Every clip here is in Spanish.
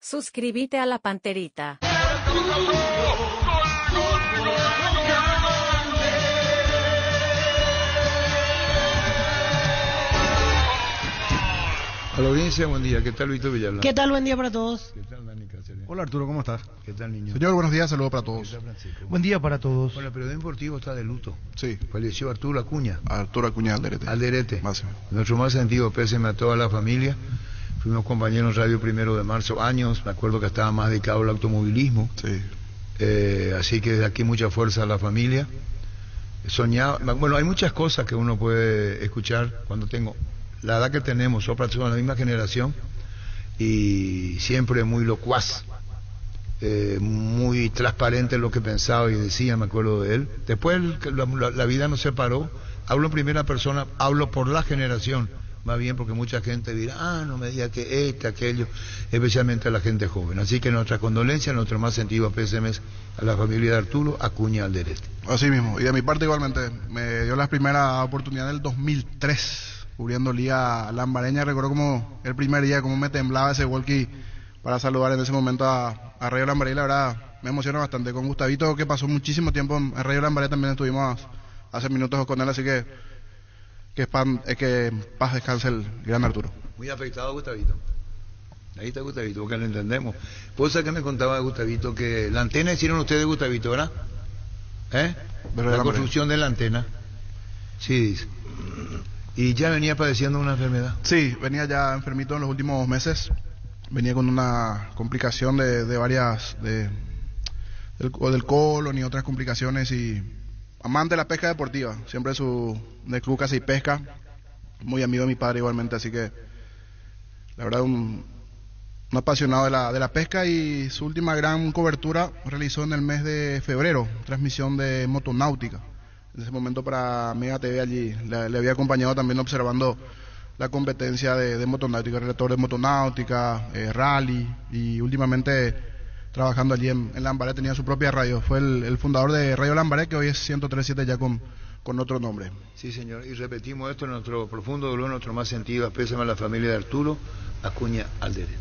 Suscríbete a la Panterita. A la audiencia, buen día. ¿Qué tal, Víctor Villalba? ¿Qué tal? Buen día para todos. ¿Qué tal, Dani Cáceres? Hola, Arturo, ¿cómo estás? ¿Qué tal, niño? Señor, buenos días, saludos para todos. ¿Qué tal, Francisco? Buen día para todos. Bueno, el periodismo deportivo está de luto. Sí. Falleció Arturo Acuña. Arturo Acuña Alderete. Alderete. Máximo. Nuestro más sentido pésame a toda la familia. Fuimos compañeros en Radio 1 de Marzo, años. Me acuerdo que estaba más dedicado al automovilismo. Sí. Así que desde aquí mucha fuerza a la familia. Soñaba, bueno, hay muchas cosas que uno puede escuchar cuando tengo la edad que tenemos, somos de la misma generación, y siempre muy locuaz, muy transparente en lo que pensaba y decía, me acuerdo de él. Después la vida nos separó, hablo en primera persona, hablo por la generación, más bien porque mucha gente dirá, no me diga que aquello, especialmente a la gente joven. Así que nuestra condolencia, nuestro más sentido pésames a la familia de Arturo Acuña Alderete. Así mismo, y de mi parte igualmente, me dio la primera oportunidad en el 2003, cubriendo Liga Lambareña. Recuerdo como el primer día, como me temblaba ese walkie para saludar en ese momento a Radio Lambaré. La verdad, me emociona bastante. Con Gustavito, que pasó muchísimo tiempo en Radio Lambaré, también estuvimos hace minutos con él, así que paz descanse el gran Arturo. Muy afectado Gustavito. Ahí está Gustavito, porque lo entendemos. Cosa que me contaba Gustavito, que la antena hicieron ustedes, Gustavito, ¿verdad? La construcción de la antena. Sí, dice. ¿Y ya venía padeciendo una enfermedad? Sí, venía ya enfermito en los últimos meses. Venía con una complicación de varias, del colon y otras complicaciones, y amante de la pesca deportiva, siempre de Club Caza y Pesca, muy amigo de mi padre igualmente, así que la verdad un apasionado de la pesca, y su última gran cobertura realizó en el mes de febrero, transmisión de motonáutica. En ese momento para Mega TV allí le había acompañado también observando la competencia de motonáutica, relator de motonáutica, rally, y últimamente trabajando allí en Lambaré. Tenía su propia radio, fue el fundador de Radio Lambaré, que hoy es 103.7 ya con otro nombre. Sí, señor, y repetimos esto, nuestro profundo dolor, nuestro más sentido pésame a la familia de Arturo Acuña Alderete.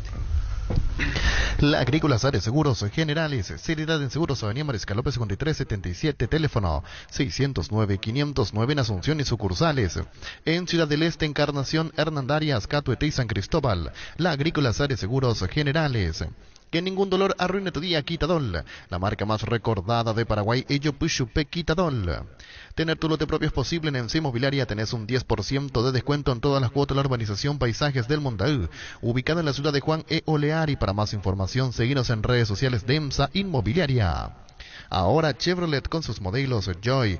La Agrícola Sare Seguros Generales, seriedad en seguros, Avenida Mariscal López 5377, teléfono 609-509 en Asunción y sucursales. En Ciudad del Este, Encarnación, Hernandarias, Catuete y San Cristóbal. La Agrícola Sare Seguros Generales. Que ningún dolor arruine tu día, Quitadol. La marca más recordada de Paraguay, Ello Puchupe Quitadol. Tener tu lote propio es posible. En EMSA Inmobiliaria tenés un 10% de descuento en todas las cuotas de la urbanización Paisajes del Mondaú, ubicada en la ciudad de Juan E. Oleari. Para más información, seguinos en redes sociales de EMSA Inmobiliaria. Ahora Chevrolet con sus modelos Joy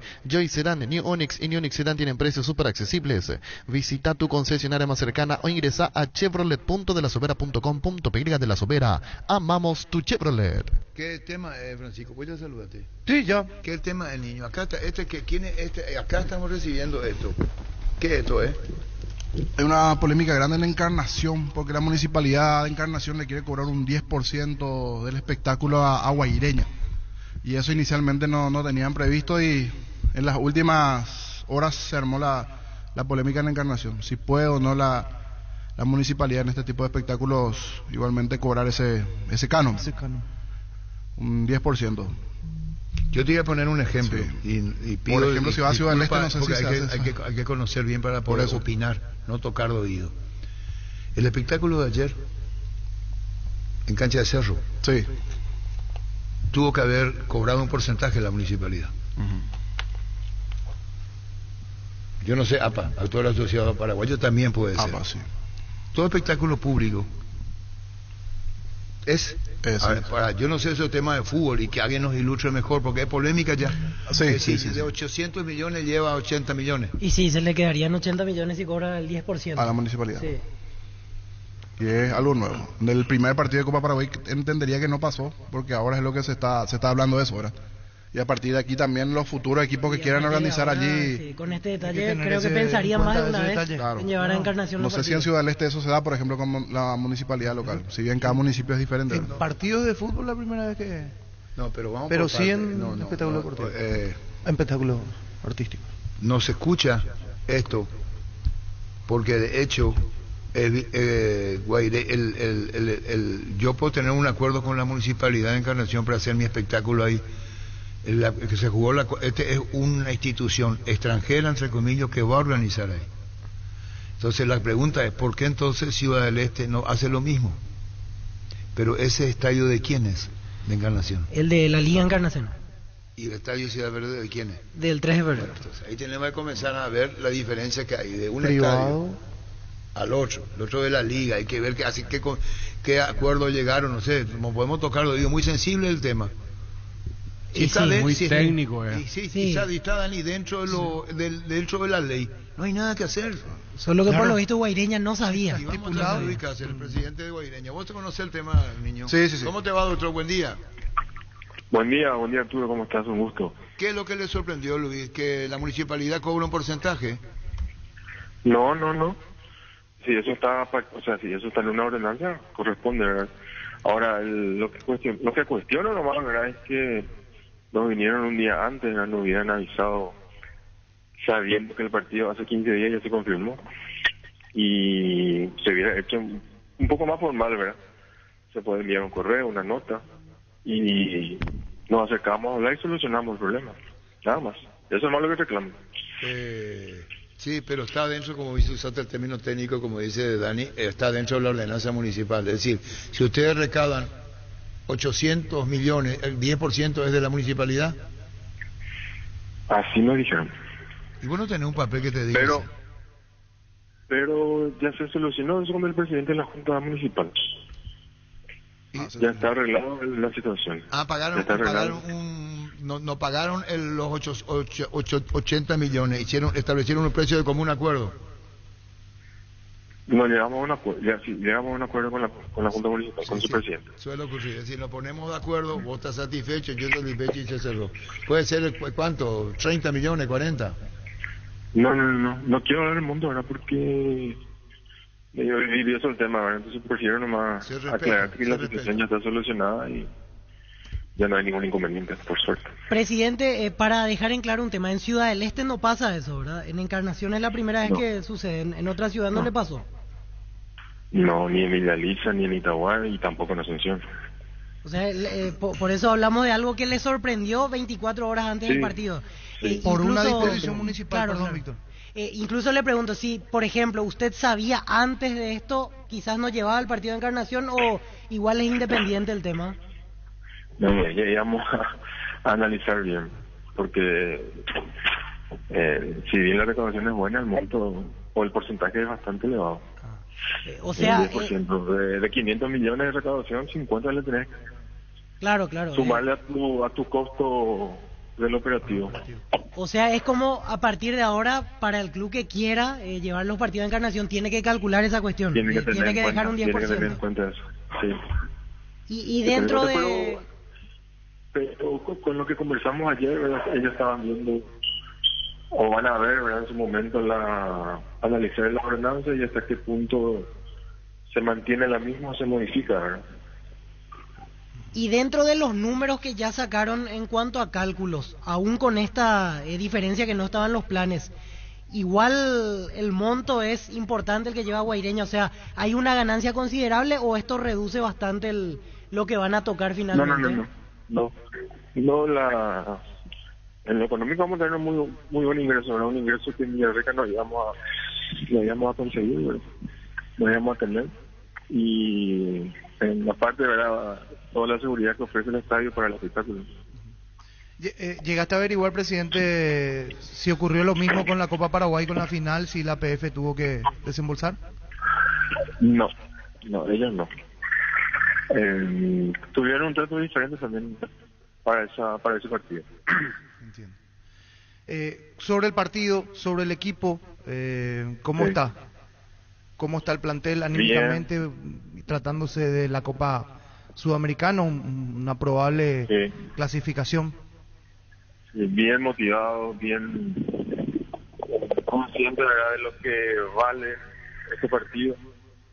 Sedan, New Onix y New Onix Sedan tienen precios súper accesibles. Visita tu concesionaria más cercana o ingresa a chevrolet.delasovera.com.py. De La Sobera, amamos tu Chevrolet. ¿Qué tema, Francisco? Pues ya saludate. Sí, ya. ¿Qué es el tema del niño? Acá está, ¿quién es este? Acá estamos recibiendo esto. ¿Qué es esto, Hay una polémica grande en la Encarnación, porque la municipalidad de Encarnación le quiere cobrar un 10% del espectáculo a Guaireña. Y eso inicialmente no tenían previsto, y en las últimas horas se armó la polémica en la Encarnación. Si puede o no la municipalidad en este tipo de espectáculos igualmente cobrar ese canon. Un 10%. Yo te voy a poner un ejemplo. Sí. Y pido, por ejemplo, si va a Ciudad del Este, no sé si se hace. Hay que conocer bien para poder opinar, no tocar de oído. El espectáculo de ayer, en Cancha de Cerro, sí, tuvo que haber cobrado un porcentaje la municipalidad. Yo no sé, APA, Actor Asociado Paraguayo, también puede ser. APA, sí. Todo espectáculo público es. Yo no sé ese tema de fútbol, y que alguien nos ilustre mejor, porque es polémica ya. Sí. De 800 millones lleva 80 millones. Y sí, se le quedarían 80 millones si cobra el 10%. A la municipalidad. Sí. Y es algo nuevo. Del primer partido de Copa Paraguay entendería que no pasó, porque ahora es lo que se está hablando de eso, ¿verdad? Y a partir de aquí también los futuros equipos que quieran organizar ahora, allí. Sí, con este detalle creo que pensaría más de una vez en llevar a Encarnación. No sé si en Ciudad del Este eso se da, por ejemplo, con la municipalidad local. Si bien cada municipio es diferente. En partidos de fútbol la primera vez que... No, pero vamos pero por sí parte. en espectáculo deportivo. En espectáculo artístico. No se escucha esto, porque de hecho yo puedo tener un acuerdo con la Municipalidad de Encarnación para hacer mi espectáculo ahí. Que se jugó es una institución extranjera, entre comillas, que va a organizar ahí. Entonces la pregunta es, ¿por qué entonces Ciudad del Este no hace lo mismo? Pero ese estadio, ¿de quién es? De Encarnación. El de la Liga Encarnación. ¿Y el estadio Ciudad Verde de quién es? Del 3 de febrero. Bueno, entonces, ahí tenemos que comenzar a ver la diferencia que hay de un Privado estadio al otro. El otro de la liga. Hay que ver qué acuerdo llegaron, no sé. Podemos tocarlo, digo, muy sensible el tema. Sí, muy técnico. Está Dani dentro de la ley. No hay nada que hacer. Solo que por lo visto Guaireña no sabía. Y vamos a Luis Cáceres, el presidente de Guaireña. ¿Vos te conocés el tema, niño? Sí. ¿Cómo te va, doctor? Buen día. Buen día Arturo, ¿cómo estás? Un gusto. ¿Qué es lo que le sorprendió, Luis? ¿Que la municipalidad cobra un porcentaje? No. Si eso está en una ordenanza, corresponde, ¿verdad? Ahora, lo que cuestiono nomás, ¿verdad? Es que nos vinieron un día antes, nos hubieran avisado, sabiendo que el partido hace 15 días ya se confirmó, y se hubiera hecho un poco más formal, ¿verdad? Se puede enviar un correo, una nota, y nos acercamos a hablar y solucionamos el problema, nada más. Eso es más lo que reclamo. Sí, pero está dentro, como dice, usaste el término técnico, como dice Dani, está dentro de la ordenanza municipal. Es decir, si ustedes recaudan 800 millones, el 10% es de la municipalidad. Así nos dijeron. Y vos no tenés un papel que te diga. Pero ya se solucionó eso con el presidente de la Junta Municipal. Ya está arreglado la situación. No pagaron los 80 millones, establecieron un precio de común acuerdo. No, llegamos a un acuerdo con la Junta Municipal, con su presidente. Suele ocurrir, es decir, nos ponemos de acuerdo, vos estás satisfecho, yo estoy satisfecho y se cerró. ¿Puede ser cuánto? ¿30 millones, 40? No quiero dar el monto, ¿verdad? Porque yo viví eso el tema, ¿verdad? Entonces prefiero nomás aclarar que la situación ya está solucionada y ya no hay ningún inconveniente, por suerte. Presidente, para dejar en claro un tema, en Ciudad del Este no pasa eso, ¿verdad? En Encarnación es la primera vez que sucede, en otra ciudad no le pasó. No, ni en Villaliza, ni en Itagüí, y tampoco en Asunción. O sea, por eso hablamos de algo que le sorprendió 24 horas antes del partido. Sí. Por una disposición municipal, perdón, Víctor. Incluso le pregunto si, por ejemplo, usted sabía antes de esto, quizás no llevaba al partido de Encarnación, o igual es independiente el tema. No, ya íbamos a analizar bien, porque si bien la recaudación es buena, el monto o el porcentaje es bastante elevado. O sea, 10%, de 500 millones de recaudación, 50 le tenés. Claro. Sumarle a tu costo del operativo. O sea, es como a partir de ahora, para el club que quiera llevar los partidos de Encarnación, tiene que calcular esa cuestión. Tiene que dejar un 10%. Tiene que tener en cuenta eso, sí. Y dentro de... Pero con lo que conversamos ayer, ¿verdad? Ellos estaban viendo, o van a ver, ¿verdad? En su momento, analizar la ordenanza y hasta qué punto se mantiene la misma o se modifica, ¿verdad? Y dentro de los números que ya sacaron en cuanto a cálculos, aún con esta diferencia que no estaban los planes, igual el monto es importante el que lleva Guaireña, o sea, ¿hay una ganancia considerable o esto reduce bastante lo que van a tocar finalmente? No, en lo económico vamos a tener muy buen ingreso, ¿verdad? Un ingreso que en Villarrica no íbamos a conseguir, ¿verdad? No íbamos a tener. Y en la parte, ¿verdad? Toda la seguridad que ofrece el estadio para el espectáculo. ¿Llegaste a averiguar, presidente, si ocurrió lo mismo con la Copa Paraguay, con la final, si la PF tuvo que desembolsar? No, ellos no. Tuvieron un trato diferente también para ese partido. Entiendo. Sobre el partido, sobre el equipo, ¿cómo está? ¿Cómo está el plantel anímicamente, tratándose de la Copa Sudamericana, una probable clasificación? Bien motivado, bien consciente, ¿verdad?, de lo que vale este partido,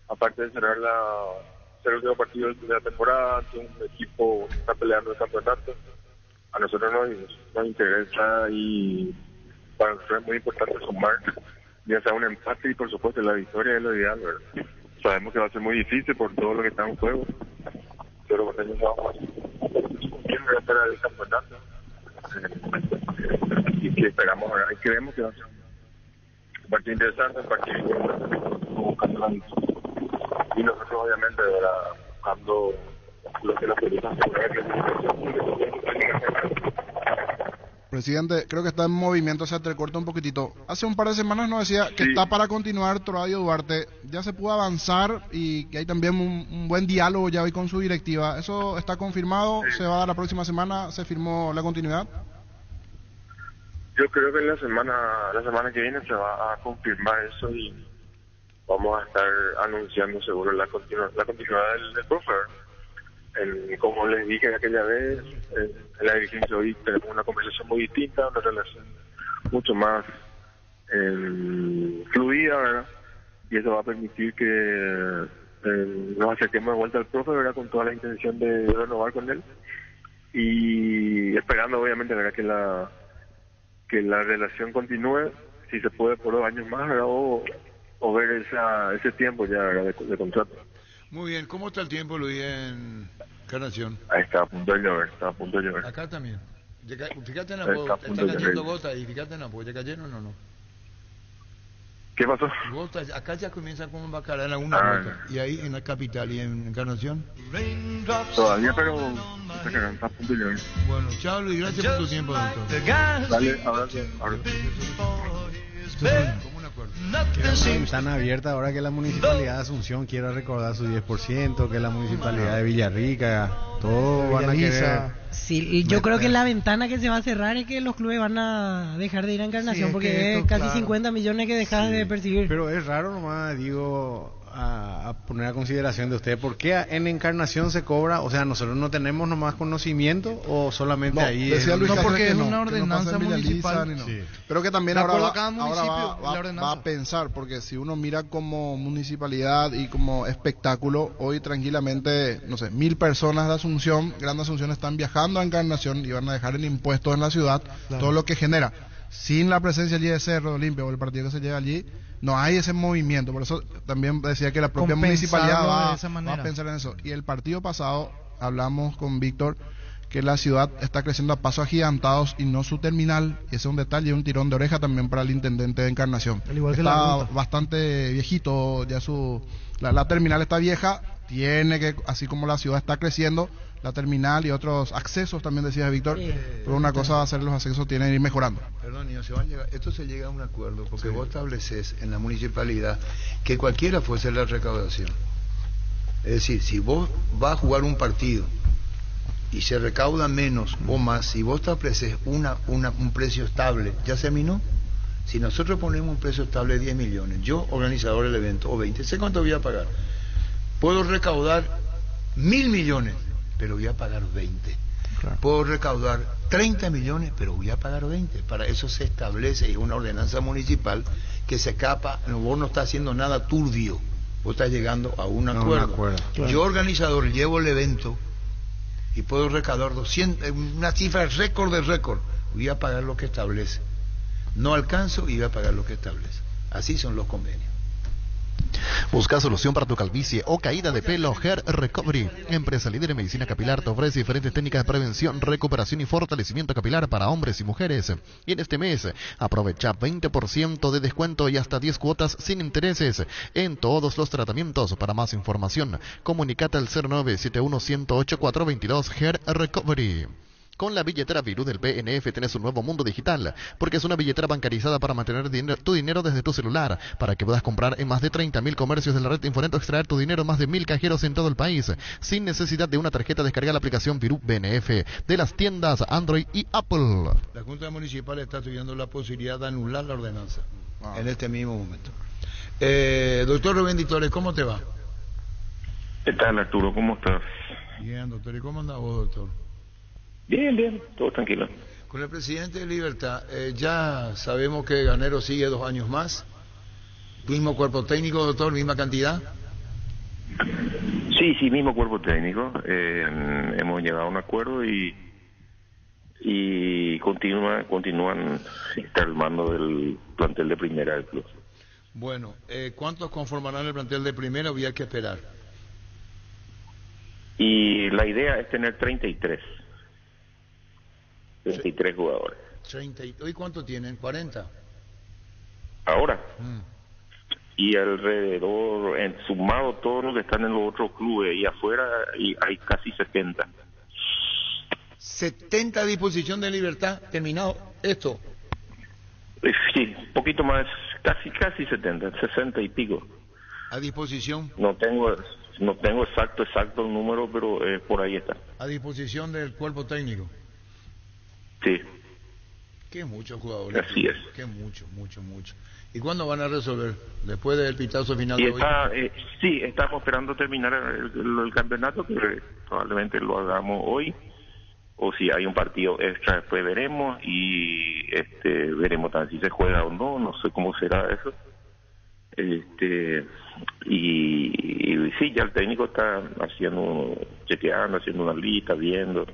aparte de cerrar el último partido de la temporada, un equipo que está peleando el campeonato. A nosotros nos interesa y para nosotros es muy importante sumar ya sea un empate y por supuesto la victoria es lo ideal, ¿verdad? Sabemos que va a ser muy difícil por todo lo que está en juego, pero con ellos vamos a esperar el campeonato y que esperamos, ¿verdad? Y creemos que va a ser un partido interesante, un partido buscando la victoria. Y nosotros obviamente, ¿verdad? Buscando lo que la pelota se Presidente, creo que está en movimiento, se entrecorta un poquitito. Hace un par de semanas nos decía que está para continuar Troadio Duarte. Ya se pudo avanzar y que hay también un buen diálogo ya hoy con su directiva. ¿Eso está confirmado? ¿Se va a dar la próxima semana? ¿Se firmó la continuidad? Yo creo que la semana que viene se va a confirmar eso y vamos a estar anunciando seguro la continuidad del profe. Como les dije aquella vez, en la dirigencia hoy tenemos una conversación muy distinta, una relación mucho más fluida, ¿verdad? Y eso va a permitir que nos acerquemos de vuelta al profe, ¿verdad? Con toda la intención de renovar con él y esperando obviamente, ¿verdad? Que la relación continúe, si se puede por 2 años más, ¿verdad? O ver ese tiempo ya, ¿verdad? De contrato. Muy bien, ¿cómo está el tiempo, Luis, en Encarnación? Ahí está a punto de llover, Acá también. Fíjate en la voz, están cayendo gotas y fíjate en la voz, ¿ya cayeron o no? ¿Qué pasó? Gotas, acá ya comienza como un bacalao en alguna gota. ¿Y ahí en la capital y en Encarnación? Todavía, pero está a punto de llover. Bueno, chao Luis, gracias por tu tiempo, doctor. Dale, abrazo. Como un acuerdo. Queda una ventana abierta ahora que la Municipalidad de Asunción quiera recordar su 10%, que la Municipalidad de Villarrica, todo van a querer. Sí, yo creo que la ventana que se va a cerrar es que los clubes van a dejar de ir a Encarnación, Sí, porque es casi 50 millones que dejas de percibir. Pero es raro nomás, digo, a poner a consideración de usted, ¿por qué en Encarnación se cobra? O sea, ¿nosotros no tenemos nomás conocimiento o solamente ahí? Decía Luis Cáceres porque que es no, una que no ordenanza pasa en Villa municipal. Lisa, Sí. Pero que también De ahora, acuerdo va, a cada ahora municipio, la va ordenanza. a pensar, porque si uno mira como municipalidad y como espectáculo, hoy tranquilamente, no sé, 1000 personas de Asunción, Gran Asunción, están viajando a Encarnación y van a dejar en impuestos en la ciudad, todo lo que genera. Sin la presencia allí de Cerro Limpio o el partido que se lleva allí, no hay ese movimiento. Por eso también decía que la propia municipalidad va a pensar en eso. Y el partido pasado, hablamos con Víctor, que la ciudad está creciendo a pasos agigantados y no su terminal. Ese es un detalle, un tirón de oreja también para el intendente de Encarnación. Al igual que está bastante viejito, ya la terminal está vieja, tiene que, así como la ciudad está creciendo, la terminal y otros accesos también decía Víctor, pero una cosa va a ser los accesos tienen que ir mejorando. Perdón, niño, esto se llega a un acuerdo porque vos estableces en la municipalidad que cualquiera fuese la recaudación. Es decir, si vos vas a jugar un partido y se recauda menos o más, si vos estableces un precio estable, ¿ya se minó? Si nosotros ponemos un precio estable de 10 millones, yo, organizador del evento, o 20, sé cuánto voy a pagar. Puedo recaudar 1.000 millones, pero voy a pagar 20. Claro. Puedo recaudar 30 millones, pero voy a pagar 20. Para eso se establece, es una ordenanza municipal que se escapa, vos no estás haciendo nada turbio, vos estás llegando a un acuerdo. Claro. Yo, organizador, llevo el evento y puedo recaudar 200, una cifra récord de récord, voy a pagar lo que establece. No alcanzo y voy a pagar lo que establece. Así son los convenios. Busca solución para tu calvicie o caída de pelo. Hair Recovery, empresa líder en medicina capilar, te ofrece diferentes técnicas de prevención, recuperación y fortalecimiento capilar para hombres y mujeres. Y en este mes aprovecha 20% de descuento y hasta 10 cuotas sin intereses en todos los tratamientos. Para más información, comunicate al 0971-108-422. Hair Recovery. Con la billetera Virú del BNF tenés un nuevo mundo digital, porque es una billetera bancarizada para mantener tu dinero desde tu celular, para que puedas comprar en más de 30.000 comercios de la red Inforeto, extraer tu dinero en más de 1.000 cajeros en todo el país, sin necesidad de una tarjeta. Descarga la aplicación Virú BNF de las tiendas Android y Apple. La Junta Municipal está estudiando la posibilidad de anular la ordenanza en este mismo momento. Doctor Rubén Ditores, ¿cómo te va? ¿Qué tal, Arturo? ¿Cómo estás? Bien, doctor. ¿Y cómo andás vos, doctor? Bien, todo tranquilo. Con el presidente de Libertad, ya sabemos que Garnero sigue 2 años más. ¿Mismo cuerpo técnico, doctor? ¿Misma cantidad? Sí, mismo cuerpo técnico. Hemos llegado a un acuerdo y continúan está el mando del plantel de primera del club. Bueno, ¿cuántos conformarán el plantel de primera o había que esperar? Y la idea es tener 33 jugadores. 30. ¿Hoy cuánto tienen? ¿40? Ahora. Y alrededor, sumado todos los que están en los otros clubes y afuera, y hay casi 70. 70 a disposición de Libertad, terminado esto. Sí, un poquito más, casi 70, 60 y pico. A disposición. No tengo exacto el número, pero por ahí está. A disposición del cuerpo técnico. Sí. Qué muchos jugadores. Así es. Qué mucho. ¿Y cuándo van a resolver? Después del pitazo final de hoy. Sí, estamos esperando terminar el campeonato, que probablemente lo hagamos hoy. O si hay un partido extra, después veremos. Y veremos también si se juega o no sé cómo será eso. Y sí, ya el técnico está chequeando, haciendo una lista, viendo.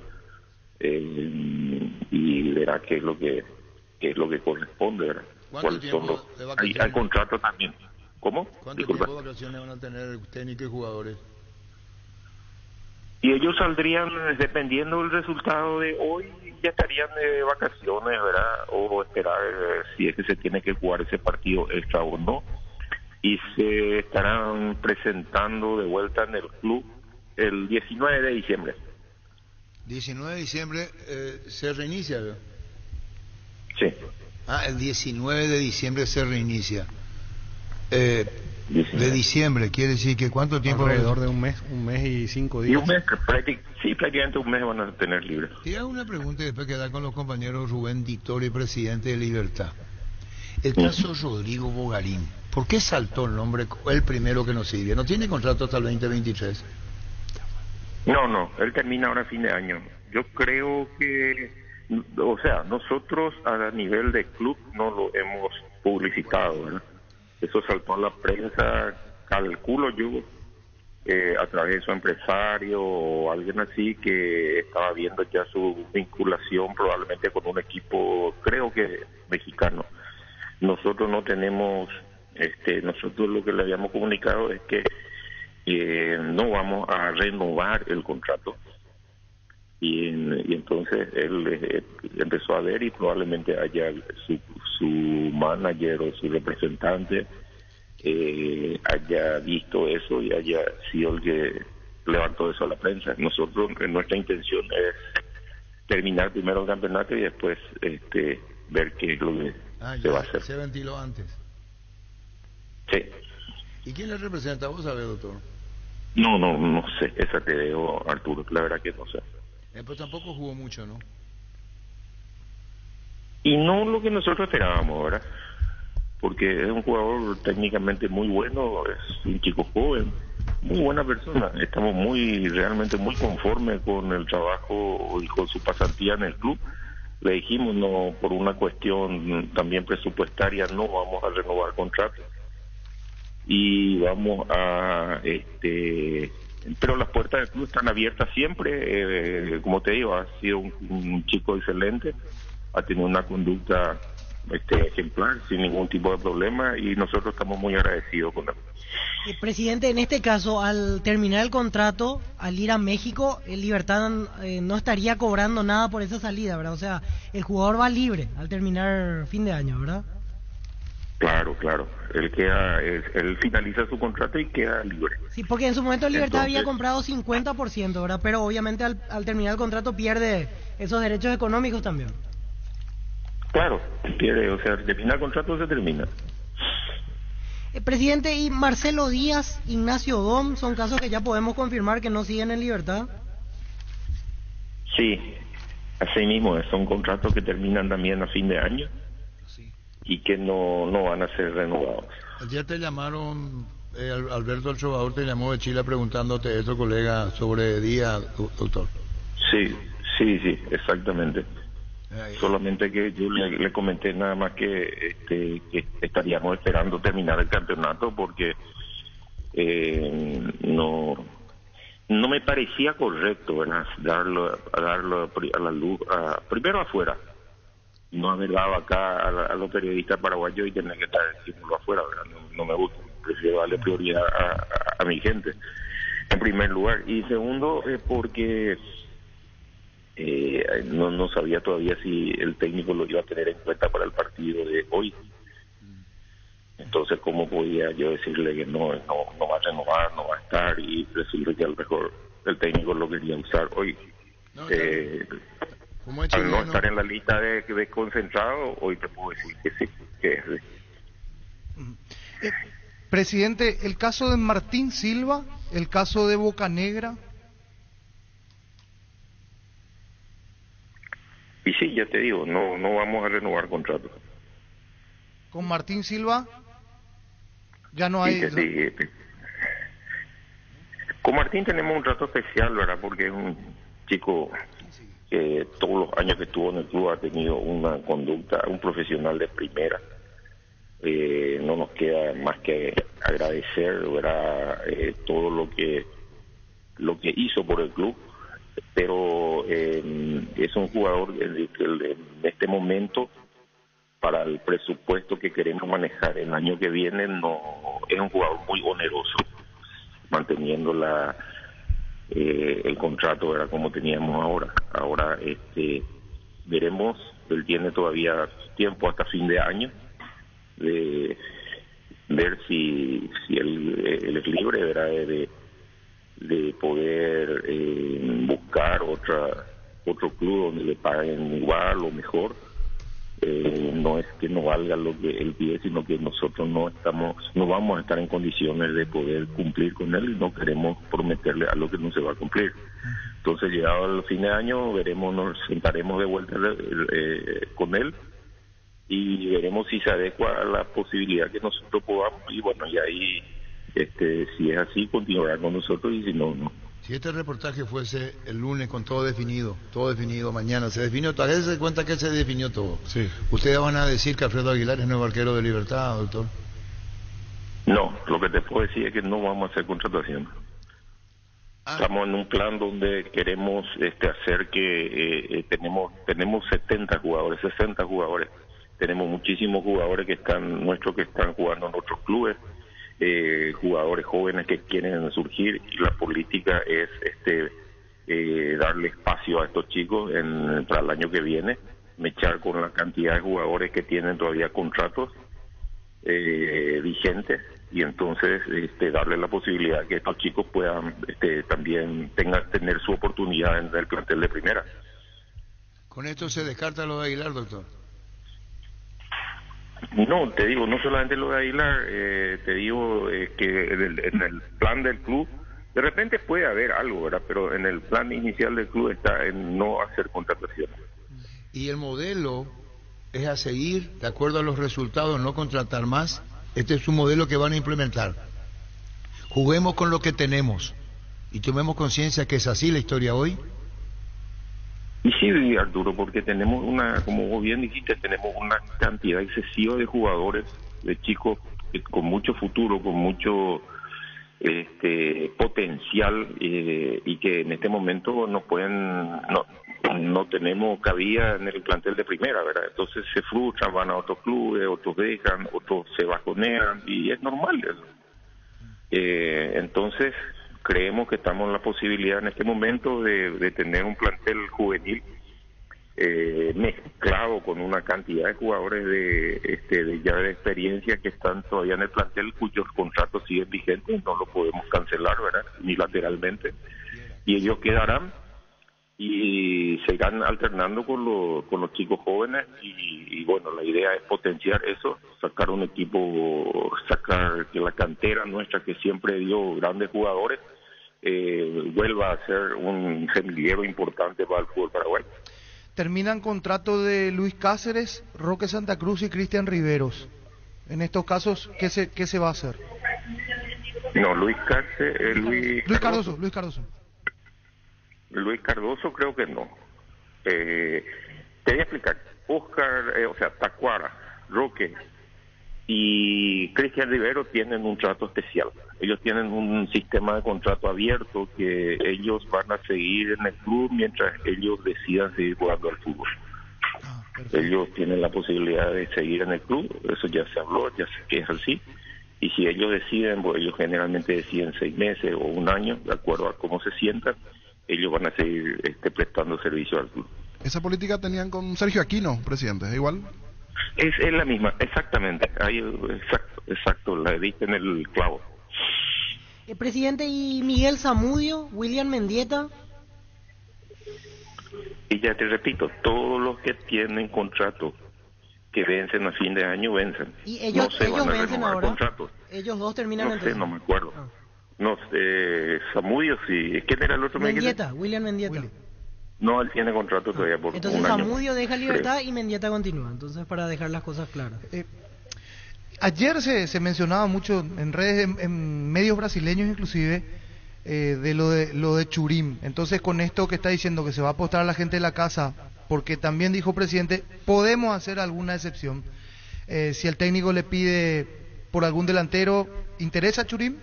Y verá qué es lo que corresponde, ¿verdad? ¿Cuánto tiempo de vacaciones? Hay contrato también. ¿Cómo? ¿Cuánto tiempo de vacaciones van a tener técnicos y jugadores? Y ellos saldrían, dependiendo del resultado de hoy, ya estarían de vacaciones, ¿verdad? O esperar si es que se tiene que jugar ese partido extra o no. Y se estarán presentando de vuelta en el club el 19 de diciembre. 19 de diciembre se reinicia, ¿verdad? Sí. El 19 de diciembre se reinicia. De diciembre, quiere decir que ¿cuánto tiempo? Alrededor de un mes y 5 días. Y un mes, prácticamente un mes van a tener libre. Y hago una pregunta y después quedar con los compañeros Rubén Dittori, presidente de Libertad. El caso Rodrigo Bogarín, ¿por qué saltó el nombre el primero que nos sirve? ¿No tiene contrato hasta el 2023? No, él termina ahora a fin de año. Yo creo que, nosotros a nivel de club no lo hemos publicitado, ¿verdad? Eso saltó a la prensa, calculo yo, a través de su empresario o alguien así que estaba viendo ya su vinculación probablemente con un equipo, creo que mexicano. Nosotros no tenemos, nosotros lo que le habíamos comunicado es que no vamos a renovar el contrato. Y entonces él empezó a ver y probablemente haya su manager o su representante haya visto eso y haya sido el que levantó eso a la prensa. Nosotros, nuestra intención es terminar primero el campeonato y después ver qué es lo que se va a hacer. Se ventiló antes. Sí. ¿Y quién le representa? ¿Vos sabés, doctor? No sé, esa te debo, Arturo, la verdad que no sé. Pero tampoco jugó mucho, ¿no? Y no lo que nosotros esperábamos, ¿verdad? Porque es un jugador técnicamente muy bueno, es un chico joven, muy buena persona. Estamos realmente muy conformes con el trabajo y con su pasantía en el club. Le dijimos, no, por una cuestión también presupuestaria, no vamos a renovar contrato. Y vamos a pero las puertas del club están abiertas siempre. Como te digo, ha sido un chico excelente, ha tenido una conducta ejemplar, sin ningún tipo de problema, y nosotros estamos muy agradecidos con él. Presidente, en este caso, al terminar el contrato, al ir a México, el Libertad no estaría cobrando nada por esa salida, ¿verdad? O sea, el jugador va libre al terminar fin de año, ¿verdad? Claro. Él finaliza su contrato y queda libre. Sí, porque en su momento Libertad había comprado 50%, ¿verdad? Pero obviamente al terminar el contrato pierde esos derechos económicos también. Claro, pierde, o sea, termina el contrato, se termina. Presidente, ¿y Marcelo Díaz, Ignacio Dom son casos que ya podemos confirmar que no siguen en Libertad? Sí, así mismo, son contratos que terminan también a fin de año y que no van a ser renovados. Ayer te llamaron, Alberto El Trovador te llamó de Chile preguntándote eso, colega, sobre Díaz, doctor. Sí, exactamente. Solamente que yo le comenté nada más que estaríamos esperando terminar el campeonato porque no me parecía correcto, ¿verdad? darlo a la luz, primero afuera, no haber dado acá a los periodistas paraguayos y tener que estar diciéndolo afuera, ¿verdad? No me gusta, prefiero darle prioridad a mi gente, en primer lugar. Y segundo, porque no sabía todavía si el técnico lo iba a tener en cuenta para el partido de hoy. Entonces, ¿cómo podía yo decirle que no va a renovar, no va a estar, y decirle que a lo mejor el técnico lo quería usar hoy? Al no estar en la lista de concentrados, hoy te puedo decir que sí, que es sí. Presidente, el caso de Martín Silva, el caso de Bocanegra. Y sí, ya te digo, no vamos a renovar contratos. Con Martín Silva ya no hay... Sí. Con Martín tenemos un trato especial, ¿verdad? Porque es un chico que todos los años que estuvo en el club ha tenido una conducta, un profesional de primera. No nos queda más que agradecer, ¿verdad? Todo lo que hizo por el club, pero es un jugador en este momento, para el presupuesto que queremos manejar el año que viene, no es un jugador muy oneroso, manteniendo el contrato, ¿verdad? Como teníamos ahora veremos. Él tiene todavía tiempo hasta fin de año de ver si él es libre, ¿verdad? De poder buscar otro club donde le paguen igual o mejor. No es que no valga lo que él pide, sino que nosotros no vamos a estar en condiciones de poder cumplir con él, y no queremos prometerle algo que no se va a cumplir. Entonces, llegado al fin de año, nos sentaremos de vuelta con él y veremos si se adecua a la posibilidad que nosotros podamos, y bueno, y ahí si es así, continuará con nosotros, y si no, no. Si este reportaje fuese el lunes con todo definido, mañana se definió, todavía se cuenta que se definió todo. Sí. ¿Ustedes van a decir que Alfredo Aguilar es nuevo arquero de Libertad, doctor? No, lo que te puedo decir es que no vamos a hacer contratación. Estamos en un plan donde queremos hacer que tenemos 70 jugadores, 60 jugadores. Tenemos muchísimos jugadores que están jugando en otros clubes. Jugadores jóvenes que quieren surgir, y la política es darle espacio a estos chicos para el año que viene, mechar con la cantidad de jugadores que tienen todavía contratos vigentes, y entonces darle la posibilidad que estos chicos puedan también tener su oportunidad en el plantel de primera. ¿Con esto se descarta lo de Aguilar, doctor? No, te digo, no solamente lo de Aguilar, te digo que en el plan del club, de repente puede haber algo, ¿verdad? Pero en el plan inicial del club está en no hacer contrataciones. Y el modelo es a seguir, de acuerdo a los resultados, no contratar más. Este es un modelo que van a implementar. Juguemos con lo que tenemos y tomemos conciencia que es así la historia hoy. Y sí, Arturo, porque tenemos como vos bien dijiste, tenemos una cantidad excesiva de jugadores, de chicos con mucho futuro, con mucho potencial, y que en este momento no tenemos cabida en el plantel de primera, ¿verdad? Entonces se frustran, van a otros clubes, otros dejan, otros se bajonean, y es normal eso. Entonces creemos que estamos en la posibilidad en este momento de tener un plantel juvenil mezclado con una cantidad de jugadores ya de experiencia que están todavía en el plantel, cuyos contratos siguen vigentes, no lo podemos cancelar, ¿verdad? Unilateralmente, y ellos quedarán y se irán alternando con los chicos jóvenes, y bueno, la idea es potenciar eso, sacar un equipo, sacar que la cantera nuestra, que siempre dio grandes jugadores, vuelva a ser un semillero importante para el fútbol paraguayo. Terminan contrato de Luis Cáceres, Roque Santa Cruz y Cristian Riveros. En estos casos, ¿qué se va a hacer? No, Luis Cardoso. Luis Cardoso creo que no. Te voy a explicar. Tacuara, Roque y Cristian Rivero tienen un trato especial. Ellos tienen un sistema de contrato abierto que ellos van a seguir en el club mientras ellos decidan seguir jugando al fútbol. Perfecto. Ellos tienen la posibilidad de seguir en el club, eso ya se habló, ya sé que es así. Y si ellos deciden, pues ellos generalmente deciden 6 meses o 1 año, de acuerdo a cómo se sientan, ellos van a seguir prestando servicio al club. Esa política tenían con Sergio Aquino, presidente, ¿es igual? Es la misma, exactamente. Ahí, exacto, la diste en el clavo. Presidente, ¿y Miguel Zamudio, William Mendieta? Y ya te repito, todos los que tienen contrato que vencen a fin de año vencen. ¿Y ellos, no se ellos van a vencen renovar ahora? contratos. Ellos dos terminan No entonces. sé, no me acuerdo. Ah. No sé, Zamudio sí. ¿Quién era el otro? Mendieta, William Mendieta. No, él tiene contrato todavía por Entonces 1 año. Zamudio deja libertad Creo. y Mendieta continúa. Entonces, para dejar las cosas claras. Ayer se mencionaba mucho en redes, en medios brasileños inclusive, de lo de Churim. Entonces, con esto que está diciendo que se va a apostar a la gente de la casa, porque también dijo presidente, podemos hacer alguna excepción. Si el técnico le pide por algún delantero, ¿interesa Churim?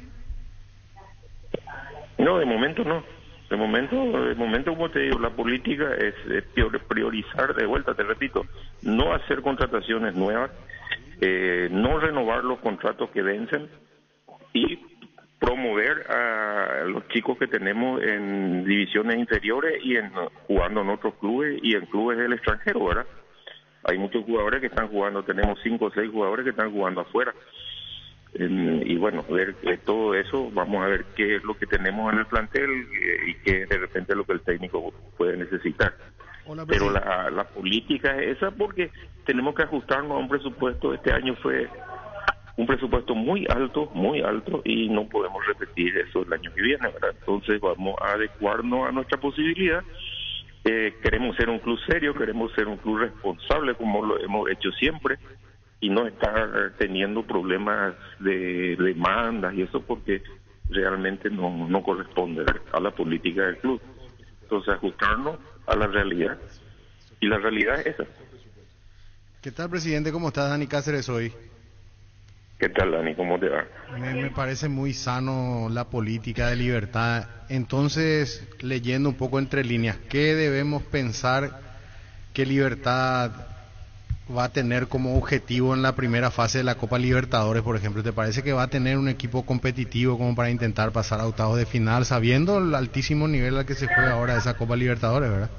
No, de momento no. De momento, como te digo, la política es priorizar, de vuelta, te repito, no hacer contrataciones nuevas, no renovar los contratos que vencen y promover a los chicos que tenemos en divisiones inferiores y jugando en otros clubes y en clubes del extranjero, ¿verdad? Hay muchos jugadores que están jugando, tenemos 5 o 6 jugadores que están jugando afuera. Y bueno, ver todo eso, vamos a ver qué es lo que tenemos en el plantel y qué de repente es lo que el técnico puede necesitar. Pero la política es esa porque tenemos que ajustarnos a un presupuesto. Este año fue un presupuesto muy alto y no podemos repetir eso el año que viene, ¿verdad? Entonces vamos a adecuarnos a nuestra posibilidad. Queremos ser un club serio, queremos ser un club responsable como lo hemos hecho siempre y no estar teniendo problemas de demandas y eso porque realmente no corresponde a la política del club. Entonces ajustarnos a la realidad y la realidad es esa. ¿Qué tal, presidente? ¿Cómo estás? Dani Cáceres hoy. ¿Qué tal, Dani? ¿Cómo te va? Me parece muy sano la política de libertad. Entonces, leyendo un poco entre líneas, ¿qué debemos pensar que Libertad va a tener como objetivo en la primera fase de la Copa Libertadores, por ejemplo? ¿Te parece que va a tener un equipo competitivo como para intentar pasar a octavos de final, sabiendo el altísimo nivel al que se juega ahora esa Copa Libertadores, verdad?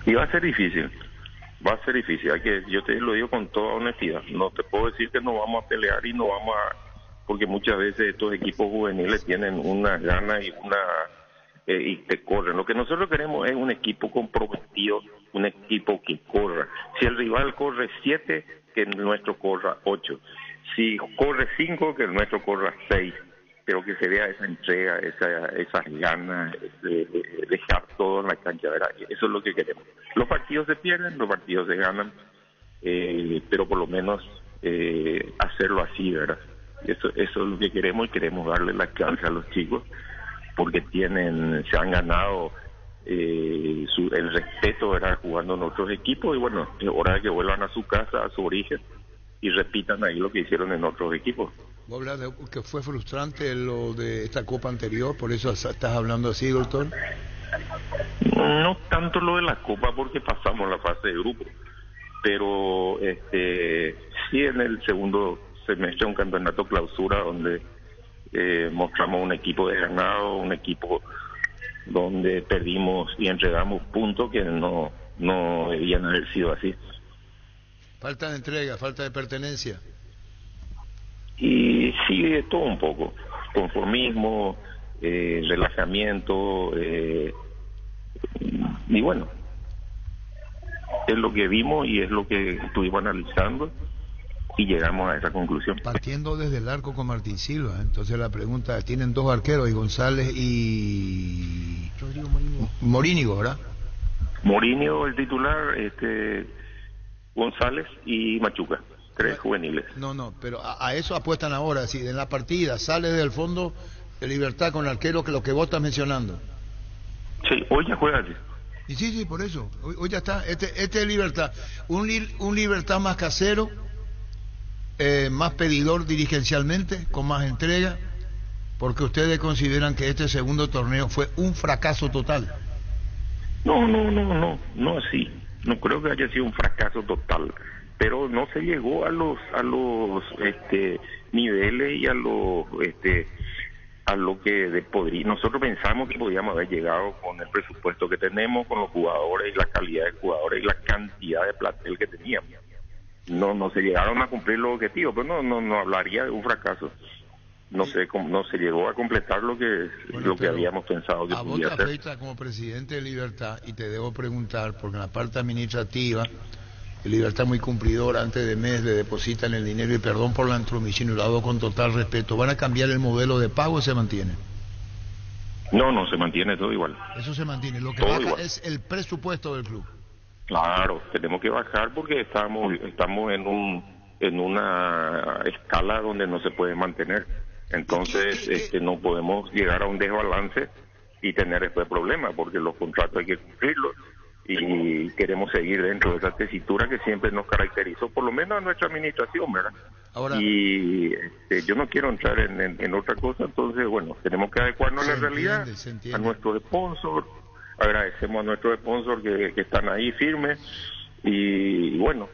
Y va a ser difícil. Yo te lo digo con toda honestidad. No te puedo decir que no vamos a pelear y no vamos a... Porque muchas veces estos equipos juveniles tienen una gana y te corren. Lo que nosotros queremos es un equipo comprometido, un equipo que corra. Si el rival corre 7, que el nuestro corra 8. Si corre 5, que el nuestro corra 6. Pero que se vea esa entrega, esas ganas, dejar todo en la cancha, ¿verdad? Eso es lo que queremos. Los partidos se pierden, los partidos se ganan, pero por lo menos hacerlo así, ¿verdad? Eso es lo que queremos y queremos darle la chance a los chicos porque se han ganado el respeto, ¿verdad? Jugando en otros equipos y bueno, es hora de que vuelvan a su casa, a su origen y repitan ahí lo que hicieron en otros equipos. ¿Vos hablas de que fue frustrante lo de esta Copa anterior? ¿Por eso estás hablando así, doctor? No tanto lo de la Copa porque pasamos la fase de grupo, pero sí en el segundo semestre un campeonato clausura donde mostramos un equipo desganado, un equipo donde perdimos y entregamos puntos que no debían haber sido así. Falta de entrega, falta de pertenencia. Y sí, de todo un poco, conformismo, relajamiento, y bueno, es lo que vimos y es lo que estuvimos analizando y llegamos a esa conclusión. Partiendo desde el arco con Martín Silva, entonces la pregunta, tienen 2 arqueros, y González y Rodrigo Morínigo, ¿verdad? Morínigo el titular, González y Machuca. 3 juveniles. No, pero a eso apuestan ahora, si en la partida sale del fondo de Libertad con el arquero, que lo que vos estás mencionando. Sí, hoy ya juega así. Y sí, por eso, hoy ya está, este es Libertad, un Libertad más casero, más pedidor dirigencialmente, con más entrega, porque ustedes consideran que este segundo torneo fue un fracaso total. No así. No creo que haya sido un fracaso total, pero no se llegó a los niveles y a lo que nosotros pensamos que podíamos haber llegado con el presupuesto que tenemos, con los jugadores y la calidad de jugadores y la cantidad de plantel que teníamos. No se llegaron a cumplir los objetivos, pero no hablaría de un fracaso. No se llegó a completar lo que habíamos pensado que a vos podía te hacer. afecta como presidente de Libertad, y te debo preguntar, porque en la parte administrativa, Libertad muy cumplidora, antes de mes le depositan el dinero, y perdón por la intromisión, y lo hago con total respeto. ¿Van a cambiar el modelo de pago o se mantiene? No, se mantiene todo igual. Eso se mantiene, lo que Todo baja igual. es el presupuesto del club. Claro, tenemos que bajar porque estamos en una escala donde no se puede mantener. Entonces, no podemos llegar a un desbalance y tener después problemas, porque los contratos hay que cumplirlos y queremos seguir dentro de esa tesitura que siempre nos caracterizó, por lo menos a nuestra administración, ¿verdad? Ahora, y yo no quiero entrar en otra cosa, entonces, bueno, tenemos que adecuarnos a la realidad, a nuestros sponsors. Agradecemos a nuestros sponsors que están ahí firmes y bueno,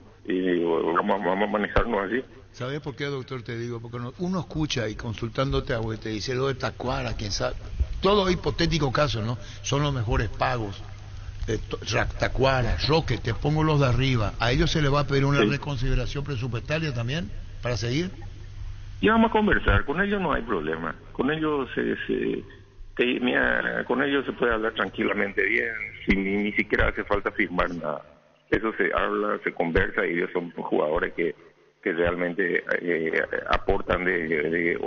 vamos a manejarnos así. ¿Sabes por qué, doctor? Te digo, porque uno escucha y consultándote a vos te dice lo de Tacuara, quién sabe, todo hipotético caso, ¿no? Son los mejores pagos. Tacuara, Roque, te pongo los de arriba. ¿A ellos se les va a pedir una reconsideración presupuestaria también para seguir? Y vamos a conversar, con ellos no hay problema, con ellos con ellos se puede hablar tranquilamente bien, ni siquiera hace falta firmar nada. Eso se habla, se conversa, y ellos son jugadores que realmente aportan de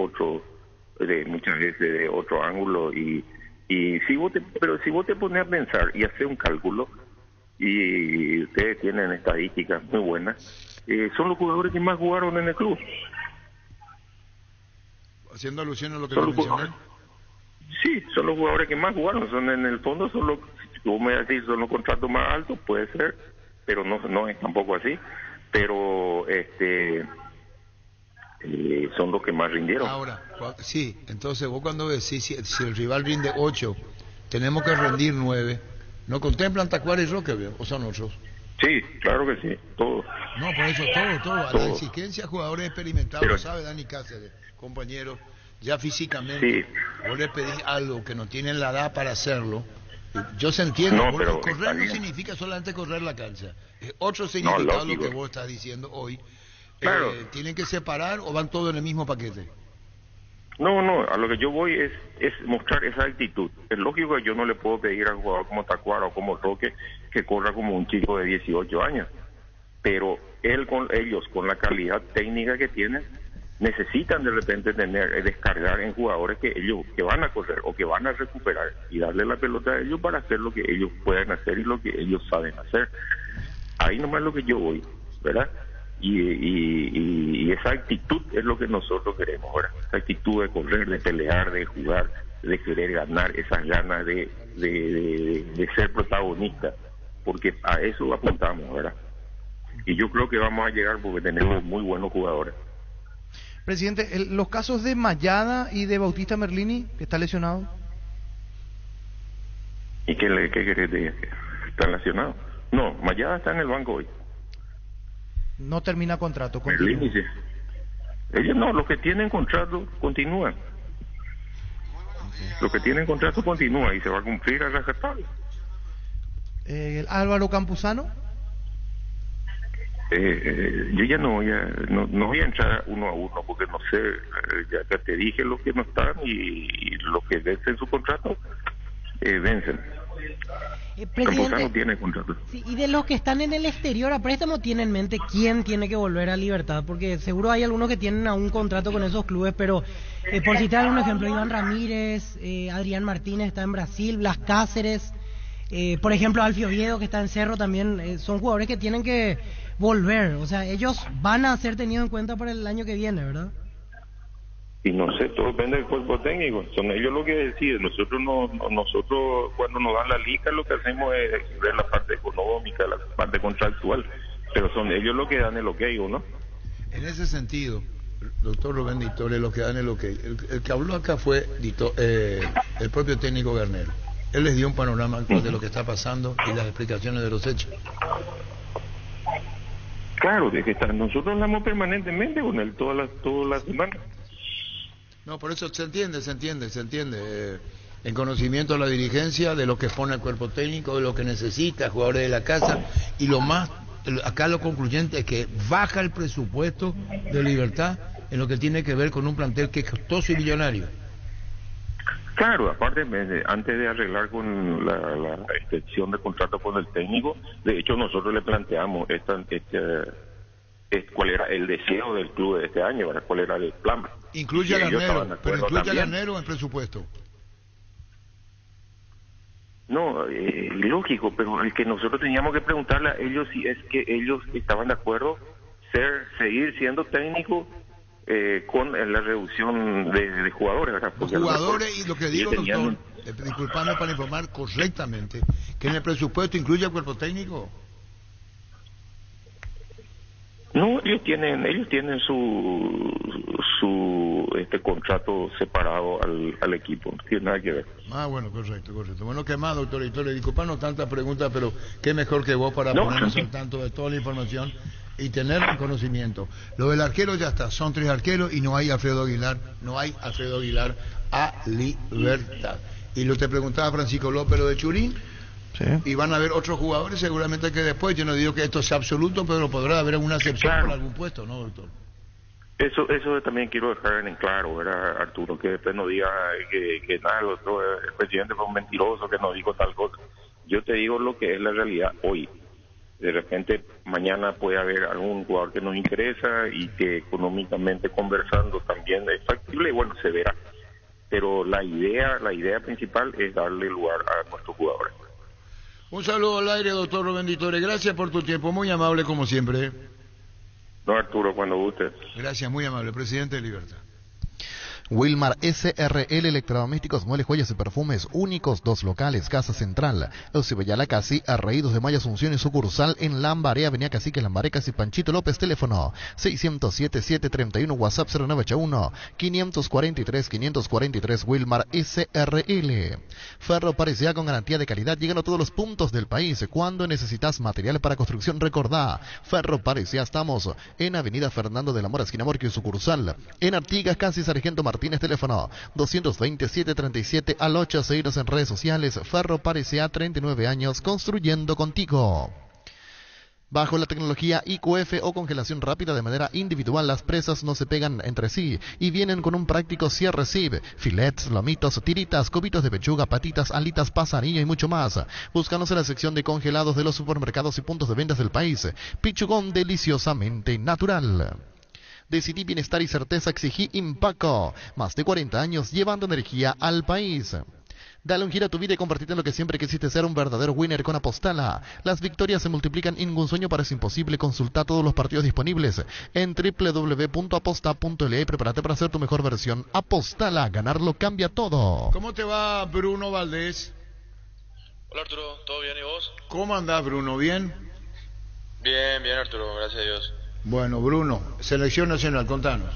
muchas veces de otro ángulo, y si vos te pones a pensar y hacer un cálculo, y ustedes tienen estadísticas muy buenas, son los jugadores que más jugaron en el club. Haciendo alusión a lo que te mencioné. Sí, son los jugadores que más jugaron, son en el fondo, son los contratos más altos, puede ser, pero no es tampoco así, pero son los que más rindieron. Ahora, sí, entonces vos cuando decís si el rival rinde 8, tenemos que rendir 9, ¿no contemplan Tacuara y Roque, o son otros? Sí, claro que sí, todo. No, por eso todo. A la exigencia de jugadores experimentados, lo sabe Dani Cáceres, compañero, ya físicamente, vos le pedís algo que no tienen la edad para hacerlo. Yo se entiende, pero correr no significa solamente correr la cancha, es otro significado lo que vos estás diciendo hoy. Claro. ¿Tienen que separar o van todos en el mismo paquete? No, a lo que yo voy es mostrar esa actitud. Es lógico que yo no le puedo pedir a un jugador como Tacuara o como Roque que corra como un chico de 18 años, pero ellos con la calidad técnica que tienen, necesitan de repente descargar en jugadores que van a correr o que van a recuperar, y darle la pelota a ellos para hacer lo que ellos pueden hacer y lo que ellos saben hacer. Ahí nomás es lo que yo voy, ¿verdad? Y esa actitud es lo que nosotros queremos ahora, esa actitud de correr, de pelear, de jugar, de querer ganar, esas ganas de ser protagonistas, porque a eso apuntamos, ¿verdad? Y yo creo que vamos a llegar porque tenemos muy buenos jugadores. Presidente, los casos de Mayada y de Bautista Merlini, que está lesionado. ¿Y qué querés decir? ¿Están lesionados? No, Mayada está en el banco hoy. No termina contrato. Merlini, sí. Ellos no, los que tienen contrato continúan. Los que tienen contrato continúan y se va a cumplir a rajatabla. Álvaro Campuzano. Yo ya no voy a entrar uno a uno porque no sé, ya te dije los que no están y los que vencen su contrato, vencen. Presidente, no tiene contrato. Sí, y de los que están en el exterior a préstamo, ¿tiene en mente quién tiene que volver a Libertad? Porque seguro hay algunos que tienen aún contrato con esos clubes, pero por citar algún ejemplo, Iván Ramírez, Adrián Martínez está en Brasil, Blas Cáceres, por ejemplo Alfio Oviedo que está en Cerro también, son jugadores que tienen que volver, o sea, ellos van a ser tenidos en cuenta para el año que viene, ¿verdad? Y no sé, todo depende del cuerpo técnico, son ellos los que deciden. Nosotros cuando nos dan la liga lo que hacemos es ver la parte económica, la parte contractual, pero son ellos los que dan el ok, ¿no? En ese sentido, doctor Rubén Ditore, los que dan el ok, el que habló acá fue el propio técnico Garnero. Él les dio un panorama actual de lo que está pasando y las explicaciones de los hechos. Claro, de que nosotros hablamos permanentemente con él todas las semanas. No, por eso se entiende. En conocimiento de la dirigencia, de lo que pone el cuerpo técnico, de lo que necesita, jugadores de la casa, y acá lo concluyente es que baja el presupuesto de Libertad en lo que tiene que ver con un plantel que es costoso y millonario. Claro, aparte, antes de arreglar con la extensión de contrato con el técnico, de hecho nosotros le planteamos cuál era el deseo del club de este año, ¿verdad? Cuál era el plan. Incluye al Arnero, pero incluye al Arnero en presupuesto. No, lógico, pero el que nosotros teníamos que preguntarle a ellos si es que ellos estaban de acuerdo seguir siendo técnico con la reducción de jugadores, ¿verdad? Los jugadores, y lo que digo, doctor, disculpame para informar correctamente, que en el presupuesto incluye el cuerpo técnico. No, ellos tienen su contrato separado al equipo, no tiene nada que ver. Bueno, correcto. Bueno, ¿qué más, doctor Historia? Disculpanos tantas preguntas, pero qué mejor que vos para ponernos al tanto de toda la información y tener conocimiento. Lo del arquero ya está, son 3 arqueros y no hay Alfredo Aguilar a Libertad. Y lo te preguntaba Francisco López, lo de Churín. Sí. Y van a haber otros jugadores seguramente que después, yo no digo que esto sea absoluto, pero podrá haber alguna excepción por algún puesto, ¿no, doctor? Eso también quiero dejar en claro, ¿verdad, Arturo? Que después no diga que nada, el presidente fue un mentiroso, que no dijo tal cosa. Yo te digo lo que es la realidad hoy. De repente mañana puede haber algún jugador que nos interesa y que económicamente conversando también es factible, y bueno, se verá. Pero la idea principal es darle lugar a nuestros jugadores. Un saludo al aire, doctor Rubén Ditore. Gracias por tu tiempo, muy amable como siempre. No, Arturo, cuando guste. Gracias, muy amable, presidente de Libertad. Wilmar SRL Electrodomésticos, muebles, joyas y perfumes únicos, 2 locales, Casa Central, Eusebio Casi, Arraídos de Maya Asunción y sucursal en Lambaré, Avenida Cacique, Lambaré, Casi Panchito López, teléfono 607-731, WhatsApp 0981-543-543, Wilmar SRL. Ferro Parecía con garantía de calidad, llegando a todos los puntos del país. Cuando necesitas material para construcción, recordá, Ferro Parecía, estamos en Avenida Fernando de la Mora, esquina Morquio y sucursal, en Artigas, Casi Sargento Martínez, teléfono 227-737 al 8. Seguinos en redes sociales. Ferro Parecía, 39 años construyendo contigo. Bajo la tecnología IQF o congelación rápida de manera individual, las presas no se pegan entre sí y vienen con un práctico cierre-sib, filets, lomitos, tiritas, cubitos de pechuga, patitas, alitas, pasarillo y mucho más. Búscanos en la sección de congelados de los supermercados y puntos de ventas del país. Pichugón deliciosamente natural. Decidí bienestar y certeza, exigí Impaco. Más de 40 años llevando energía al país. Dale un giro a tu vida y convertirte en lo que siempre quisiste ser, un verdadero winner con Apostala. Las victorias se multiplican y ningún sueño parece imposible. Consulta todos los partidos disponibles en www.aposta.le y prepárate para hacer tu mejor versión. Apostala, ganarlo cambia todo. ¿Cómo te va, Bruno Valdés? Hola, Arturo, ¿todo bien y vos? ¿Cómo andás, Bruno? ¿Bien? Bien, Arturo, gracias a Dios. Bueno, Bruno, selección nacional, contanos.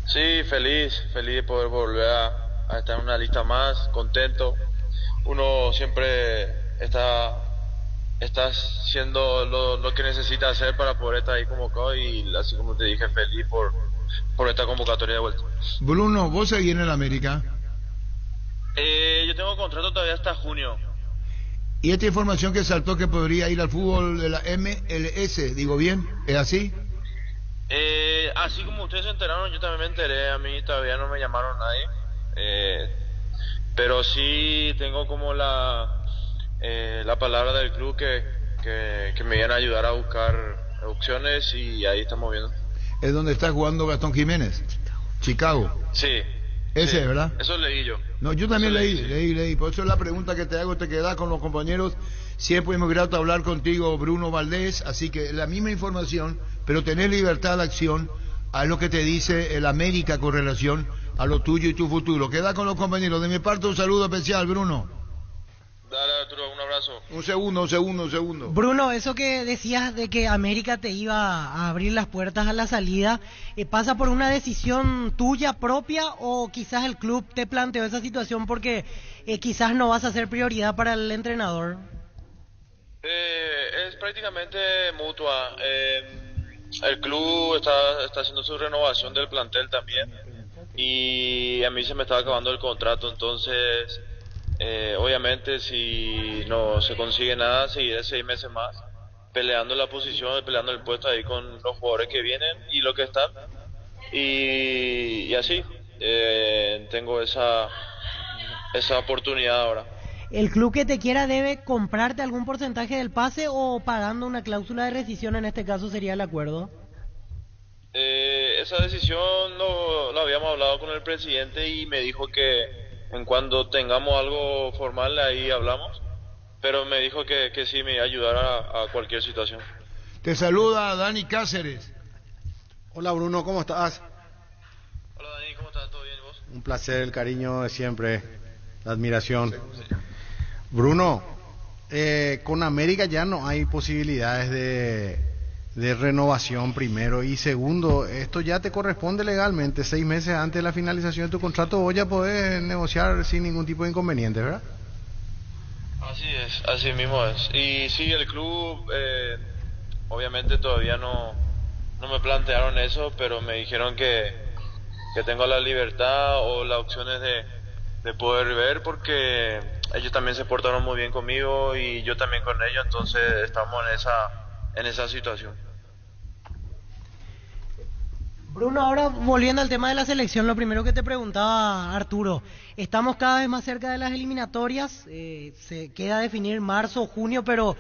Sí, feliz de poder volver a estar en una lista más, contento. Uno siempre está haciendo lo que necesita hacer para poder estar ahí convocado y así como te dije, feliz por esta convocatoria de vuelta. Bruno, ¿vos seguís en el América? Yo tengo contrato todavía hasta junio. ¿Y esta información que saltó que podría ir al fútbol de la MLS, digo bien, es así? Así como ustedes se enteraron, yo también me enteré, a mí todavía no me llamaron nadie, pero sí tengo como la palabra del club que me vienen a ayudar a buscar opciones y ahí estamos viendo. ¿Es donde está jugando Gastón Jiménez? Chicago. Sí. Ese, sí, ¿verdad? Eso leí yo. No, yo también leí. Por eso es la pregunta que te hago, te quedas con los compañeros. Siempre es muy grato hablar contigo, Bruno Valdés. Así que la misma información, pero tener libertad de acción a lo que te dice el América con relación a lo tuyo y tu futuro. Queda con los compañeros. De mi parte, un saludo especial, Bruno. Dale, Arturo, un abrazo. abrazo. Un segundo. Bruno, eso que decías de que América te iba a abrir las puertas a la salida, ¿pasa por una decisión tuya propia o quizás el club te planteó esa situación porque quizás no vas a ser prioridad para el entrenador? Es prácticamente mutua. El club está haciendo su renovación del plantel también y a mí se me estaba acabando el contrato, entonces obviamente si no se consigue nada seguiré 6 meses más peleando la posición, peleando el puesto ahí con los jugadores que vienen y los que están y así tengo esa oportunidad ahora. ¿El club que te quiera debe comprarte algún porcentaje del pase o pagando una cláusula de rescisión, en este caso sería el acuerdo? Esa decisión lo habíamos hablado con el presidente y me dijo que en cuando tengamos algo formal ahí hablamos, pero me dijo que sí me iba a ayudar a cualquier situación. Te saluda Dani Cáceres. Hola Bruno, ¿cómo estás? Hola Dani, ¿cómo estás? ¿Todo bien y vos? Un placer, el cariño de siempre, la admiración. Bruno, con América ya no hay posibilidades de renovación primero y segundo, esto ya te corresponde legalmente, 6 meses antes de la finalización de tu contrato vos ya podés negociar sin ningún tipo de inconveniente, ¿verdad? Así es, así mismo es. Y sí, el club, obviamente todavía no me plantearon eso, pero me dijeron que tengo la libertad o las opciones de poder ver porque ellos también se portaron muy bien conmigo y yo también con ellos, entonces estamos en esa situación. Bruno, ahora volviendo al tema de la selección, lo primero que te preguntaba Arturo, estamos cada vez más cerca de las eliminatorias, se queda definir marzo o junio, pero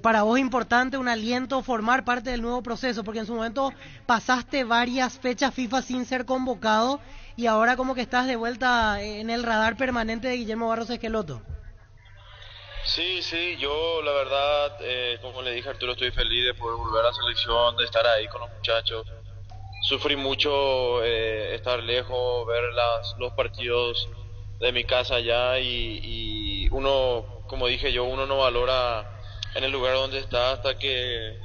para vos es importante un aliento formar parte del nuevo proceso, porque en su momento pasaste varias fechas FIFA sin ser convocado y ahora como que estás de vuelta en el radar permanente de Guillermo Barros Esqueloto. Sí, yo la verdad, como le dije a Arturo, estoy feliz de poder volver a la selección, de estar ahí con los muchachos. Sufrí mucho estar lejos, ver los partidos de mi casa allá y uno, como dije yo, uno no valora en el lugar donde está hasta que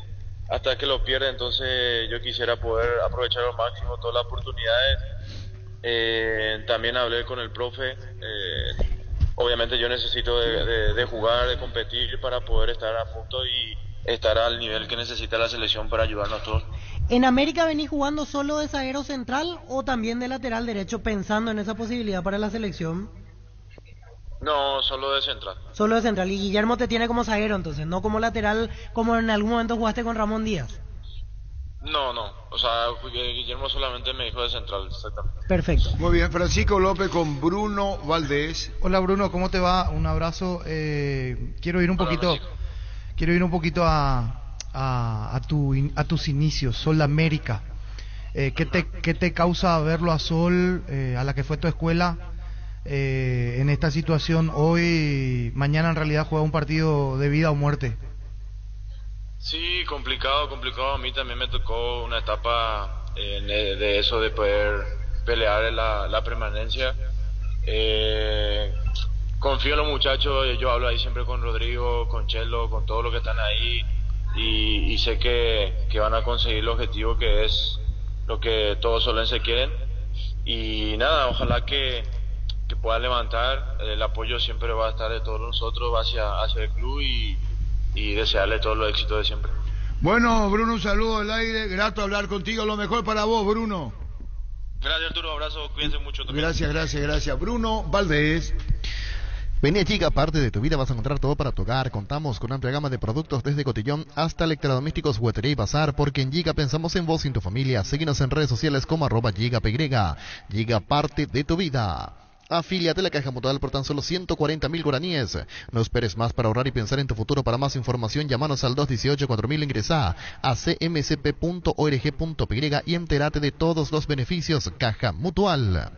lo pierde, entonces yo quisiera poder aprovechar al máximo todas las oportunidades. También hablé con el profe, obviamente yo necesito de jugar, de competir para poder estar a punto y estar al nivel que necesita la selección para ayudarnos todos. ¿En América venís jugando solo de zaguero central o también de lateral derecho pensando en esa posibilidad para la selección? No, solo de central. Solo de central. Y Guillermo te tiene como zaguero entonces, no como lateral como en algún momento jugaste con Ramón Díaz. No, o sea, Guillermo solamente me dijo de central, exactamente. Perfecto. Muy bien, Francisco López con Bruno Valdés. Hola Bruno, ¿cómo te va? Un abrazo. Quiero ir un poquito a tus inicios, Sol América. ¿Qué te causa verlo a Sol, a la que fue tu escuela, en esta situación hoy? Mañana en realidad juega un partido de vida o muerte. Sí, complicado. A mí también me tocó una etapa de eso, de poder pelear la permanencia. Confío en los muchachos, yo hablo ahí siempre con Rodrigo, con Chelo, con todos los que están ahí y sé que van a conseguir el objetivo que es lo que todos solenses quieren. Y nada, ojalá que puedan levantar, el apoyo siempre va a estar de todos nosotros hacia el club y desearle todos los éxitos de siempre. Bueno, Bruno, un saludo al aire, grato hablar contigo, lo mejor para vos, Bruno. Gracias Arturo, abrazo, cuídense mucho también. Gracias. Bruno Valdés. Vení a Giga, parte de tu vida vas a encontrar todo para tu hogar. Contamos con amplia gama de productos desde cotillón hasta electrodomésticos, juguetería y bazar, porque en Giga pensamos en vos y en tu familia. Síguenos en redes sociales como @GigaPY. Giga, parte de tu vida. Afíliate a la Caja Mutual por tan solo 140.000 guaraníes. No esperes más para ahorrar y pensar en tu futuro. Para más información, llámanos al 218-4000, ingresá a cmcp.org.py y entérate de todos los beneficios. Caja Mutual.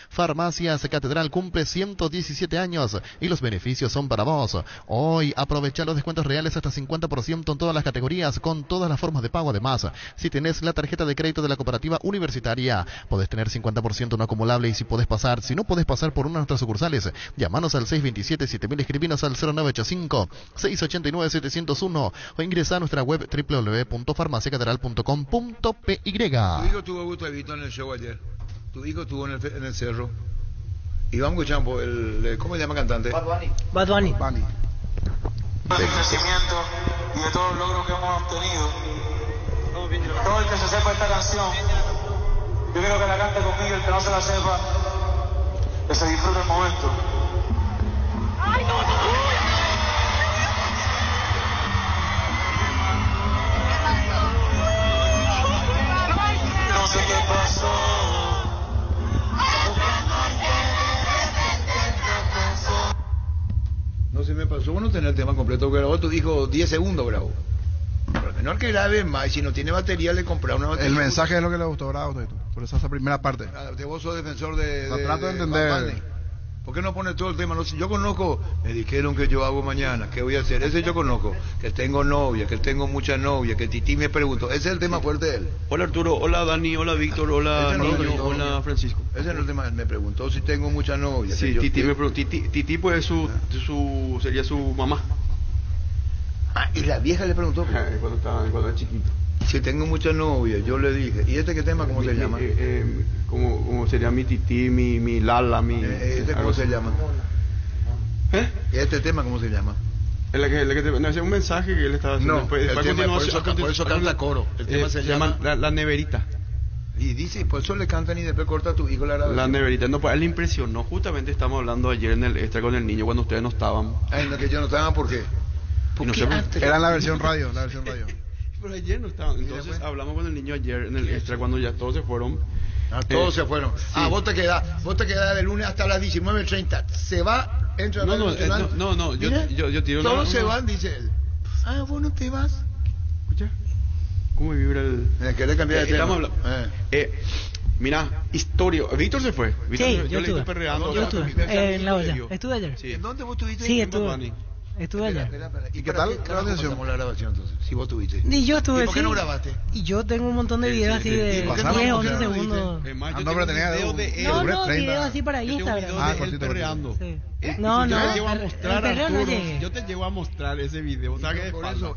Farmacias Catedral cumple 117 años y los beneficios son para vos. Hoy aprovecha los descuentos reales hasta 50% en todas las categorías, con todas las formas de pago. Además, si tenés la tarjeta de crédito de la cooperativa universitaria, podés tener 50% no acumulable, y si no podés pasar por una de nuestras sucursales, llamanos al 627-7000, escribinos al 0985-689-701 o ingresa a nuestra web www.farmaciacatedral.com.py. Tu hijo tuvo gusto de Vito en el show ayer. Tu hijo estuvo en el cerro. Y vamos a escuchar ¿cómo se llama el cantante? Bad Bunny. Del crecimiento y de todos los logros que hemos obtenido. Todo el que se sepa esta canción, yo quiero que la cante conmigo. El que no se la sepa, que se disfrute el momento. ¡Ay, no! No sé qué pasó. No se me pasó, bueno, tener el tema completo grabó. Tu hijo 10 segundos grabó. Pero menor que grabe más, y si no tiene batería le compra una batería. El mensaje es lo que le gustó, bravo, por eso esa primera parte. Vos sos defensor de... trato de entender. ¿Por qué no pones todo el tema? No, yo conozco, me dijeron que yo hago mañana, ¿qué voy a hacer? Ese yo conozco, que tengo novia, que tengo muchas novias, que Titi me preguntó. Ese es el tema fuerte de él. Hola Arturo, hola Dani, hola Víctor, hola Niño, hola Francisco. Ese no es el tema, me preguntó si tengo muchas novias. Sí, Titi me preguntó, Titi pues sería su mamá. Ah, y la vieja le preguntó cuando era chiquito. Si tengo muchas novias, yo le dije. ¿Y este qué tema cómo se llama? ¿Cómo sería mi Titi, mi Lala, mi... ¿Este cómo se llama? ¿Y este tema cómo se llama? Es un mensaje que él estaba haciendo. No, por eso canta coro. El tema se llama la neverita. Y dice, por eso le cantan y después corta a tu hijo la grabación. La neverita, no, pues a él le impresionó. Justamente estamos hablando ayer en el extra con el niño cuando ustedes no estaban. En lo que yo no estaba, ¿por qué? Era la versión radio, Pero ayer no estaban. Entonces hablamos con el niño ayer en el extra cuando ya todos se fueron. Todos se fueron. Sí. Vos te quedás de lunes hasta las 19:30. Se va, entra No, yo tiro una... Todos se van, dice él. Vos no te vas. Escucha. ¿Cómo vibra el...? ¿Querés cambiar de tema? Mira, historia. Víctor se fue. Sí, yo le estuve perreando. Yo estuve en la olla. Estuve ayer. Sí. ¿En dónde vos estuviste? Sí, estuve. Estuve allá. ¿Y qué tal la grabación entonces? Si vos tuviste. Y yo estuve. ¿Y por qué no grabaste? Y yo tengo un montón de videos así de 10 o 11 segundos. No, videos así para Instagram. Perreando. No. Yo te llevo a mostrar ese video.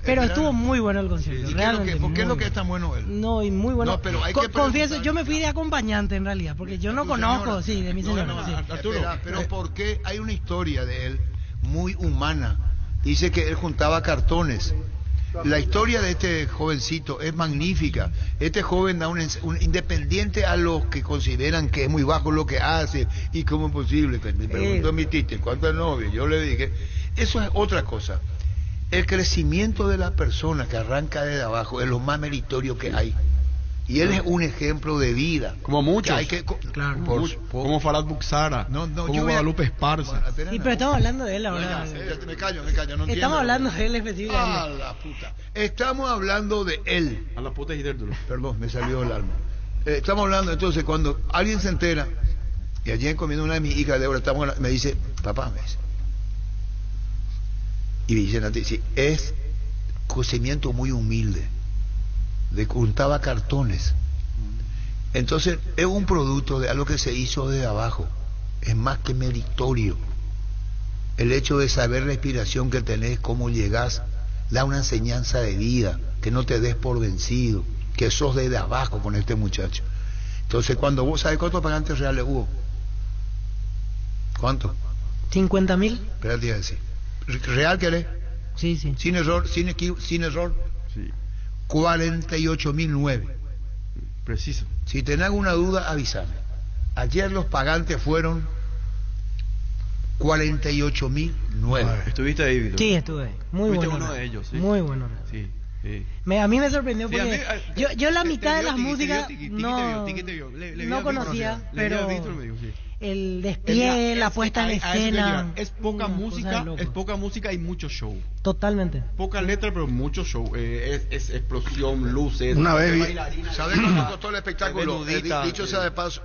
Pero estuvo muy bueno el concierto. Realmente. ¿Por qué es lo que es tan bueno él? No, y muy bueno. No, pero hay que confieso, yo me fui de acompañante en realidad, porque yo no conozco, de mi señora. Arturo, pero ¿por qué hay una historia de él muy humana? Dice que él juntaba cartones. La historia de este jovencito es magnífica. Este joven da un independiente a los que consideran que es muy bajo lo que hace y cómo es posible. Me preguntó mi tite, ¿cuántos novios? Yo le dije, eso es otra cosa. El crecimiento de la persona que arranca desde abajo es lo más meritorio que hay. Y él es un ejemplo de vida. Como muchos. Como Farad Buxara. Como Guadalupe Esparza. Sí, pero estamos hablando de él ahora. Me callo. No estamos hablando de él específicamente. A la puta. Estamos hablando de él. A la puta y dértulo. Perdón, me salió el alma. Estamos hablando, entonces, cuando alguien se entera, y ayer comiendo una de mis hijas de ahora, me dice, papá, me dice. Y me dice, Nati, sí, es crecimiento muy humilde. De juntaba cartones. Entonces es un producto de algo que se hizo de abajo. Es más que meritorio. El hecho de saber la inspiración que tenés, cómo llegás, da una enseñanza de vida, que no te des por vencido, que sos desde abajo con este muchacho. Entonces cuando vos sabés cuántos pagantes reales hubo, ¿cuánto? 50.000. Espérate a decir. ¿Real querés? Sí. Sin error, sin error. Sí. 48.009. Preciso. Si tenés alguna duda, avísame. Ayer los pagantes fueron 48.009. ¿Estuviste ahí, Víctor? Sí, estuve. Muy bueno. Uno de ellos, ¿sí? Muy bueno. Sí. A mí me sorprendió porque yo la mitad de las músicas no conocía, pero el despliegue, la puesta en escena. Es poca música y mucho show. Totalmente. Poca letra, pero mucho show. Es explosión, luces. Una vez ¿Sabes cuánto costó el espectáculo? Dicho sea de paso.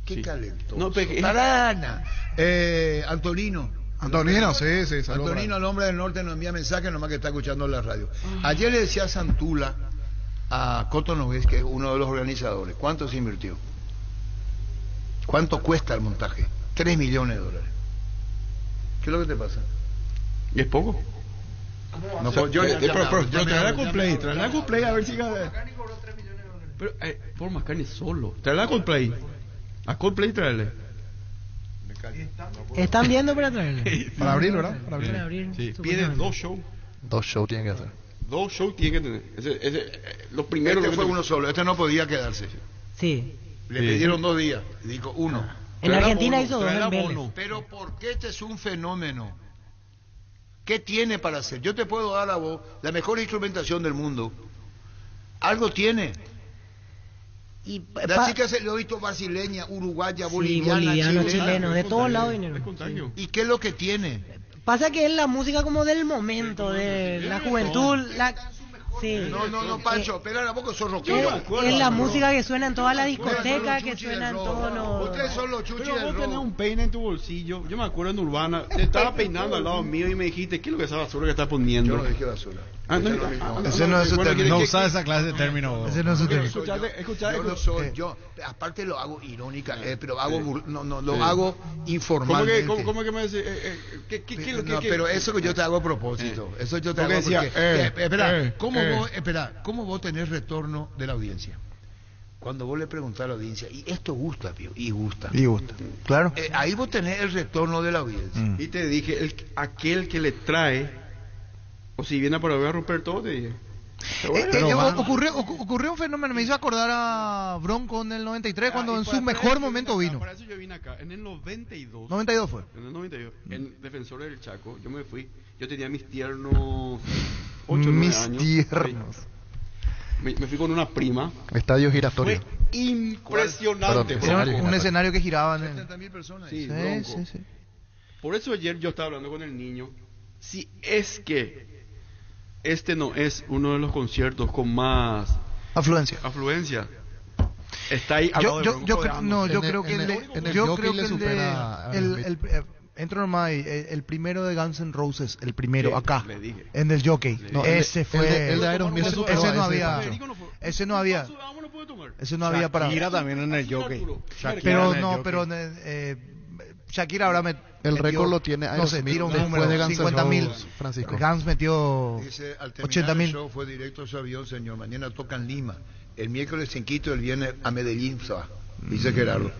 Qué calentoso. No, pero- Tarana. Antonino, sí. el hombre del norte, nos envía mensaje, nomás que está escuchando la radio. Ayer le decía Santula a Coto Nogués, que es uno de los organizadores, ¿cuánto se invirtió? ¿Cuánto cuesta el montaje? $3 millones. ¿Qué es lo que te pasa? ¿Y es poco? No, O sea, pero traerá con Coldplay a ver si... Pero, Paul McCartney solo. Traerá Coldplay. A Coldplay traerle. Están viendo para traerle. Para abrir, ¿verdad? Para abrir. Sí, pide supuestamente. 2 shows. 2 shows tienen que hacer. 2 shows tiene que tener. Los primeros Este que fue te- uno solo, este no podía quedarse. Sí. Le Sí. pidieron 2 días, dijo 1. En Traerá Argentina bono, hizo 2 traerá en Vélez. bono. Pero porque este es un fenómeno. ¿Qué tiene para hacer? Yo te puedo dar a vos la mejor instrumentación del mundo. Algo tiene. Y Así que se lo he visto brasileña, uruguaya, sí, boliviana, boliviano, chilena. chileno, de Es todos contagio, lados es vinieron. contagio. ¿Y qué es lo que tiene? Pasa que es la música como del momento, de la juventud, sí. No, Pancho, pega la boca, sos Es, rockero. es la música que suena en toda la discoteca, que suena en todos los... Ustedes son los chuchis Pero del vos tenés rock. un peine en tu bolsillo. Yo me acuerdo en Urbana, te estaba peinando al lado mío y me dijiste, ¿qué es lo que esa basura que estás poniendo? Yo no dije basura. Ese no es su término. No usar esa clase de término. Ese no es su término. Yo no soy, yo, aparte lo hago irónica, pero hago, lo hago informalmente. ¿Cómo que me decís? ¿Qué es lo que...? No, pero eso que yo te hago a propósito. Eso yo te Porque hago decía, espera, ¿cómo vos tenés retorno de la audiencia? Cuando vos le preguntás a la audiencia, y esto gusta, Pío, y gusta. Claro. Ahí vos tenés el retorno de la audiencia. Y te dije, aquel que le trae, o si viene para voy a romper todo, te dije. Ocurrió un fenómeno, me hizo acordar a Bronco en el 93 cuando en su mejor momento vino. Para eso yo vine acá, en el 92. 92 fue. En el 92, en Defensores del Chaco, yo me fui, yo tenía mis tiernos 8 o 9 Mis años. tiernos. Me fui con una prima. Estadio giratorio. Fue impresionante. Perdón, Era un escenario que giraba en el... 70.000 personas. Sí, Sí, Bronco. sí. Por eso ayer yo estaba hablando con el niño. Si es que este no es uno de los conciertos con más Afluencia. afluencia, está ahí al lado de Bronco Yo de creo, ambos. no, yo En el- creo que en el el- en de, el yo jockey creo le que supera a entro nomás ahí, el primero de Guns N' Roses, el primero Sí, acá, le dije. en el jockey. No, Ese fue. el de Iron Maiden ese, superó ese a no ese, había. Pancho. Ese no había. Ese no había para. Shakira también en el jockey. Shakira Pero en el no, jockey. pero Shakira ahora El metió, récord lo tiene no sé, Aerosmith tira un después número, de Guns N' 50.000. Roses, Francisco. Guns metió Dice, al terminar 80.000. el show fue directo a su avión, señor. Mañana toca en Lima. El miércoles en Quito, el viernes a Medellín se va. Dice Gerardo.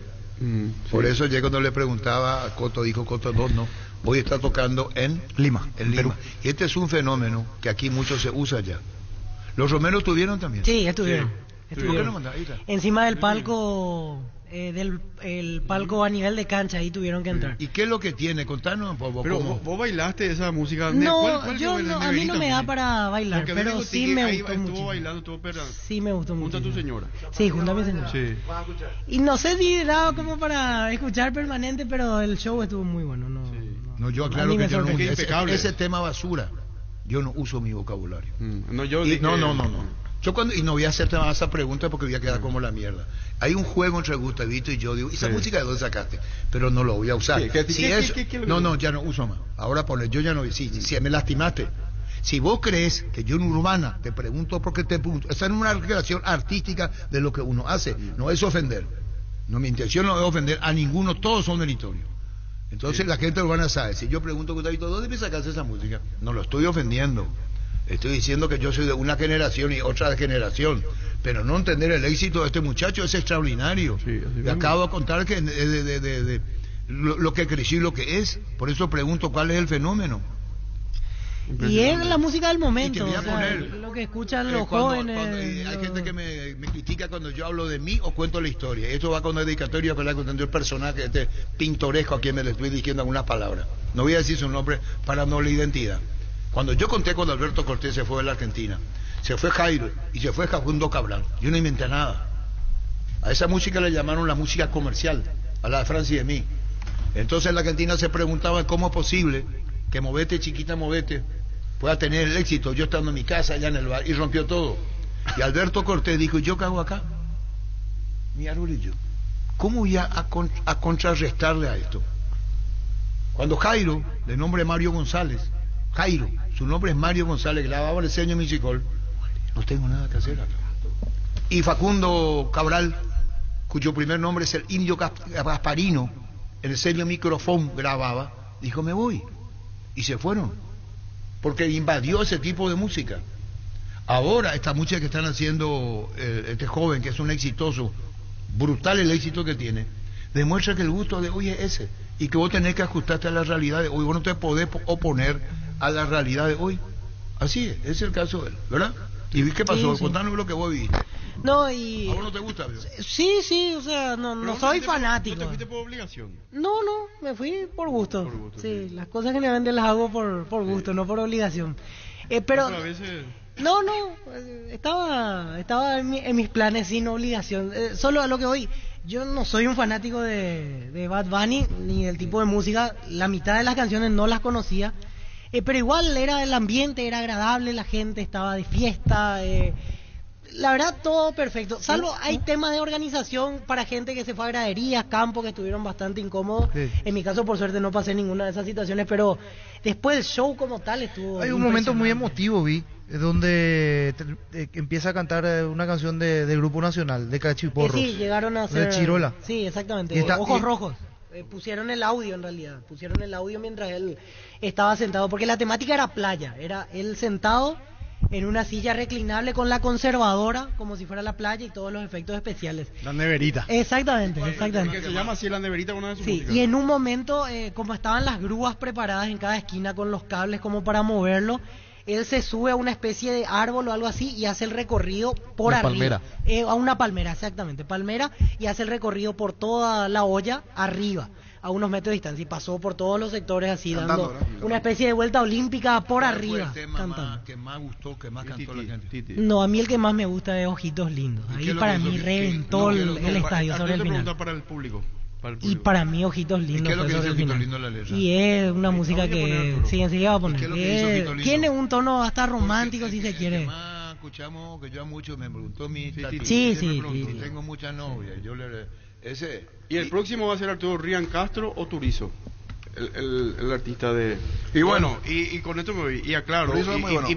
Por eso ayer cuando le preguntaba a Coto, dijo Coto, no. Hoy está tocando en Lima, En Lima. Y este es un fenómeno que aquí mucho se usa ya. Los romeros tuvieron también. Sí, estuvieron. ¿Por qué no mandaron? Ahí está. Encima del palco, el palco a nivel de cancha, ahí tuvieron que entrar. ¿Y qué es lo que tiene? Contanos un poco. Pero ¿cómo? vos bailaste esa música. No, ¿Cuál yo fue el no, a mí no me da para bailar, Porque pero digo, sí que me ahí gustó estuvo mucho. bailando, estuvo perrando. Sí me gustó Junto mucho. a tu señora. Sí, junto a mi señora. Sí. Y no sé si daba como para escuchar permanente, pero el show estuvo muy bueno. No, yo A aclaro mí me que yo no, sorprendió. ese tema basura. Yo no uso mi vocabulario. No, yo Y, dije- no. Yo y no voy a hacerte más esa pregunta porque voy a quedar como la mierda. Hay un juego entre Gustavito y yo, digo, esa Sí. música de dónde sacaste, pero no lo voy a usar. Sí, Si ¿qué- eso- qué- qué- no, ya no uso más. Ahora ponle, yo ya no, sí, me lastimaste. Si vos crees que yo en Urbana te pregunto porque te pregunto, esa es una recreación artística de lo que uno hace, no es ofender. No, mi intención no es ofender a ninguno, todos son meritorios. Entonces la gente urbana sabe, si yo pregunto, Gustavito, ¿dónde me sacaste esa música? No lo estoy ofendiendo. Estoy diciendo que yo soy de una generación y otra generación, pero no entender el éxito de este muchacho es extraordinario. Sí, así Le mismo. acabo de contar que de lo que creció y lo que es. Por eso pregunto cuál es el fenómeno. Y es la música del Y te momento, voy a o sea, poner, lo que escuchan los cuando- jóvenes. hay gente que me critica cuando yo hablo de mí o cuento la historia. Esto va con dedicatoria para contando el personaje este pintoresco a quien me le estoy diciendo algunas palabras. No voy a decir su nombre para no la identidad. Cuando yo conté cuando Alberto Cortés se fue de la Argentina, se fue Jairo y se fue Facundo Cabral, yo no inventé nada. A esa música le llamaron la música comercial, a la de Francia y de mí. Entonces en la Argentina se preguntaba cómo es posible que Movete, chiquita Movete, pueda tener el éxito, yo estando en mi casa allá en el bar, y rompió todo. Y Alberto Cortés dijo, ¿yo qué hago acá? Mi arbolillo. ¿cómo voy a contrarrestarle a esto? Cuando Jairo, de nombre Mario González, Jairo, su nombre es Mario González, grababa el Señor Musical, no tengo nada que hacer acá. Y Facundo Cabral, cuyo primer nombre es el Indio Gasparino, en el Señor Microfón grababa, dijo, me voy. Y se fueron, porque invadió ese tipo de música. Ahora, esta música que están haciendo este joven, que es un exitoso, brutal el éxito que tiene, demuestra que el gusto de hoy es ese, y que vos tenés que ajustarte a la realidad de hoy, vos no te podés oponer a la realidad de hoy. Así es el caso de él, ¿verdad? ¿Y qué pasó? Sí. Contanos lo que vos viste. No, y... ¿A vos no te gusta? ¿Vio? Sí, o sea, no soy fanático. ¿No te fuiste por obligación? No, me fui por gusto. Sí, las cosas generalmente las hago por gusto, no por obligación. Pero... a veces... No, estaba en mis planes sin obligación. Solo a lo que voy, yo no soy un fanático de Bad Bunny, ni del tipo de música. La mitad de las canciones no las conocía. Pero igual era el ambiente, era agradable, la gente estaba de fiesta. La verdad, todo perfecto. Salvo hay temas de organización para gente que se fue a graderías, campos que estuvieron bastante incómodos. Sí. En mi caso, por suerte, no pasé ninguna de esas situaciones, pero después el show como tal estuvo... Hay un momento muy emotivo, donde empieza a cantar una canción del Grupo Nacional, de Cachiporros. Sí, llegaron a hacer... De Chirola. Sí, exactamente. Ojos Rojos. Pusieron el audio, en realidad. Pusieron el audio mientras él estaba sentado, porque la temática era playa. Era él sentado en una silla reclinable con la conservadora, como si fuera la playa, y todos los efectos especiales. La neverita. Exactamente. Que se llama así la neverita, una de sus músicas. Y en un momento, como estaban las grúas preparadas en cada esquina con los cables como para moverlo, él se sube a una especie de árbol o algo así y hace el recorrido por arriba. Palmera. A una palmera, exactamente, palmera, y hace el recorrido por toda la olla arriba, a unos metros de distancia, y pasó por todos los sectores así, cantando, dando una especie de vuelta olímpica por arriba. ¿Cuál fue el tema que más gustó, que más cantó la gente? No, a mí el que más me gusta es Ojitos Lindos. Ahí para mí reventó el estadio sobre el final. Para el público. Y para mí Ojitos Lindos fue sobre el final. Y es una música que sí, enseguida va a poner. Tiene un tono hasta romántico, si se quiere. Más escuchamos, que yo mucho me preguntó mi tati. Sí. Tengo muchas novias. ¿Y el próximo va a ser Arturo Rian Castro o Turizo? El artista de... Y bueno, y con esto me voy. Y aclaro,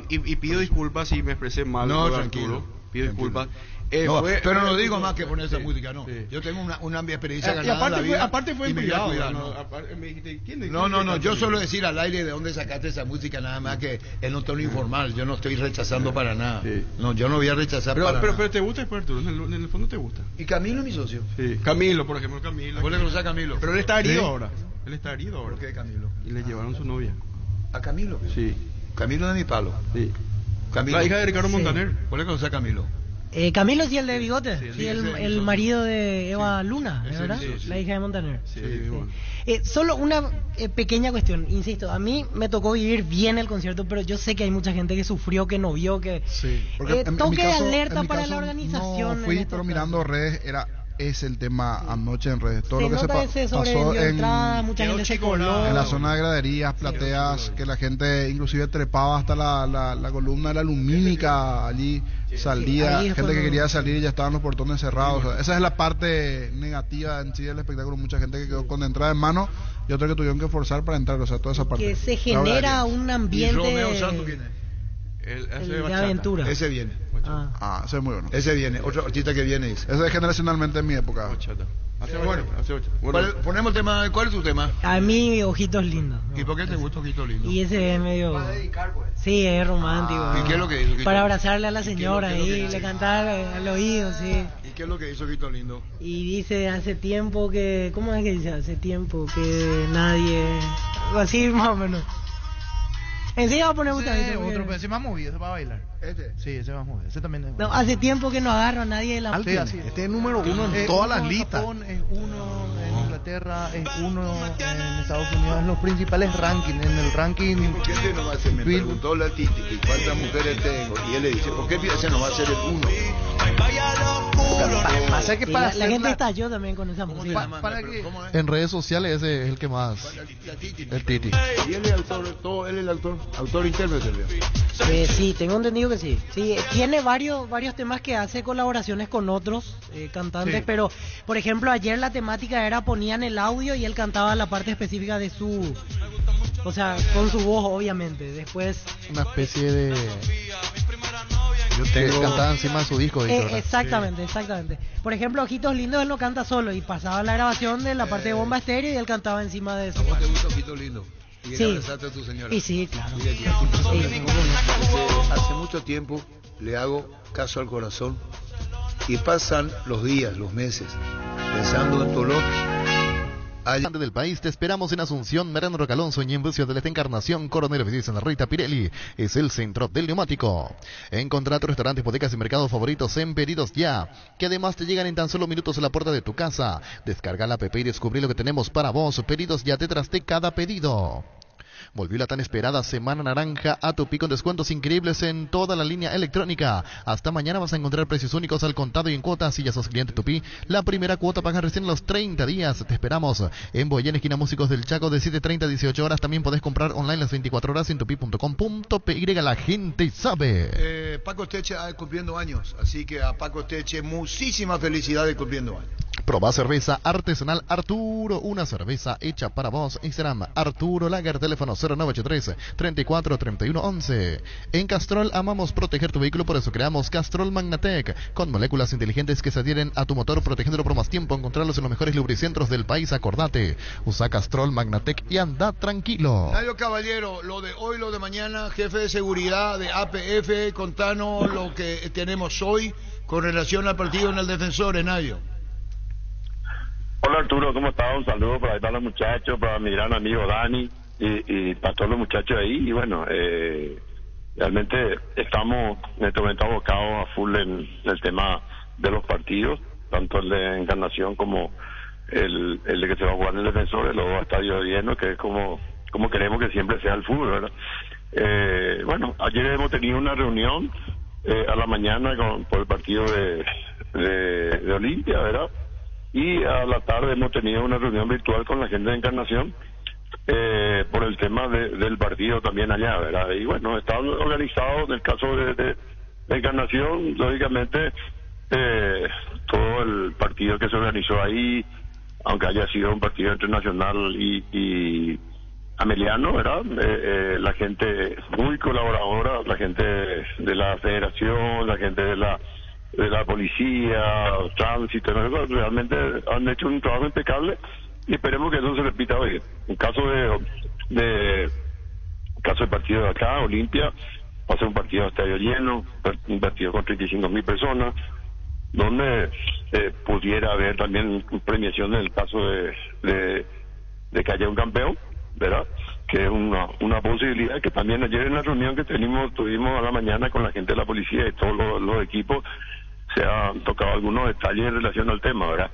y pido disculpas si me expresé mal. No, tranquilo. Arturo. Pido disculpas. Pero no digo más que poner esa música, no. Sí. Yo tengo una experiencia ganada. Y aparte fue en privado. Me dijiste, no, yo suelo decir al aire de dónde sacaste esa música, nada más que en un tono informal. Yo no estoy rechazando para nada. Sí. No, yo no voy a rechazar para nada. Pero te gusta después, Arturo, en el fondo te gusta. ¿Y Camilo es mi socio? Sí. Camilo, por ejemplo, Camilo. ¿Cuál le conoces a Camilo? Pero él está herido ahora. ¿Por qué Camilo? Y le llevaron su novia. ¿A Camilo? Sí. Camilo de mi palo. Sí. Camilo. La hija de Ricardo Montaner. ¿Cuál le conoces a Camilo? Camilo sí, el de bigote, el marido de Eva Luna, ¿verdad? La hija de Montaner. Solo una pequeña cuestión, insisto, a mí me tocó vivir bien el concierto, pero yo sé que hay mucha gente que sufrió, que no vio, que toque de alerta para la organización. No fui, pero mirando redes es el tema anoche en redes. Todo lo que pasó mucha gente se coló en la zona de graderías, plateas, que la gente inclusive trepaba hasta la columna de la lumínica allí. Salía, gente que quería salir y ya estaban los portones cerrados. O sea, esa es la parte negativa en sí del espectáculo. Mucha gente que quedó con entrada en mano y otra que tuvieron que forzar para entrar. O sea, toda esa parte. Que se genera un ambiente. ¿Y Romeo Santos quién es? El de aventura. Ese viene. Ese es muy bueno. Ese viene. Otro artista que viene. Ese es generacionalmente en mi época. Ponemos tema. ¿Cuál es tu tema? A mí, Ojitos Lindos. ¿Y por qué te gusta Ojitos Lindos? Y ese es medio... Sí, es romántico. ¿Y qué es lo que hizo? Para abrazarle a la señora y le cantar al oído, sí. ¿Y qué es lo que hizo Ojitos Lindos? Y dice, hace tiempo que... ¿Cómo es que dice? Hace tiempo que nadie... Algo así más o menos. Enseguida va a poner otro, pero ese más movido, ese va a bailar. Sí, ese más movido. Ese también es no, hace tiempo que no agarro a nadie de la... Este es número uno en todas las listas. Japón es uno, en Inglaterra es uno, en Estados Unidos en los principales rankings. En el ranking... ¿Por qué ese no va a ser? Me preguntó la Titi, ¿cuántas mujeres tengo? Y él le dice, ¿por qué ese no va a ser el uno? Pasa que la gente estalló también con esa música. En redes sociales ese es el que más... El Titi. ¿Y él es el autor? Autor intérprete, creo. Sí, tengo entendido que sí. Sí, tiene varios temas que hace colaboraciones con otros cantantes, Sí. pero por ejemplo ayer la temática era ponían el audio y él cantaba la parte específica de su, o sea, con su voz obviamente. Después Una especie de... Yo que tengo... cantaba encima de su disco. Víctor, ¿verdad? exactamente. Por ejemplo, Ojitos Lindos él no canta solo y pasaba la grabación de la parte de bomba estéreo y él cantaba encima de eso. ¿Cómo te gusta Ojito Lindo? Y Sí. abrazaste a tu señora. Y sí, claro. Sí, aquí. Hace mucho tiempo le hago caso al corazón y pasan los días, los meses, pensando en Tolón. Del país, te esperamos en Asunción, Merano Alonso y en Bucio de la Encarnación, Coronel Vicente Rita Pirelli, es el centro del neumático. Encontrá tus restaurantes, bodegas y mercados favoritos en Pedidos Ya, que además te llegan en tan solo minutos a la puerta de tu casa. Descarga la app y descubrí lo que tenemos para vos. Pedidos Ya detrás de cada pedido. Volvió la tan esperada Semana Naranja a Tupi con descuentos increíbles en toda la línea electrónica. Hasta mañana vas a encontrar precios únicos al contado y en cuotas. Si ya sos cliente Tupi, la primera cuota paga recién los 30 días. Te esperamos en Boyén, esquina Músicos del Chaco, de 7:30 a 18 horas. También podés comprar online las 24 horas en tupi.com.py. La gente sabe. Paco Esteche cumpliendo años, así que a Paco Esteche muchísimas felicidades cumpliendo años. Probá cerveza artesanal Arturo, una cerveza hecha para vos. Instagram Arturo Lager, teléfono 0983-343111. En Castrol amamos proteger tu vehículo, por eso creamos Castrol Magnatec, con moléculas inteligentes que se adhieren a tu motor, protegiéndolo por más tiempo. Encontrarlos en los mejores lubricentros del país. Acordate, usa Castrol Magnatec y anda tranquilo. Nayo Caballero, lo de hoy, lo de mañana, jefe de seguridad de APF, contanos lo que tenemos hoy con relación al partido en el Defensor, Nayo. Hola Arturo, ¿cómo estás? Un saludo para ahí para los muchachos, para mi gran amigo Dani y para todos los muchachos ahí. Y bueno, realmente estamos en este momento abocados a full en el tema de los partidos, tanto el de Encarnación como el de que se va a jugar en el Defensor, el nuevo estadio lleno, que es como queremos que siempre sea el fútbol, ¿verdad? Bueno, ayer hemos tenido una reunión a la mañana por el partido de Olimpia, ¿verdad? Y a la tarde hemos tenido una reunión virtual con la gente de Encarnación por el tema del partido también allá, ¿verdad? Y bueno, está organizado en el caso de Encarnación, lógicamente todo el partido que se organizó ahí, aunque haya sido un partido internacional y ameliano, ¿verdad? La gente muy colaboradora, la gente de la federación, la gente de la policía, tránsito, ¿no? Realmente han hecho un trabajo impecable y esperemos que eso se repita hoy. En caso de partido de acá, Olimpia, va a ser un partido de estadio lleno, un partido con 35.000 personas, donde pudiera haber también premiación en el caso de que haya un campeón, ¿verdad? Que es una posibilidad que también ayer en la reunión que tuvimos a la mañana con la gente de la policía y todos los equipos, se han tocado algunos detalles en relación al tema, ¿verdad?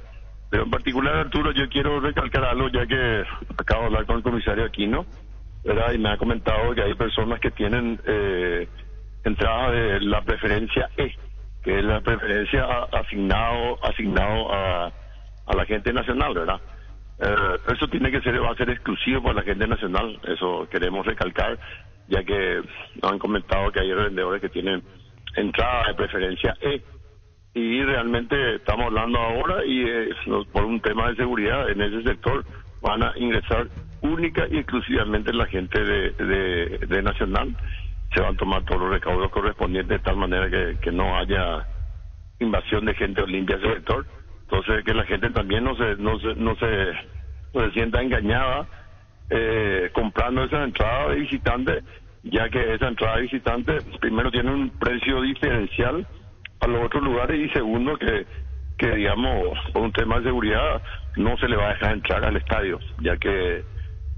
Pero en particular, Arturo, yo quiero recalcar algo, ya que acabo de hablar con el comisario Aquino, ¿verdad? Y me ha comentado que hay personas que tienen entrada de la preferencia E, que es la preferencia asignado a la gente nacional, ¿verdad? Eso va a ser exclusivo para la gente nacional, eso queremos recalcar, ya que nos han comentado que hay vendedores que tienen entrada de preferencia E, y realmente estamos hablando ahora y por un tema de seguridad en ese sector van a ingresar única y exclusivamente la gente de Nacional. Se van a tomar todos los recaudos correspondientes de tal manera que no haya invasión de gente Olimpia a ese sector. Entonces que la gente también no se sienta engañada comprando esa entrada de visitante, ya que esa entrada de visitante primero tiene un precio diferencial a los otros lugares y segundo que digamos por un tema de seguridad no se le va a dejar entrar al estadio, ya que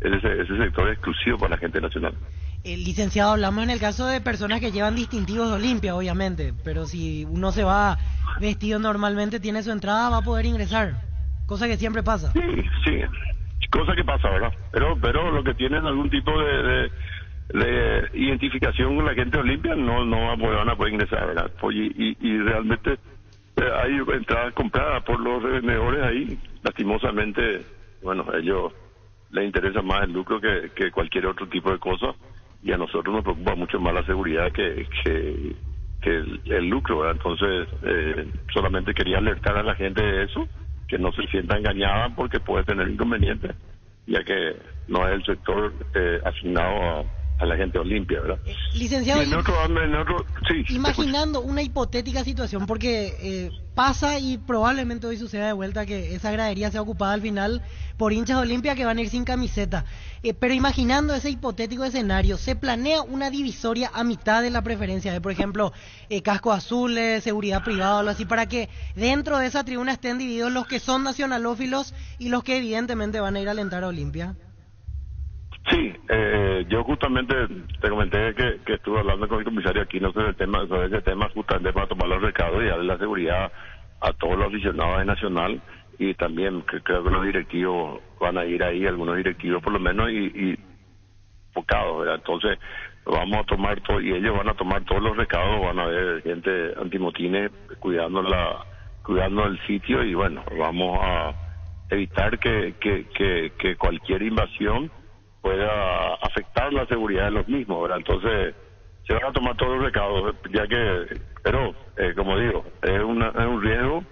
ese sector es exclusivo para la gente nacional. Licenciado, hablamos en el caso de personas que llevan distintivos de Olimpia, obviamente, pero si uno se va vestido normalmente, tiene su entrada, va a poder ingresar, cosa que siempre pasa. Sí, cosa que pasa, ¿verdad? Pero lo que tienen algún tipo de identificación con la gente de Olimpia no van a poder ingresar, ¿verdad? Y realmente hay entradas compradas por los revendedores ahí, lastimosamente, bueno, a ellos les interesa más el lucro que cualquier otro tipo de cosa, y a nosotros nos preocupa mucho más la seguridad que el lucro, ¿verdad? Entonces, solamente quería alertar a la gente de eso, que no se sienta engañada porque puede tener inconvenientes, ya que no es el sector asignado a la gente Olimpia, ¿verdad? Licenciado, sí, imaginando una hipotética situación, porque pasa y probablemente hoy suceda de vuelta que esa gradería sea ocupada al final por hinchas de Olimpia que van a ir sin camiseta, pero imaginando ese hipotético escenario, ¿se planea una divisoria a mitad de la preferencia? Por ejemplo, cascos azules, seguridad privada o algo así, para que dentro de esa tribuna estén divididos los que son nacionalófilos y los que evidentemente van a ir a alentar a Olimpia. Sí, yo justamente te comenté que estuve hablando con el comisario Aquino sobre ese tema justamente para tomar los recados y darle la seguridad a todos los aficionados de Nacional, y también creo que los directivos van a ir ahí, algunos directivos por lo menos, y enfocados, ¿verdad? Entonces vamos a tomar todo, y ellos van a tomar todos los recados, van a ver gente antimotines cuidando el sitio, y bueno, vamos a evitar que cualquier invasión pueda afectar la seguridad de los mismos, ¿verdad? Entonces se van a tomar todos los recados, ya que, pero como digo, es un riesgo,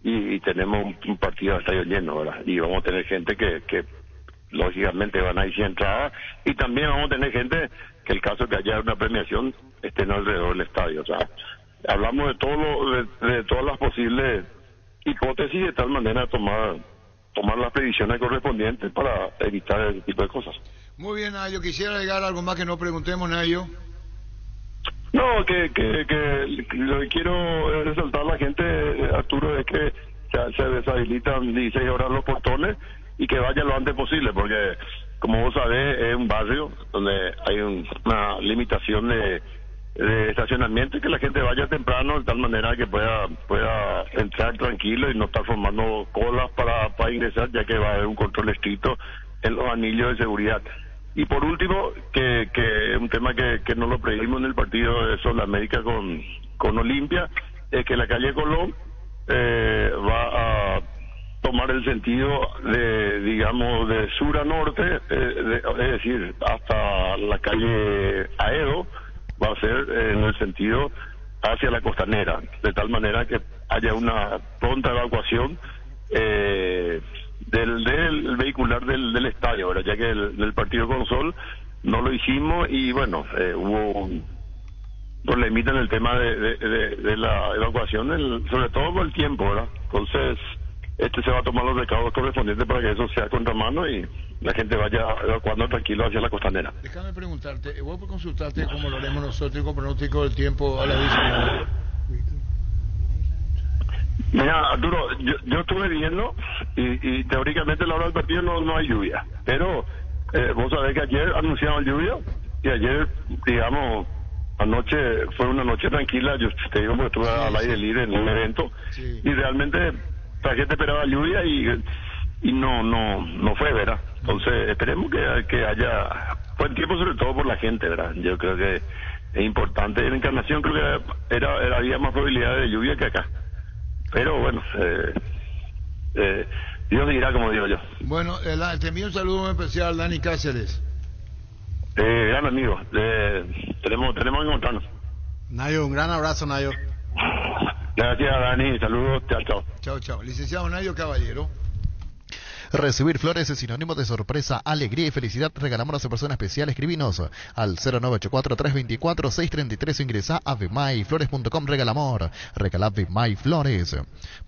y tenemos un partido de estadio lleno, ¿verdad? Y vamos a tener gente que lógicamente van a ir sin entrada, y también vamos a tener gente que el caso que haya una premiación estén alrededor del estadio. O sea, hablamos de todas las posibles hipótesis, de tal manera tomar las previsiones correspondientes para evitar ese tipo de cosas. Muy bien, Nayo. Quisiera agregar algo más que no preguntemos, Nayo. No, que lo que quiero resaltar a la gente, Arturo, es que se deshabilitan 16 horas los portones y que vaya lo antes posible, porque como vos sabés es un barrio donde hay una limitación de estacionamiento, y que la gente vaya temprano de tal manera que pueda entrar tranquilo y no estar formando colas para ingresar, ya que va a haber un control estricto en los anillos de seguridad. Y por último, que un tema que no lo previmos en el partido de Sol América con Olimpia, es que la calle Colón va a tomar el sentido digamos, de sur a norte, es decir, hasta la calle Aedo, va a ser en el sentido hacia la costanera, de tal manera que haya una pronta evacuación del vehicular del estadio, ¿verdad? Ya que el partido con Sol no lo hicimos, y bueno, hubo un problemita en el tema de la evacuación, sobre todo por el tiempo, ¿verdad? Entonces se va a tomar los recados correspondientes para que eso sea contramano y la gente vaya evacuando tranquilo hacia la costanera. Déjame preguntarte, vos consultaste cómo lo haremos nosotros con pronóstico del tiempo a la vista. Mira, Arturo, yo estuve viendo y teóricamente a la hora del partido no hay lluvia, pero vos sabés que ayer anunciaron lluvia, y ayer, digamos, anoche fue una noche tranquila. Yo te digo porque estuve al aire libre en un evento, y realmente la gente esperaba lluvia y no fue, ¿verdad? Entonces esperemos que haya buen tiempo, sobre todo por la gente, ¿verdad? Yo creo que es importante. En Encarnación creo que había más probabilidad de lluvia que acá, pero bueno, Dios dirá, como digo yo. Bueno, te envío un saludo muy especial, Dani Cáceres. Gran amigo, tenemos que encontrarnos. Nayo, un gran abrazo, Nayo. Gracias, Dani, saludos, chao. Chao. Licenciado Nayo Caballero. Recibir flores es sinónimo de sorpresa, alegría y felicidad. Regalamos a una persona especial. Escribinos al 0984-324-633 o ingresa a vmayflores.com. Regala amor, regala Vmay Flores.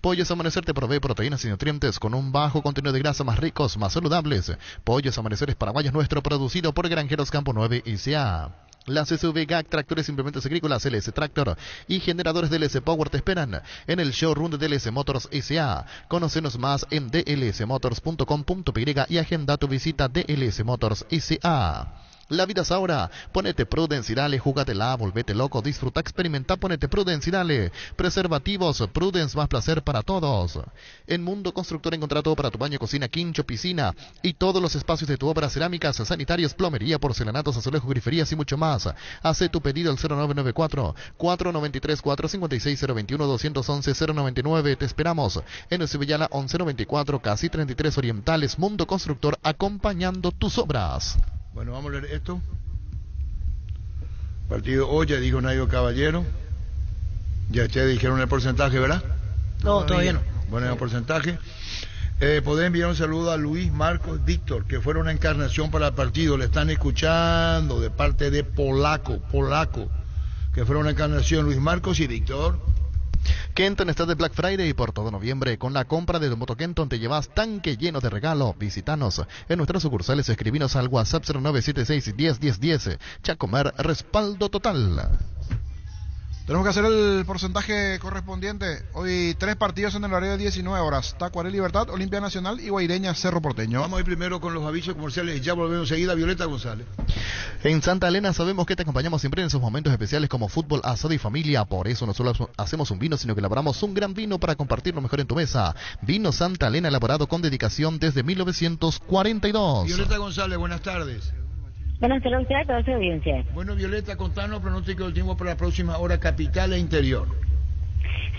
Pollos Amanecer te provee proteínas y nutrientes con un bajo contenido de grasa, más ricos, más saludables. Pollos Amaneceres Paraguayos Nuestro, producido por Granjeros Campo 9 ICA. Las SUV GAC, tractores e implementos agrícolas, LS Tractor y generadores DLS Power te esperan en el showroom de DLS Motors S.A. Conócenos más en dlsmotors.com.py y agenda tu visita DLS Motors S.A. La vida es ahora, ponete Prudence y dale, júgatela, volvete loco, disfruta, experimenta, ponete Prudence y dale. Preservativos, Prudence, más placer para todos. En Mundo Constructor encontrá todo para tu baño, cocina, quincho, piscina y todos los espacios de tu obra: cerámicas, sanitarios, plomería, porcelanatos, azulejos, griferías y mucho más. Hace tu pedido al 0994-493-456-021-211-099. Te esperamos en Sevillana 1194, casi 33 Orientales. Mundo Constructor, acompañando tus obras. Bueno, vamos a leer esto. Partido hoy, ya dijo Nairo Caballero. Ya ustedes dijeron el porcentaje, ¿verdad? No, todavía no. Bueno, el porcentaje. Podés enviar un saludo a Luis, Marcos, Víctor, que fueron una encarnación para el partido. Le están escuchando de parte de Polaco, que fueron una encarnación, Luis, Marcos y Víctor. Kenton está de Black Friday por todo noviembre. Con la compra de tu moto Kenton te llevas tanque lleno de regalo. Visítanos en nuestras sucursales, escribinos al WhatsApp 0976-101010. Chacomer, respaldo total. Tenemos que hacer el porcentaje correspondiente. Hoy 3 partidos en el horario de 19 horas. Tacuaré Libertad, Olimpia Nacional y Guaireña Cerro Porteño. Vamos a ir primero con los avisos comerciales y ya volvemos enseguida. Violeta González. En Santa Elena sabemos que te acompañamos siempre en esos momentos especiales como fútbol, asado y familia. Por eso no solo hacemos un vino, sino que elaboramos un gran vino para compartir lo mejor en tu mesa. Vino Santa Elena, elaborado con dedicación desde 1942. Violeta González, buenas tardes. Buenas tardes a usted, a toda su audiencia. Bueno, Violeta, contanos pronóstico del tiempo para la próxima hora, capital e interior.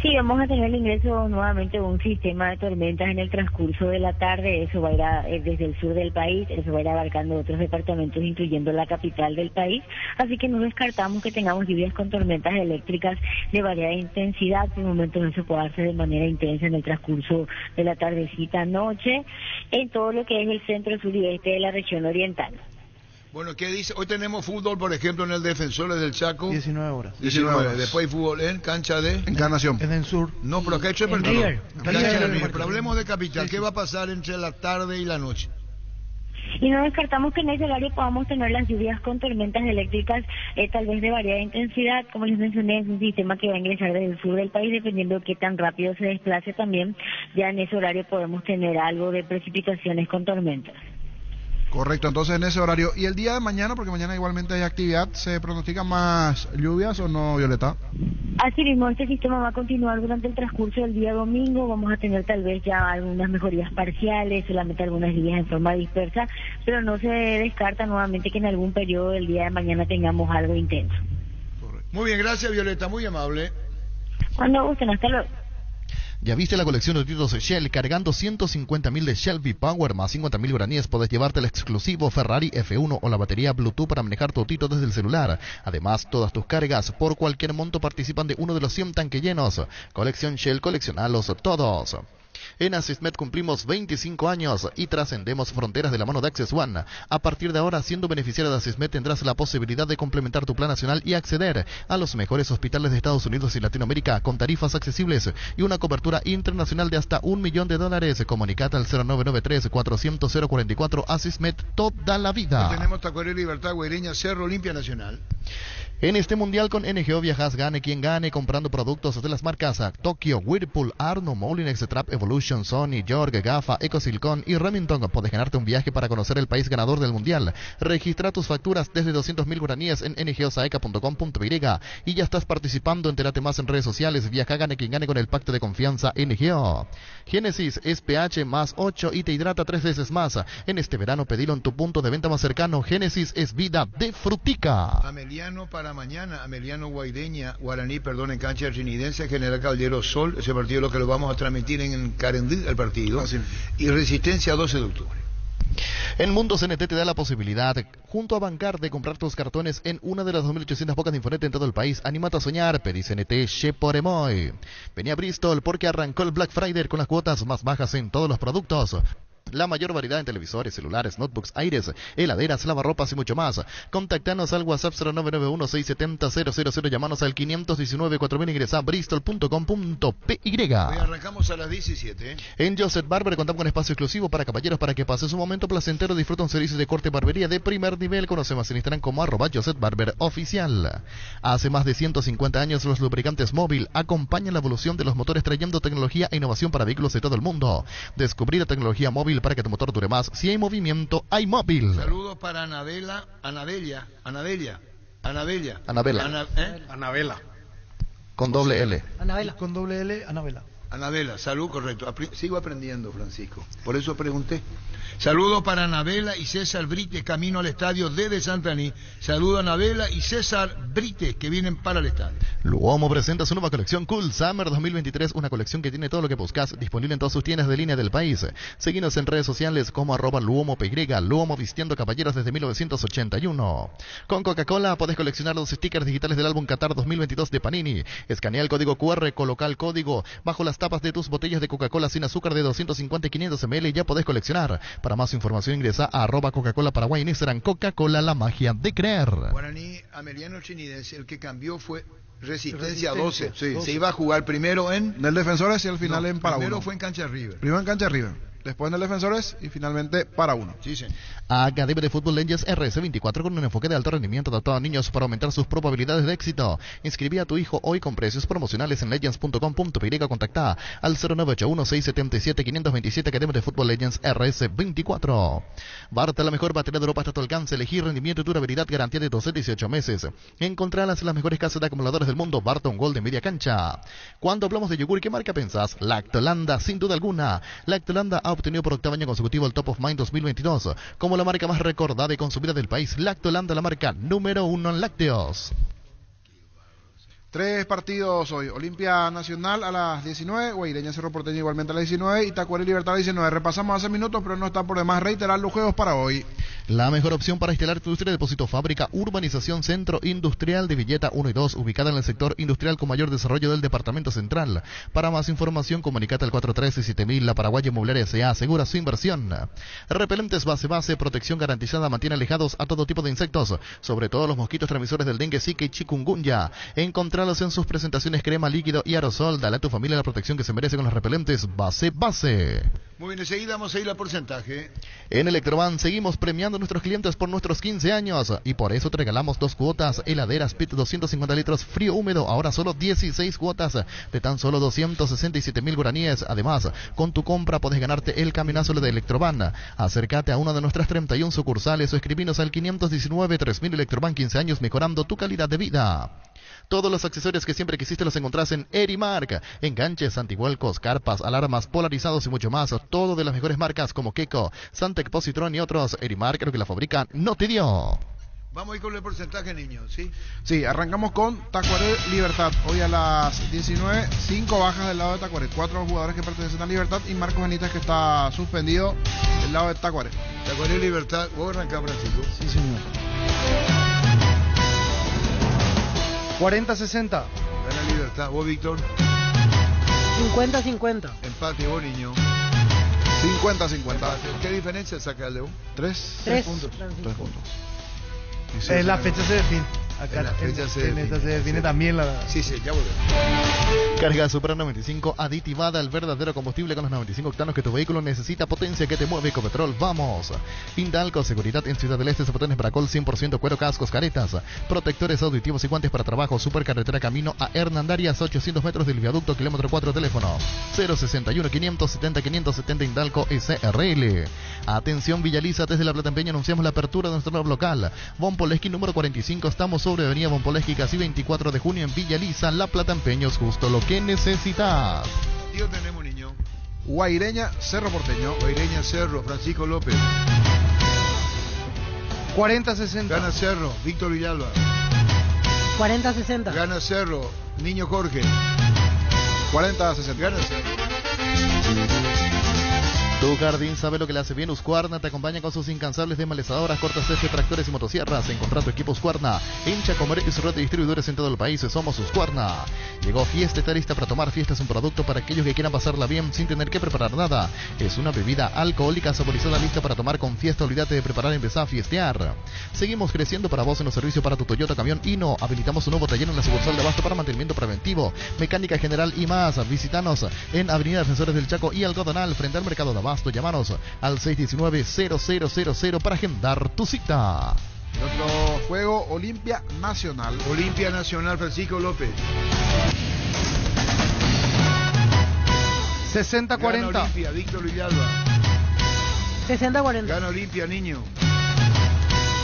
Sí, vamos a tener el ingreso nuevamente de un sistema de tormentas en el transcurso de la tarde. Eso va a ir desde el sur del país, eso va a ir abarcando otros departamentos, incluyendo la capital del país. Así que no descartamos que tengamos lluvias con tormentas eléctricas de variada intensidad. Por momentos eso puede hacerse de manera intensa en el transcurso de la tardecita noche, en todo lo que es el centro, sur y este de la región oriental. Bueno, ¿qué dice? Hoy tenemos fútbol, por ejemplo, en el Defensores del Chaco. 19 horas. 19 horas. Después hay fútbol en cancha de... Encarnación. En el sur. No, pero acá he hecho el partido. Pero hablemos de capital. ¿Qué va a pasar entre la tarde y la noche? Y no descartamos que en ese horario podamos tener las lluvias con tormentas eléctricas, tal vez de variada intensidad. Como les mencioné, es un sistema que va a ingresar desde el sur del país, dependiendo de qué tan rápido se desplace también. Ya en ese horario podemos tener algo de precipitaciones con tormentas. Correcto, entonces en ese horario. ¿Y el día de mañana, porque mañana igualmente hay actividad, se pronostican más lluvias o no, Violeta? Así mismo, este sistema va a continuar durante el transcurso del día domingo. Vamos a tener tal vez ya algunas mejorías parciales, solamente algunas lluvias en forma dispersa, pero no se descarta nuevamente que en algún periodo del día de mañana tengamos algo intenso. Correcto. Muy bien, gracias Violeta, muy amable. Cuando gusten, hasta luego. ¿Ya viste la colección de títulos Shell? Cargando 150.000 de Shell V-Power más 50.000 guaraníes podés llevarte el exclusivo Ferrari F1 o la batería Bluetooth para manejar tu autito desde el celular. Además, todas tus cargas por cualquier monto participan de uno de los 100 tanques llenos. Colección Shell, coleccionalos todos. En Asismed cumplimos 25 años y trascendemos fronteras de la mano de Access One. A partir de ahora, siendo beneficiario de Asismed, tendrás la posibilidad de complementar tu plan nacional y acceder a los mejores hospitales de Estados Unidos y Latinoamérica con tarifas accesibles y una cobertura internacional de hasta $1 millón. Comunicate al 0993-400-044. Asismed, toda la vida. Hoy tenemos Tacuaré Libertad, Guaireña, Cerro, Olimpia Nacional. En este mundial con NGO viajas, gane quien gane, comprando productos de las marcas Tokyo, Whirlpool, Arno, Molinex, Trap Evolution, Sony, York, Gafa, Ecosilicon y Remington. Puedes ganarte un viaje para conocer el país ganador del mundial. Registra tus facturas desde 200.000 guaraníes en ngosaeca.com.y y ya estás participando. Entérate más en redes sociales. Viaja, gane quien gane con el pacto de confianza NGO. Génesis es pH más 8 y te hidrata 3 veces más. En este verano pedilo en tu punto de venta más cercano. Génesis es vida de frutica. Ameliano para mañana, Ameliano Guaireña, Guaraní, en cancha trinidense, General Caballero Sol, ese partido lo que lo vamos a transmitir en Carendí, el partido, y Resistencia 12 de octubre. En Mundo CNT te da la posibilidad, junto a Bancar, de comprar tus cartones en una de las 2.800 bocas de Infonet en todo el país. Anímate a soñar, pedí CNT Cheporemoy. Vení a Bristol porque arrancó el Black Friday con las cuotas más bajas en todos los productos. La mayor variedad en televisores, celulares, notebooks, aires, heladeras, lavarropas y mucho más. Contactanos al WhatsApp 0991-670-000, llamanos al 519-4000, ingresa a bristol.com.py. Hoy arrancamos a las 17. En Joseph Barber contamos con espacio exclusivo para caballeros para que pases un momento placentero. Disfruta un servicio de corte y barbería de primer nivel. Conoce más en Instagram como @JosephBarberOficial. Hace más de 150 años los lubricantes Móvil acompañan la evolución de los motores, trayendo tecnología e innovación para vehículos de todo el mundo. Descubrir la tecnología Móvil para que tu motor dure más. Si hay movimiento, hay Móvil. Saludos para Anabela. Con doble L. Anabela. Con doble L, Anabela. Anabela, salud, correcto. Sigo aprendiendo, Francisco. Por eso pregunté. Saludos para Anabela y César Brites, camino al estadio desde Santaní. Saludos a Anabela y César Brites, que vienen para el estadio. Luomo presenta su nueva colección Cool Summer 2023, una colección que tiene todo lo que buscas, disponible en todas sus tiendas de línea del país. Seguinos en redes sociales como @LuomoPY, Luomo vistiendo caballeros desde 1981. Con Coca-Cola podés coleccionar los stickers digitales del álbum Qatar 2022 de Panini. Escanea el código QR, coloca el código bajo las tapas de tus botellas de Coca-Cola sin azúcar de 250 y 500 ml y ya podés coleccionar. Para más información ingresa a @Coca-Cola Paraguay en Instagram. Coca-Cola, la magia de creer. Guaraní Ameliano Chinidense, el que cambió fue Resistencia 12. Sí. Se iba a jugar primero en Del Defensores y al final en para primero uno. fue en Cancha River. Primero en Cancha River, después en el Defensores y finalmente para uno. Sí, señor. Academia de Fútbol Legends RS24 con un enfoque de alto rendimiento adaptado a niños para aumentar sus probabilidades de éxito. Inscribí a tu hijo hoy con precios promocionales en legends.com.py. Contacta al 0981-677-527. Academia de Fútbol Legends RS24. Barta, la mejor batería de Europa hasta tu alcance. Elegir rendimiento y durabilidad, garantía de 12 a 18 meses. Encontrarlas en las mejores casas de acumuladores del mundo. Barta, un gol de media cancha. Cuando hablamos de yogur, ¿qué marca pensás? Lactolanda, sin duda alguna. Lactolanda ha obtenido por octavo año consecutivo el Top of Mind 2022 como la marca más recordada y consumida del país. Lactolanda, la marca número 1 en lácteos. 3 partidos hoy. Olimpia Nacional a las 19, Guaireña Cerro Porteño igualmente a las 19 y Tacuary Libertad a las 19. Repasamos hace minutos, pero no está por demás reiterar los juegos para hoy. La mejor opción para instalar tu industria, depósito fábrica, urbanización Centro Industrial de Villeta 1 y 2, ubicada en el sector industrial con mayor desarrollo del departamento central. Para más información, comunicate al 413-7000. La Paraguaya Inmobiliaria S.A. asegura su inversión. Repelentes base, protección garantizada, mantiene alejados a todo tipo de insectos, sobre todo los mosquitos transmisores del dengue, zika y chikungunya. Encontralos en sus presentaciones crema, líquido y aerosol. Dale a tu familia la protección que se merece con los repelentes base. Muy bien, enseguida vamos a ir al porcentaje. En Electroban seguimos premiando a nuestros clientes por nuestros 15 años y por eso te regalamos 2 cuotas heladera Spit 250 litros frío húmedo, ahora solo 16 cuotas de tan solo 267.000 guaraníes. Además, con tu compra podés ganarte el camionazo de Electroban. Acércate a una de nuestras 31 sucursales o escribinos al 519-3000. Electroban, 15 años mejorando tu calidad de vida. Todos los accesorios que siempre quisiste los encontrás en Erimark. Enganches, antivuelcos, carpas, alarmas, polarizados y mucho más. Todo de las mejores marcas como Keko, Santec, Positron y otros. Erimark, creo que la fabrican, no te dio. Vamos a ir con el porcentaje, niños, ¿sí? Sí, arrancamos con Tacuary Libertad. Hoy a las 19, 5 bajas del lado de Tacuary. 4 jugadores que pertenecen a Libertad y Marcos Benítez, que está suspendido del lado de Tacuary. Tacuary Libertad, ¿vos arrancás, Francisco? Sí, señor. 40-60. Gana Libertad. ¿Vos, Víctor? 50-50. Empate, vos, niño. 50-50. ¿Qué diferencia saca el León? 3 puntos. 3 puntos. En la fecha se define. Acá En la fecha se define. esta se define también la... Sí, ya volvemos. Carga Supra 95 aditivada, el verdadero combustible con los 95 octanos que tu vehículo necesita, potencia que te mueve. Ecopetrol, vamos. Indalco, seguridad en Ciudad del Este, zapatones Bracol 100% cuero, cascos, caretas, protectores auditivos y guantes para trabajo. Supercarretera camino a Hernandarias, 800 metros del viaducto, kilómetro 4, teléfono 061-570-570. Indalco SRL. Atención Villaliza, desde La Plata Empeño anunciamos la apertura de nuestro nuevo local. Bonpoleski número 45, estamos sobre avenida Bonpoleski, casi 24 de junio en Villaliza, La Plata Empeños, justo lo que necesitas. Tío, tenemos, niño. Guaireña Cerro Porteño. Guaireña Cerro, Francisco López. 40-60. Gana Cerro, Víctor Villalba. 40-60. Gana Cerro, Niño Jorge. 40-60. Gana Cerro. Tu jardín sabe lo que le hace bien. Husqvarna te acompaña con sus incansables desmalezadoras, cortacésped, tractores y motosierras. Encontrá tu equipo Husqvarna en Chacomer y su red de distribuidores en todo el país. Somos Husqvarna. Llegó Fiesta, está lista para tomar. Fiesta es un producto para aquellos que quieran pasarla bien sin tener que preparar nada. Es una bebida alcohólica saborizada lista para tomar con Fiesta. Olvídate de preparar, empezá a fiestear. Seguimos creciendo para vos en los servicios para tu Toyota Camión Hino. Habilitamos un nuevo taller en la sucursal de Abasto para mantenimiento preventivo, mecánica general y más. Visítanos en Avenida Defensores del Chaco y Algodonal, frente al mercado de Abasto. Llámanos al 619-0000 para agendar tu cita. Otro juego, Olimpia Nacional. Olimpia Nacional, Francisco López. 60-40. Gana Olimpia, Víctor Villalba. 60-40. Gana Olimpia, niño.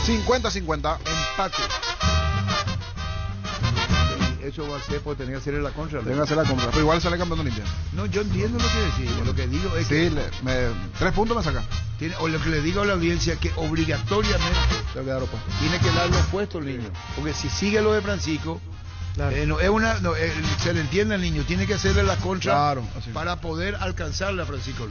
50-50. Empate. Eso eso va a ser porque tenía que hacerle la contra. Tengo que hacer la compra, pero igual sale campeón Olimpia. No, yo entiendo lo que decís. Lo que digo es Sí, que 3 puntos me saca. o lo que le digo a la audiencia que obligatoriamente Tengo que dar opa. tiene que dar los puestos el niño. Porque si sigue lo de Francisco, no, es una, no, se le entiende al niño, tiene que hacerle la contra Claro, así. para poder alcanzarle a Francisco.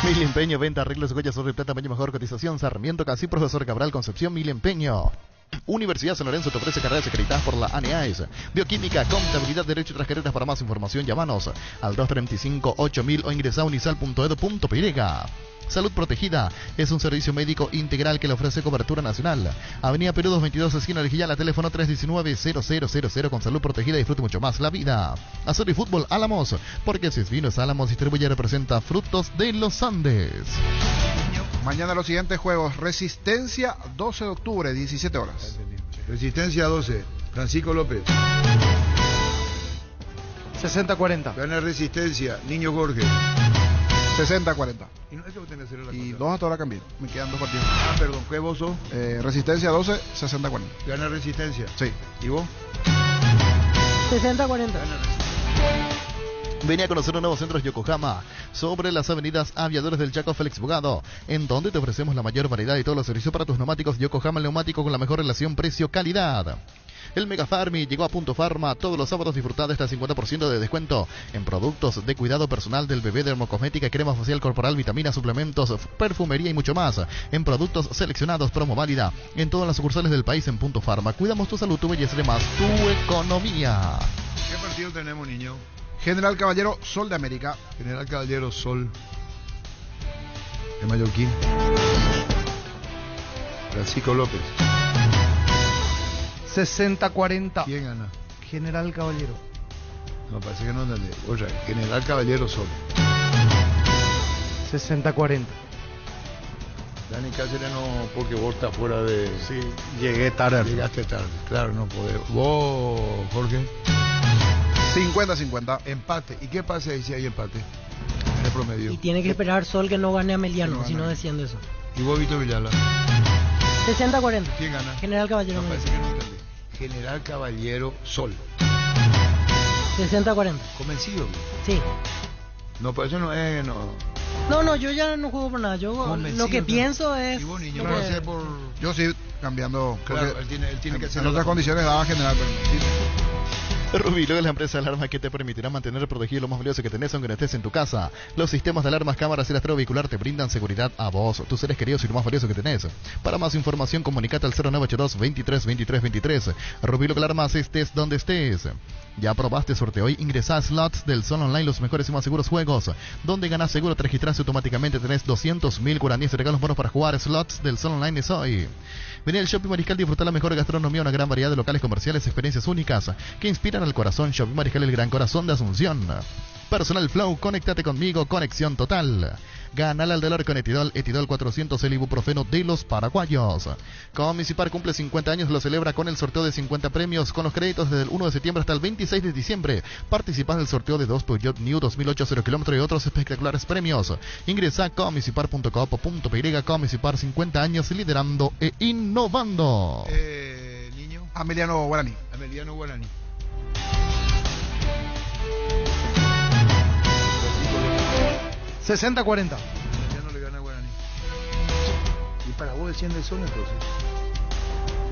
Mil Empeño, venta, arreglos, joyas, oro y plata, tamaño mejor cotización. Sarmiento, Casi, Profesor Cabral, Concepción, Mil Empeño. Universidad San Lorenzo te ofrece carreras acreditadas por la ANEAES. Bioquímica, contabilidad, derecho y otras carreras. Para más información, llámanos al 235-8000 o ingresa a unisal.edu.py. Salud Protegida es un servicio médico integral que le ofrece cobertura nacional. Avenida Perú 222, esquina Orejillala, teléfono 319-0000. Con Salud Protegida disfrute mucho más la vida. Azul y Fútbol Álamos, porque si es vino es Álamos, distribuye y representa Frutos de los Andes. Mañana los siguientes juegos: Resistencia, 12 de octubre, 17 horas. Resistencia 12, Francisco López. 60-40. Gana Resistencia, Niño Jorge. 60-40. Y no, eso tiene que ser la Y contra. 2 hasta ahora cambié. Me quedan 2 partidos. Ah, perdón, ¿qué vos sos? Resistencia 12, 60-40. Gana Resistencia. Sí. ¿Y vos? 60-40. Venía a conocer un nuevo centro Yokohama sobre las avenidas Aviadores del Chaco, Félix Bogado, en donde te ofrecemos la mayor variedad y todos los servicios para tus neumáticos. Yokohama, el neumático con la mejor relación precio-calidad. El Mega Farmi llegó a Punto Farma. Todos los sábados disfruta de hasta 50% de descuento en productos de cuidado personal del bebé, dermocosmética, crema facial corporal, vitaminas, suplementos, perfumería y mucho más. En productos seleccionados, promo válida en todas las sucursales del país en Punto Farma. Cuidamos tu salud, tu belleza y más tu economía. ¿Qué partido tenemos, niño? General Caballero, Sol de América. General Caballero, Sol de Mallorquín. Francisco López. 60-40. ¿Quién gana? General Caballero. No, parece que no entendí. Otra, General Caballero, Sol. 60-40. Dani Cáceres no, porque vos estás fuera de... Sí, llegué tarde. Llegaste tarde, claro, no podés. Vos, Jorge. 50-50. Empate. ¿Y qué pasa ahí si hay empate? En el promedio. Y tiene que esperar Sol que no gane a Meliano, si no desciende eso. ¿Y vos, Víctor Villalba? 60-40. ¿Quién gana? General Caballero. No, parece que no entendí. General Caballero, Sol. 60-40. ¿Convencido? Sí. No, por eso no es... No, yo ya no juego por nada. Yo Convencido, lo que ¿no? pienso es... ¿Y vos, niño? lo ¿Lo que- hacer por...? Yo sí, cambiando. Claro, porque él tiene que hacer... en otras condiciones daba General, pero sí. Rubilo es la empresa de alarmas que te permitirá mantener protegido lo más valioso que tenés aunque no estés en tu casa. Los sistemas de alarmas, cámaras y rastreo vehicular te brindan seguridad a vos, tus seres queridos y lo más valioso que tenés. Para más información, comunicate al 0982 23 23 23. Rubilo Alarmas, estés donde estés. ¿Ya probaste sorteo hoy? Ingresá a Slots del Sol Online, los mejores y más seguros juegos. Donde ganás seguro, te registras automáticamente, tenés 200.000 guaraníes de regalos buenos para jugar. Slots del Sol Online es hoy. Vení al Shopping Mariscal, disfrutar la mejor gastronomía, una gran variedad de locales comerciales, experiencias únicas que inspiran al corazón. Shopping Mariscal, el gran corazón de Asunción. Personal Flow, conéctate conmigo, conexión total. Ganale al dólar con Etidol 400, el ibuprofeno de los paraguayos. Comisipar cumple 50 años, lo celebra con el sorteo de 50 premios, con los créditos desde el 1 de septiembre hasta el 26 de diciembre. Participas del sorteo de 2 Peugeot New 2008 0 km y otros espectaculares premios. Ingresa a comisipar.com.py. Comisipar, 50 años liderando e innovando. Niño. Ameliano Guaraní. Ameliano Guaraní. 60-40. Ameliano le gana a Guaraní. ¿Y para vos desciende el Sol entonces?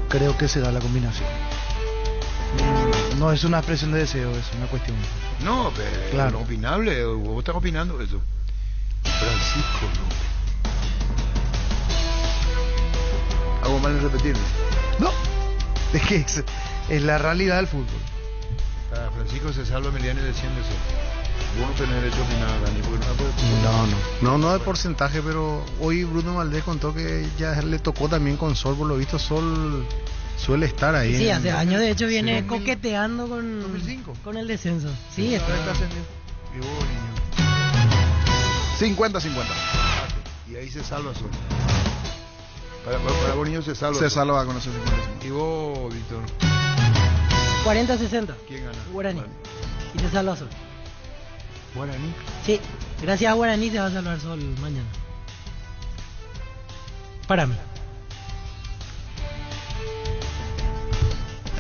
Creo que será la combinación. No es una expresión de deseo, es una cuestión. No, pero Claro. es opinable. Vos estás opinando eso. Francisco López. ¿Hago mal en repetirlo? No, es que es la realidad del fútbol. Para Francisco se salva Emiliano y desciende Sol. Vos no tenés derecho a opinar, Dani, porque no puedes... No de porcentaje, pero hoy Bruno Valdés contó que ya le tocó también con Sol, por lo visto Sol suele estar ahí. Sí, hace años de hecho viene Sí. coqueteando con 2005. con el descenso. Sí, Ahora está. está ascendiendo. Y vos, niño. 50-50. Y ahí se salva Sol. Para vos, niño, se salva Se Sol. salva con esos 50. Y vos, Víctor. 40-60. ¿Quién gana? Guaraní. Y se salva Sol. Guaraní. Sí, gracias a Guaraní se va a salvar Sol mañana. Para mí.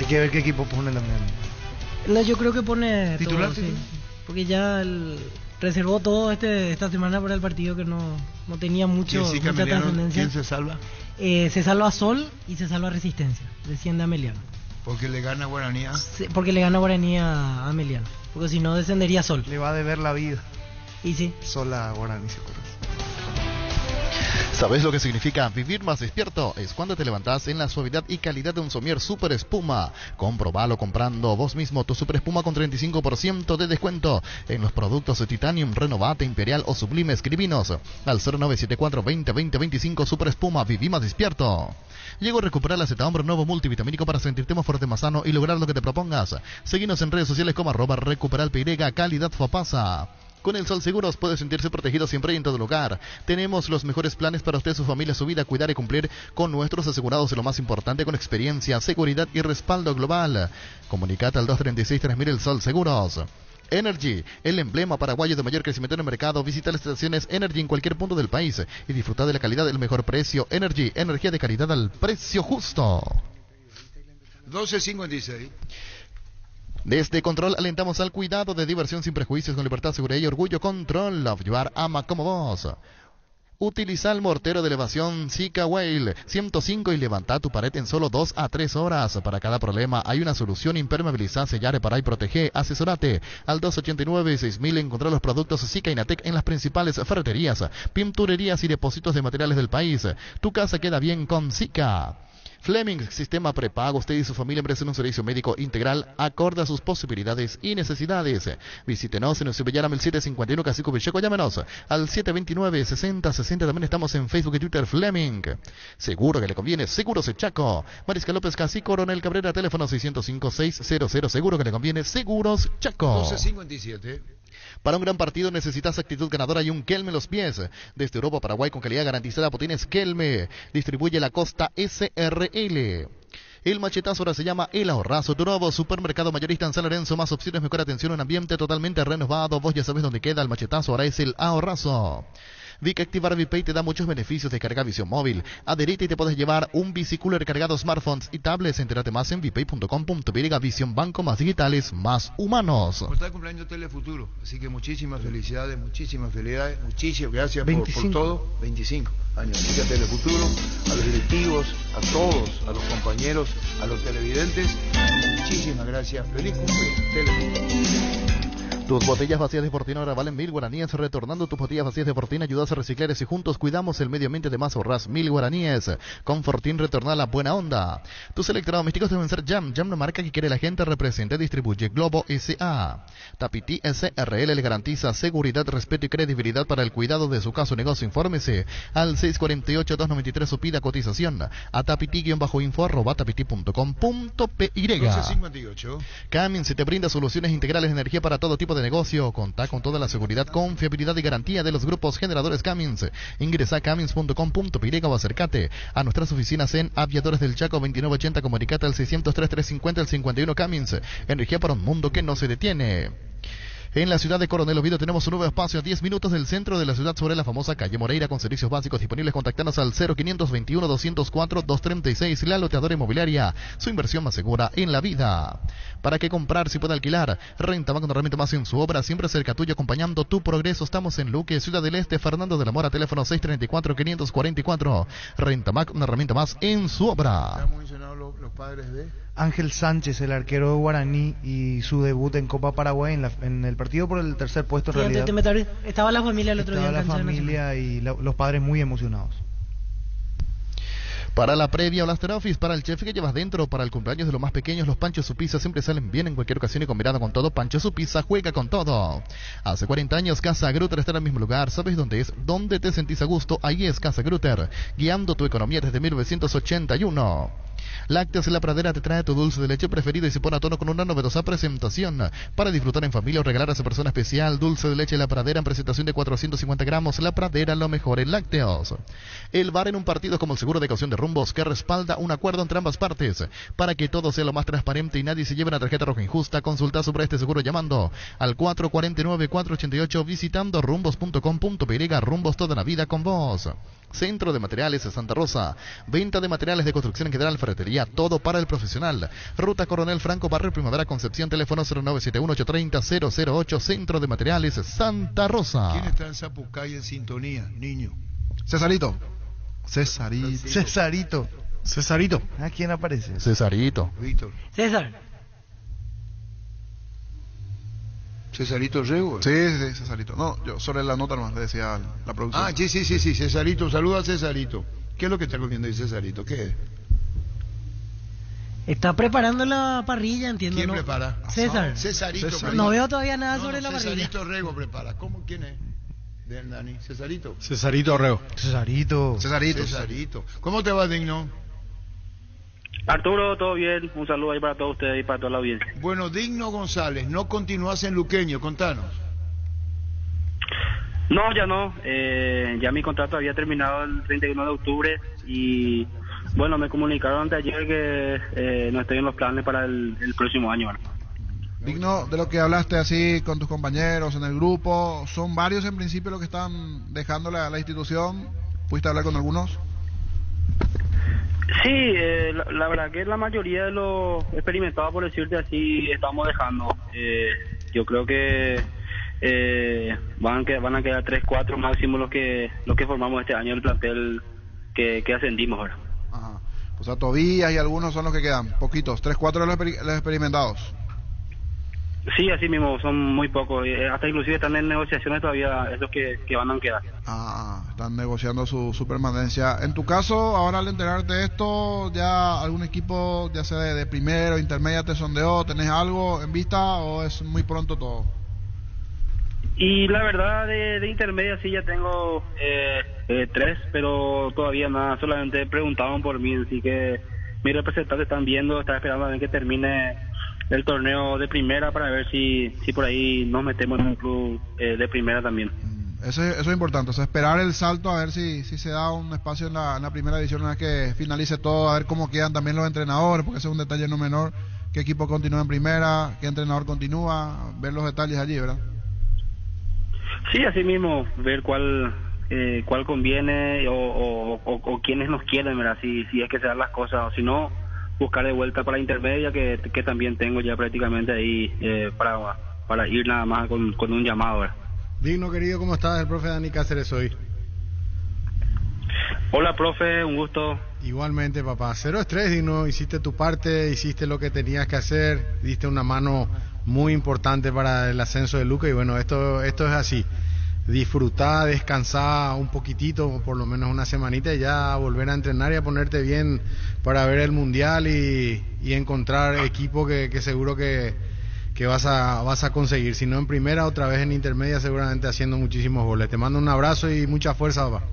Hay que ver qué equipo pone también. No, yo creo que pone ¿Titular? todo, sí. Porque ya reservó todo esta semana para el partido que no tenía mucha trascendencia. ¿Quién se salva? Se salva Sol y se salva Resistencia. Desciende Ameliano. Porque le gana Guaraní. Porque le gana Guaraní a Ameliano. Porque si no descendería Sol. Le va a deber la vida. Y sí. Sol a Guaraní, seguro. ¿Sabes lo que significa vivir más despierto? Es cuando te levantas en la suavidad y calidad de un somier Super Espuma. Comprobalo comprando vos mismo tu Super Espuma con 35% de descuento en los productos de Titanium, Renovate, Imperial o Sublime. Escribinos al 0974 20 20 25. Super Espuma, viví más despierto. Llegó a recuperar la Zeta Hombre nuevo multivitamínico para sentirte más fuerte, más sano y lograr lo que te propongas. Seguinos en redes sociales como @recuperalpy, calidad Fapasa. Con el Sol Seguros puede sentirse protegido siempre y en todo lugar. Tenemos los mejores planes para usted, su familia, su vida, cuidar y cumplir con nuestros asegurados de lo más importante, con experiencia, seguridad y respaldo global. Comunicate al 236-3000 El Sol Seguros. Energy, el emblema paraguayo de mayor crecimiento en el mercado. Visita las estaciones Energy en cualquier punto del país y disfruta de la calidad del mejor precio. Energy, energía de calidad al precio justo. 12:56. Desde Control alentamos al cuidado de diversión sin prejuicios, con libertad, seguridad y orgullo. Control, Love Yuar, ama como vos. Utiliza el mortero de elevación Zika Whale 105 y levanta tu pared en solo 2 a 3 horas. Para cada problema hay una solución. Impermeabilizar, sellar, reparar y proteger. Asesorate al 289-6000. Encontrar los productos Zika Inatec en las principales ferreterías, pinturerías y depósitos de materiales del país. Tu casa queda bien con Zika. Fleming, sistema prepago. Usted y su familia merecen un servicio médico integral acorde a sus posibilidades y necesidades. Visítenos en Subellana 1751 Casico Vilcheco. Llámenos al 729-6060. También estamos en Facebook y Twitter. Fleming, seguro que le conviene. Seguros Chaco. Mariscal López Casi, Coronel Cabrera, teléfono 605-600. Seguro que le conviene. Seguros Chaco. 12:57. Para un gran partido necesitas actitud ganadora y un Kelme en los pies. Desde Europa, Paraguay, con calidad garantizada, Potines Kelme. Distribuye la Costa SRL. El machetazo ahora se llama El Ahorrazo, tu nuevo supermercado mayorista en San Lorenzo. Más opciones, mejor atención, un ambiente totalmente renovado. Vos ya sabes dónde queda el machetazo, ahora es El Ahorrazo. Vic Activar VPay te da muchos beneficios de carga visión móvil. Adherite y te puedes llevar un bicicooler cargado, smartphones y tablets. Entérate más en vpay.com.py. Visión Banco, más digitales, más humanos. Está el cumpleaños Telefuturo, así que muchísimas felicidades, muchísimas gracias por todo. 25 años. Así que a Telefuturo, a los directivos, a todos, a los compañeros, a los televidentes, muchísimas gracias. Feliz cumple, Telefuturo. Tus botellas vacías de Fortina ahora valen 1000 guaraníes. Retornando tus botellas vacías de Fortina, ayudas a reciclar y juntos cuidamos el medio ambiente. De más ahorras 1000 guaraníes. Con Fortín retorna la buena onda. Tus electrodomésticos deben ser Jam. Jam, la marca que quiere la gente, representa, distribuye Globo S.A. Tapiti SRL le garantiza seguridad, respeto y credibilidad para el cuidado de su caso o negocio. Infórmese al 648-293 o pida cotización a tapiti-info@tapiti.com.py. 12:58. Cummins te brinda soluciones integrales de energía para todo tipo de negocio. Contá con toda la seguridad, confiabilidad y garantía de los grupos generadores Cummins. Ingresa a cummins.com.py o acércate a nuestras oficinas en Aviadores del Chaco 2980. Comunicate al 603-350 al 51. Cummins, energía para un mundo que no se detiene. En la ciudad de Coronel Oviedo tenemos un nuevo espacio a 10 minutos del centro de la ciudad, sobre la famosa calle Moreira, con servicios básicos disponibles. Contactanos al 0521-204-236. La Loteadora Inmobiliaria, su inversión más segura en la vida. Para que comprar, si puede alquilar, Rentamac, una herramienta más en su obra, siempre cerca tuyo, acompañando tu progreso. Estamos en Luque, Ciudad del Este, Fernando de la Mora, teléfono 634-544. Rentamac, una herramienta más en su obra. Estamos mencionando los padres de Ángel Sánchez, el arquero de Guaraní, y su debut en Copa Paraguay en el partido por el tercer puesto. En realidad estaba la familia el otro día. Estaba la familia y los padres muy emocionados. Para la previa o Blaster Office, para el chef que llevas dentro, para el cumpleaños de los más pequeños, los Pancho Su Pizza siempre salen bien en cualquier ocasión y combinado con todo. Pancho Su Pizza juega con todo. Hace 40 años Casa Grutter está en el mismo lugar. ¿Sabes dónde es? ¿Dónde te sentís a gusto? Ahí es Casa Grutter, guiando tu economía desde 1981. Lácteos La Pradera te trae tu dulce de leche preferido y se pone a tono con una novedosa presentación para disfrutar en familia o regalar a esa persona especial. Dulce de leche La Pradera en presentación de 450 gramos. La Pradera, lo mejor en lácteos. El bar en un partido, como el seguro de caución de Rumbos, que respalda un acuerdo entre ambas partes para que todo sea lo más transparente y nadie se lleve una tarjeta roja injusta. Consulta sobre este seguro llamando al 449-488, visitando rumbos.com.py. Rumbos, toda la vida con vos. Centro de Materiales de Santa Rosa. Venta de materiales de construcción en general, ferretería, todo para el profesional. Ruta Coronel Franco, Barrio Primavera, Concepción, teléfono 0971-830-008, Centro de Materiales Santa Rosa. ¿Quién está en Zapucay en sintonía, niño? Cesarito. ¿A quién aparece? Cesarito. Víctor. César. Cesarito Rego. Sí, Cesarito. No, yo sobre la nota nomás le decía la producción. Ah, sí, Cesarito. Saluda a Cesarito. ¿Qué es lo que está comiendo ahí Cesarito? ¿Qué es? Está preparando la parrilla, entiendo. ¿Quién ¿no? prepara? César. Cesarito. No veo todavía nada sobre la parrilla. Cesarito Rego prepara. ¿Cómo? ¿Quién es? Dani. Cesarito. Cesarito Arreo. Cesarito. ¿Cómo te va, Digno? Arturo, todo bien. Un saludo ahí para todos ustedes y para toda la audiencia. Bueno, Digno González, no continúas en Luqueño, contanos. No, ya no. Ya mi contrato había terminado el 31 de octubre y bueno, me comunicaron anteayer que no estoy en los planes para el próximo año. ¿No? Digno, de lo que hablaste así con tus compañeros en el grupo, ¿son varios en principio los que están dejando la institución? ¿Pudiste hablar con algunos? Sí, la verdad que la mayoría de los experimentados, por decirte así, estamos dejando. Yo creo que van a quedar 3, 4 máximo los que formamos este año el plantel que ascendimos ahora. Ajá. O sea, Tobías y algunos son los que quedan, poquitos, 3, 4 de los experimentados. Sí, así mismo, son muy pocos. Hasta inclusive están en negociaciones todavía esos que van a quedar. Están negociando su permanencia. En tu caso, ahora al enterarte de esto, ¿ya algún equipo, ya sea de primero, intermedia, te sondeó? ¿Tenés algo en vista o es muy pronto todo? Y la verdad, de intermedia sí ya tengo 3, pero todavía nada, solamente preguntaban por mí, así que mis representantes están viendo, están esperando a ver que termine el torneo de primera para ver si por ahí nos metemos en un club de primera también. Eso es importante, o sea, esperar el salto a ver si se da un espacio en la primera división una vez que finalice todo, a ver cómo quedan también los entrenadores, porque ese es un detalle no menor, qué equipo continúa en primera, qué entrenador continúa, ver los detalles allí, ¿verdad? Sí, así mismo, ver cuál conviene o quiénes nos quieren, ¿verdad? Si es que se dan las cosas, o si no, buscar de vuelta para la intermedia que también tengo ya prácticamente ahí para ir nada más con un llamado, ¿verdad? Digno, querido, ¿cómo estás? El profe Dani Cáceres hoy. Hola, profe, un gusto. Igualmente, papá. 0 estrés, Digno, hiciste tu parte, hiciste lo que tenías que hacer, diste una mano muy importante para el ascenso de Luca y bueno, esto es así. Disfrutá, descansá un poquitito, por lo menos una semanita y ya volver a entrenar y a ponerte bien para ver el mundial y encontrar equipo que seguro que vas a conseguir. Si no en primera, otra vez en intermedia, seguramente haciendo muchísimos goles. Te mando un abrazo y mucha fuerza, papá.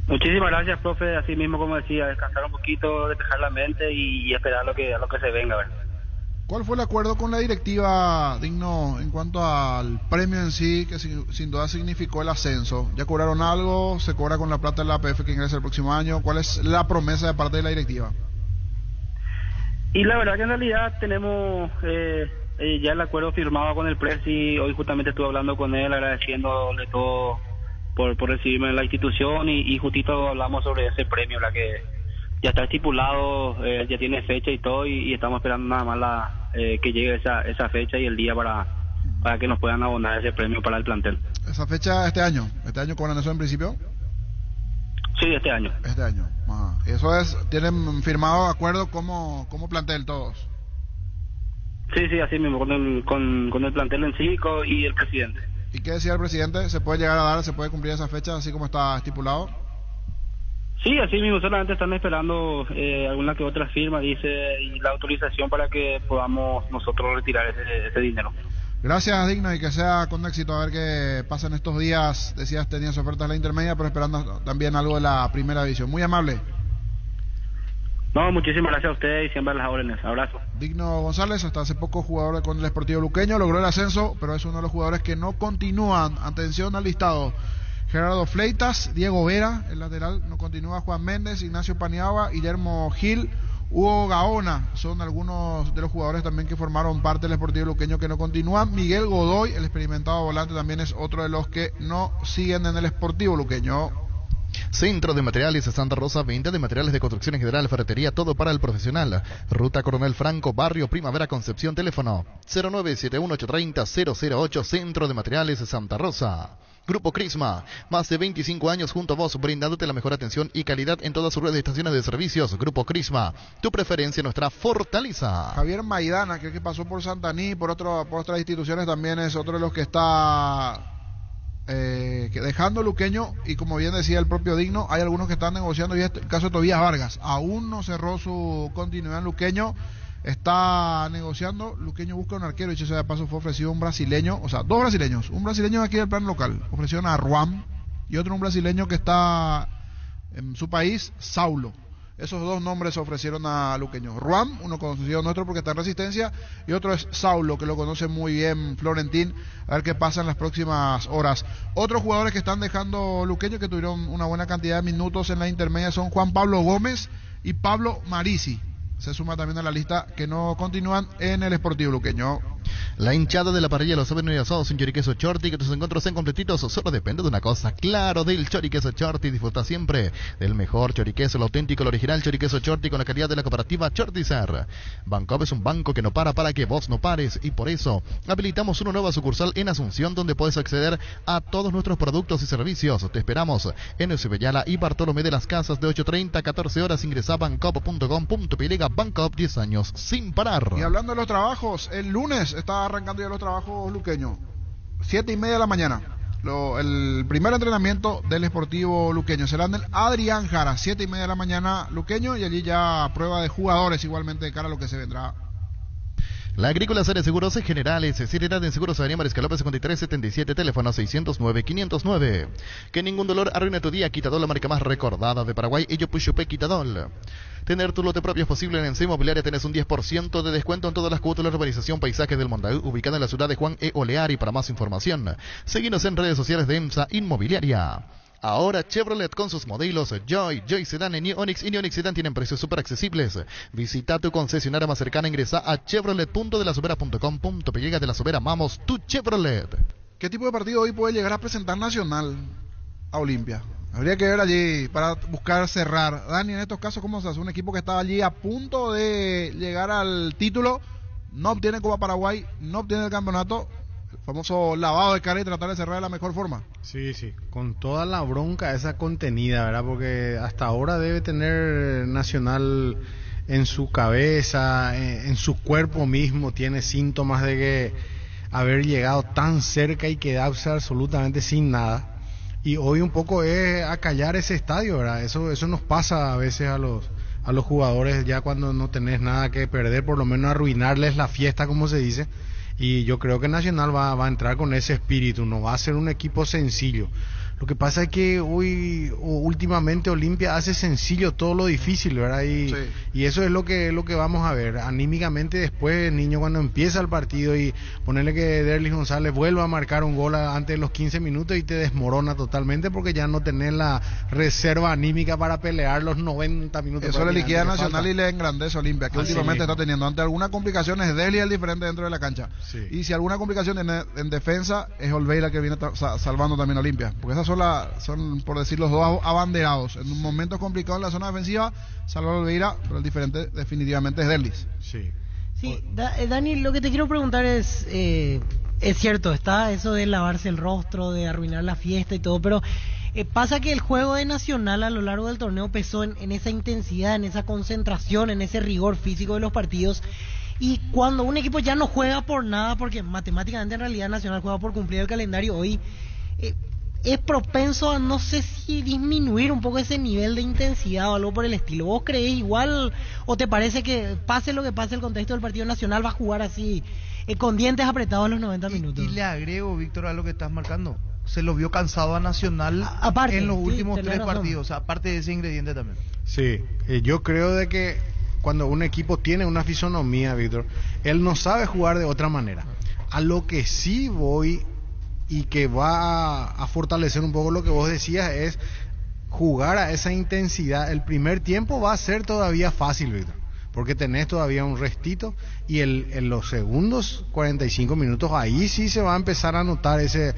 Muchísimas gracias, profe. Así mismo, como decía, descansar un poquito, despejar la mente y esperar a lo que se venga, ¿verdad? ¿Cuál fue el acuerdo con la directiva, Digno, en cuanto al premio en sí, que sin duda significó el ascenso? ¿Ya cobraron algo? ¿Se cobra con la plata de la APF que ingresa el próximo año? ¿Cuál es la promesa de parte de la directiva? Y la verdad que en realidad tenemos ya el acuerdo firmado con el Presi. Hoy justamente estuve hablando con él, agradeciéndole todo por recibirme en la institución y justito hablamos sobre ese premio, la que ya está estipulado, ya tiene fecha y todo y estamos esperando nada más que llegue esa fecha y el día para que nos puedan abonar ese premio para el plantel. ¿Esa fecha este año cobran eso en principio? Sí, este año. Ajá. Eso es, ¿tienen firmado acuerdo como plantel todos? Sí, así mismo, con el plantel en sí y el presidente. ¿Y qué decía el presidente? ¿Se puede llegar a dar, se puede cumplir esa fecha así como está estipulado? Sí, así mismo, solamente están esperando alguna que otra firma, dice, y la autorización para que podamos nosotros retirar ese dinero. Gracias, Digno, y que sea con éxito. A ver qué pasa en estos días. Decías, tenías ofertas de la intermedia, pero esperando también algo de la primera división. Muy amable. No, muchísimas gracias a ustedes y siempre a las órdenes. Abrazo. Digno González, hasta hace poco jugador con el Sportivo Luqueño, logró el ascenso, pero es uno de los jugadores que no continúan. Atención al listado: Gerardo Fleitas, Diego Vera, el lateral, no continúa; Juan Méndez, Ignacio Paniagua, Guillermo Gil, Hugo Gaona, son algunos de los jugadores también que formaron parte del Sportivo Luqueño que no continúan. Miguel Godoy, el experimentado volante, también es otro de los que no siguen en el Sportivo Luqueño. Centro de Materiales Santa Rosa, venta de materiales de construcción en general, ferretería, todo para el profesional. Ruta Coronel Franco, Barrio Primavera, Concepción, teléfono 0971830-008, Centro de Materiales Santa Rosa. Grupo Crisma, más de 25 años junto a vos, brindándote la mejor atención y calidad en todas sus redes de estaciones de servicios. Grupo Crisma, tu preferencia, nuestra fortaleza. Javier Maidana, que pasó por Santaní, por otras instituciones, también es otro de los que está dejando Luqueño, y como bien decía el propio Digno, hay algunos que están negociando, y el caso de Tobías Vargas, aún no cerró su continuidad en Luqueño, está negociando. Luqueño busca un arquero, y de paso fue ofrecido un brasileño, o sea, dos brasileños, un brasileño aquí del plan local, ofrecieron a Ruam, y otro un brasileño que está en su país, Saulo. Esos dos nombres se ofrecieron a Luqueño. Ruam, uno conocido nuestro porque está en Resistencia, y otro es Saulo, que lo conoce muy bien Florentín. A ver qué pasa en las próximas horas. Otros jugadores que están dejando Luqueño, que tuvieron una buena cantidad de minutos en la intermedia, son Juan Pablo Gómez y Pablo Marisi. Se suma también a la lista que no continúan en el Sportivo Luqueño. La hinchada de la parrilla lo saben y asados en Choriqueso Chorti, que tus encuentros sean completitos, solo depende de una cosa, claro, del Choriqueso Chorti. Disfruta siempre del mejor choriqueso, el auténtico, el original Choriqueso Chorti, con la calidad de la cooperativa Chortizar. Bancopp es un banco que no para que vos no pares, y por eso habilitamos una nueva sucursal en Asunción, donde puedes acceder a todos nuestros productos y servicios. Te esperamos en Eusebellala y Bartolomé de las Casas, de 8:30 a 14 horas. Ingresa a bancopp.com.py. Bancopp, 10 años sin parar. Y hablando de los trabajos, el lunes está arrancando ya los trabajos Luqueño, 7:30 de la mañana. El primer entrenamiento del Sportivo Luqueño será en el Adrián Jara, 7:30 de la mañana Luqueño, y allí ya prueba de jugadores igualmente de cara a lo que se vendrá. La Agrícola Seres Seguros Generales, seriedad en seguros Avenida Mariscal López 5377, teléfono 609-509. Que ningún dolor arruine tu día. Quitadol, la marca más recordada de Paraguay, Ello Puyupé Quitadol. Tener tu lote propio es posible. En Ense Inmobiliaria tenés un 10% de descuento en todas las cuotas de la urbanización Paisajes del Mondaú, ubicada en la ciudad de Juan E. Oleari. Para más información, seguinos en redes sociales de EMSA Inmobiliaria. Ahora Chevrolet con sus modelos Joy Sedan, New Onix y New Onix Sedan tienen precios súper accesibles. Visita tu concesionaria más cercana, ingresa a chevrolet.delasobera.com.pe. Llega de la Sobera, amamos tu Chevrolet. ¿Qué tipo de partido hoy puede llegar a presentar Nacional a Olimpia? Habría que ver allí para buscar cerrar. Dani, en estos casos, ¿cómo se hace? Un equipo que estaba allí a punto de llegar al título, no obtiene Copa Paraguay, no obtiene el campeonato. El famoso lavado de cara y tratar de cerrar de la mejor forma. Sí, con toda la bronca esa contenida, ¿verdad? Porque hasta ahora debe tener Nacional en su cabeza, en su cuerpo mismo, tiene síntomas de que haber llegado tan cerca y quedarse absolutamente sin nada. Y hoy un poco es acallar ese estadio, ¿verdad? Eso nos pasa a veces a los jugadores, ya cuando no tenés nada que perder, por lo menos arruinarles la fiesta, como se dice. Y yo creo que Nacional va a entrar con ese espíritu, no va a ser un equipo sencillo. Lo que pasa es que últimamente Olimpia hace sencillo todo lo difícil, ¿verdad? Y eso es lo que vamos a ver. Anímicamente después, niño, cuando empieza el partido y ponerle que Derlis González vuelva a marcar un gol antes de los 15 minutos y te desmorona totalmente porque ya no tenés la reserva anímica para pelear los 90 minutos. Eso le liquida a Nacional y le engrandece a Olimpia, que últimamente está teniendo. Ante alguna complicación es Derlis el diferente dentro de la cancha. Sí. Y si alguna complicación en defensa es Olveira que viene salvando también a Olimpia. Porque esas son, por decir, los dos abanderados. En un momento complicado en la zona defensiva, salva a Olveira, pero el diferente definitivamente es Derlis. Sí, Dani, lo que te quiero preguntar es cierto, está eso de lavarse el rostro, de arruinar la fiesta y todo, pero pasa que el juego de Nacional a lo largo del torneo pesó en esa intensidad, en esa concentración, en ese rigor físico de los partidos. Y cuando un equipo ya no juega por nada, porque matemáticamente en realidad Nacional juega por cumplir el calendario hoy, es propenso a, no sé si disminuir un poco ese nivel de intensidad o algo por el estilo. ¿Vos creés igual o te parece que pase lo que pase el contexto del partido Nacional va a jugar así con dientes apretados en los 90 minutos? Y le agrego, Víctor, a lo que estás marcando, se lo vio cansado a Nacional aparte, en los últimos 3 partidos, o sea, aparte de ese ingrediente también. Sí, yo creo de que cuando un equipo tiene una fisonomía, Víctor, él no sabe jugar de otra manera. A lo que sí voy y que va a fortalecer un poco lo que vos decías es jugar a esa intensidad. El primer tiempo va a ser todavía fácil, Víctor, porque tenés todavía un restito y en los segundos 45 minutos ahí sí se va a empezar a notar ese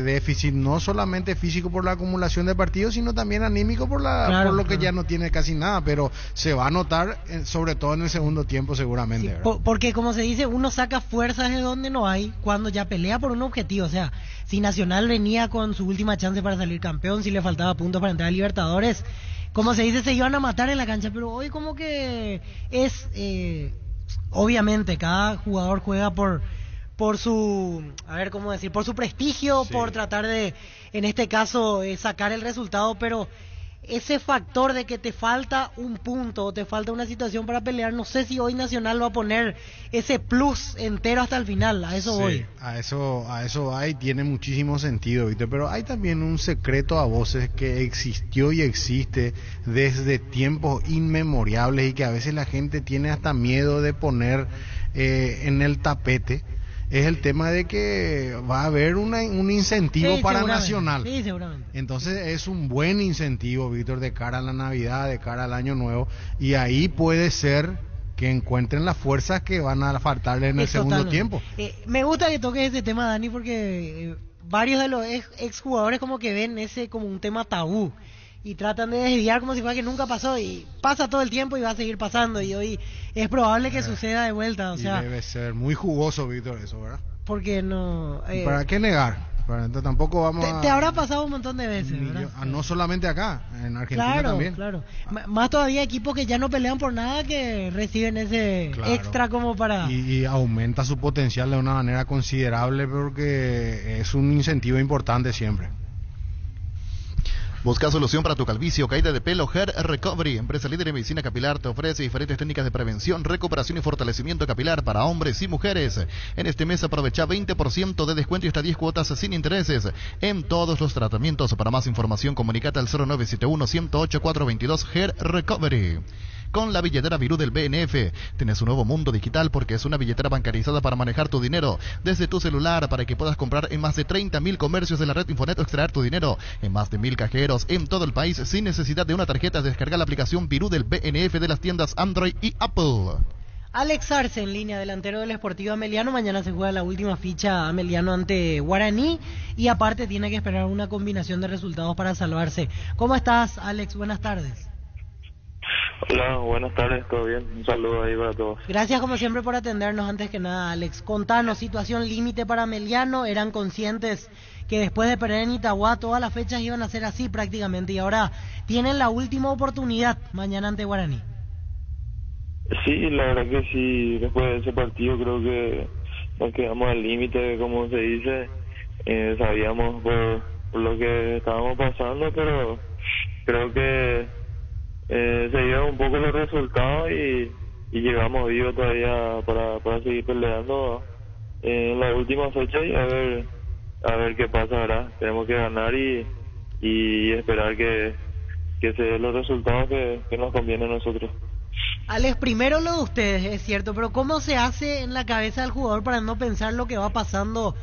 déficit, no solamente físico por la acumulación de partidos, sino también anímico por lo que ya no tiene casi nada, pero se va a notar sobre todo en el segundo tiempo seguramente. Sí, porque como se dice, uno saca fuerzas de donde no hay cuando ya pelea por un objetivo. O sea, si Nacional venía con su última chance para salir campeón, si le faltaba puntos para entrar a Libertadores, como se dice, se iban a matar en la cancha. Pero hoy como que es obviamente cada jugador juega por su, a ver cómo decir, por su prestigio, sí, por tratar de, en este caso, sacar el resultado, pero ese factor de que te falta un punto o te falta una situación para pelear, no sé si hoy Nacional va a poner ese plus entero hasta el final. A eso voy. A eso va y tiene muchísimo sentido, Víctor, pero hay también un secreto a voces que existió y existe desde tiempos inmemorables y que a veces la gente tiene hasta miedo de poner en el tapete. Es el tema de que va a haber un incentivo para Nacional. Sí, seguramente. Entonces es un buen incentivo, Víctor, de cara a la Navidad, de cara al Año Nuevo, y ahí puede ser que encuentren las fuerzas que van a faltarle en el segundo tiempo. Me gusta que toques ese tema, Dani, porque varios de los exjugadores como que ven ese como un tema tabú y tratan de desviar como si fuera que nunca pasó, y pasa todo el tiempo y va a seguir pasando, y hoy es probable que suceda de vuelta. O sea, debe ser muy jugoso, Víctor, eso, ¿verdad? Porque no... ¿Para qué negar? Entonces tampoco vamos te habrá pasado un montón de veces, ¿verdad? No solamente acá, en Argentina también. Claro. Más todavía equipos que ya no pelean por nada, que reciben ese extra como para... Y aumenta su potencial de una manera considerable, porque es un incentivo importante siempre. Busca solución para tu calvicie o caída de pelo. Hair Recovery, empresa líder en medicina capilar, te ofrece diferentes técnicas de prevención, recuperación y fortalecimiento capilar para hombres y mujeres. En este mes aprovecha 20% de descuento y hasta 10 cuotas sin intereses en todos los tratamientos. Para más información, comunicate al 0971-108-422. Hair Recovery. Con la billetera Virú del BNF tienes un nuevo mundo digital, porque es una billetera bancarizada para manejar tu dinero desde tu celular, para que puedas comprar en más de 30.000 comercios de la red Infonet o extraer tu dinero en más de 1.000 cajeros en todo el país sin necesidad de una tarjeta. Descarga la aplicación Virú del BNF de las tiendas Android y Apple. Alex Arce en línea, delantero del Sportivo Ameliano. Mañana se juega la última ficha Ameliano ante Guaraní y aparte tiene que esperar una combinación de resultados para salvarse. ¿Cómo estás, Alex? Buenas tardes. Hola, buenas tardes, ¿todo bien? Un saludo ahí para todos. Gracias como siempre por atendernos. Antes que nada, Alex, contanos, situación límite para Ameliano. Eran conscientes que después de perder en Itagua todas las fechas iban a ser así prácticamente, y ahora tienen la última oportunidad mañana ante Guaraní. Sí, la verdad que sí, después de ese partido creo que nos quedamos al límite, como se dice. Sabíamos por lo que estábamos pasando, pero creo que se dieron un poco los resultados y llegamos vivos todavía para seguir peleando en la última fecha y a ver qué pasa, ¿verdad? Tenemos que ganar y esperar que se den los resultados que nos conviene a nosotros. Alex, primero lo de ustedes, es cierto, pero ¿cómo se hace en la cabeza del jugador para no pensar lo que va pasando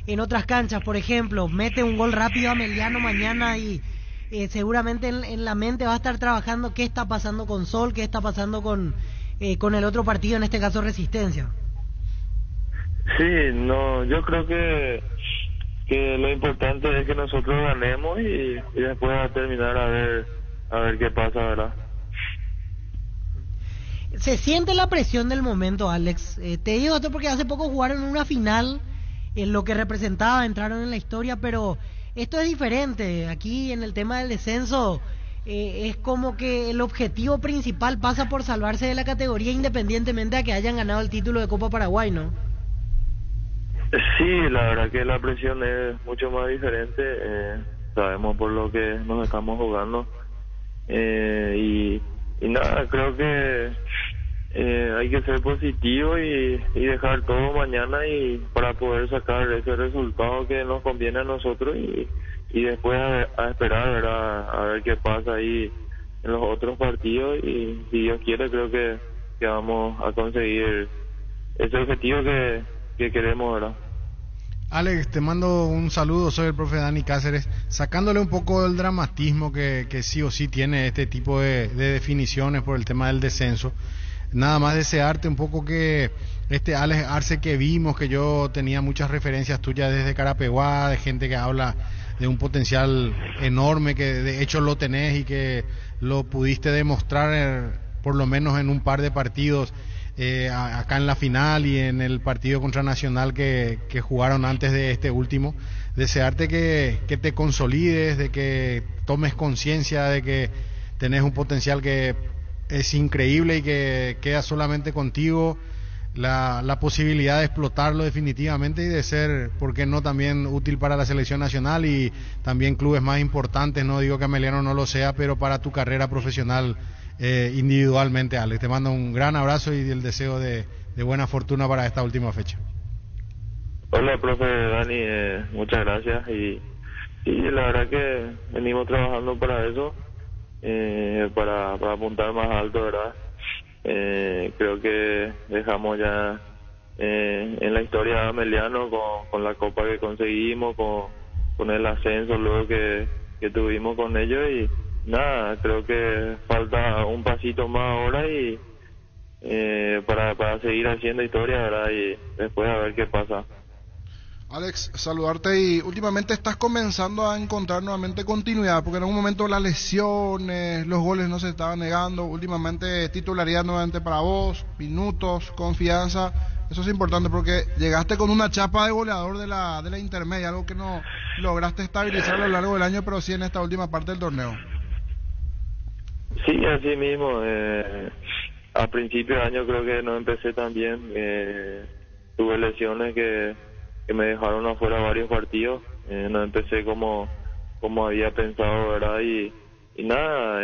en otras canchas? Por ejemplo, mete un gol rápido a Ameliano mañana y seguramente en la mente va a estar trabajando qué está pasando con Sol, qué está pasando con el otro partido, en este caso Resistencia. Sí, no, yo creo que lo importante es que nosotros ganemos y después a terminar a ver qué pasa, ¿verdad? Se siente la presión del momento, Alex. Te digo esto porque hace poco jugaron una final, en lo que representaba, entraron en la historia, pero esto es diferente. Aquí en el tema del descenso es como que el objetivo principal pasa por salvarse de la categoría independientemente de que hayan ganado el título de Copa Paraguay, ¿no? Sí, la verdad que la presión es mucho más diferente. Sabemos por lo que nos estamos jugando y nada, creo que hay que ser positivo y dejar todo mañana y para poder sacar ese resultado que nos conviene a nosotros y después a esperar, ¿verdad? A ver qué pasa ahí en los otros partidos y si Dios quiere creo que vamos a conseguir ese objetivo que queremos, ¿verdad? Alex, te mando un saludo, soy el profe Dani Cáceres, sacándole un poco del dramatismo que sí o sí tiene este tipo de definiciones por el tema del descenso. nada más desearte un poco que este Alex Arce que vimos, que yo tenía muchas referencias tuyas desde Carapeguá, de gente que habla de un potencial enorme, que de hecho lo tenés y que lo pudiste demostrar por lo menos en un par de partidos, acá en la final y en el partido contra Nacional que jugaron antes de este último. Desearte que te consolides, de que tomes conciencia de que tenés un potencial que es increíble y que queda solamente contigo la posibilidad de explotarlo definitivamente y de ser, ¿por qué no?, también útil para la selección nacional y también clubes más importantes. No digo que Ameliano no lo sea, pero para tu carrera profesional individualmente, Alex. Te mando un gran abrazo y el deseo de buena fortuna para esta última fecha. Hola, profe Dani, muchas gracias y la verdad que venimos trabajando para eso, para apuntar más alto, ¿verdad? Creo que dejamos ya en la historia de Ameliano con la copa que conseguimos, con el ascenso luego que tuvimos con ellos y nada, creo que falta un pasito más ahora y para seguir haciendo historia, ¿verdad? Y después a ver qué pasa. Alex, saludarte y últimamente estás comenzando a encontrar nuevamente continuidad, porque en algún momento las lesiones, los goles no se estaban negando, últimamente titularidad nuevamente para vos, minutos, confianza, eso es importante porque llegaste con una chapa de goleador de la intermedia, algo que no lograste estabilizar a lo largo del año, pero sí en esta última parte del torneo. Sí, así mismo, a principio de año creo que no empecé tan bien, tuve lesiones que me dejaron afuera varios partidos, no empecé como había pensado, ¿verdad? Y nada,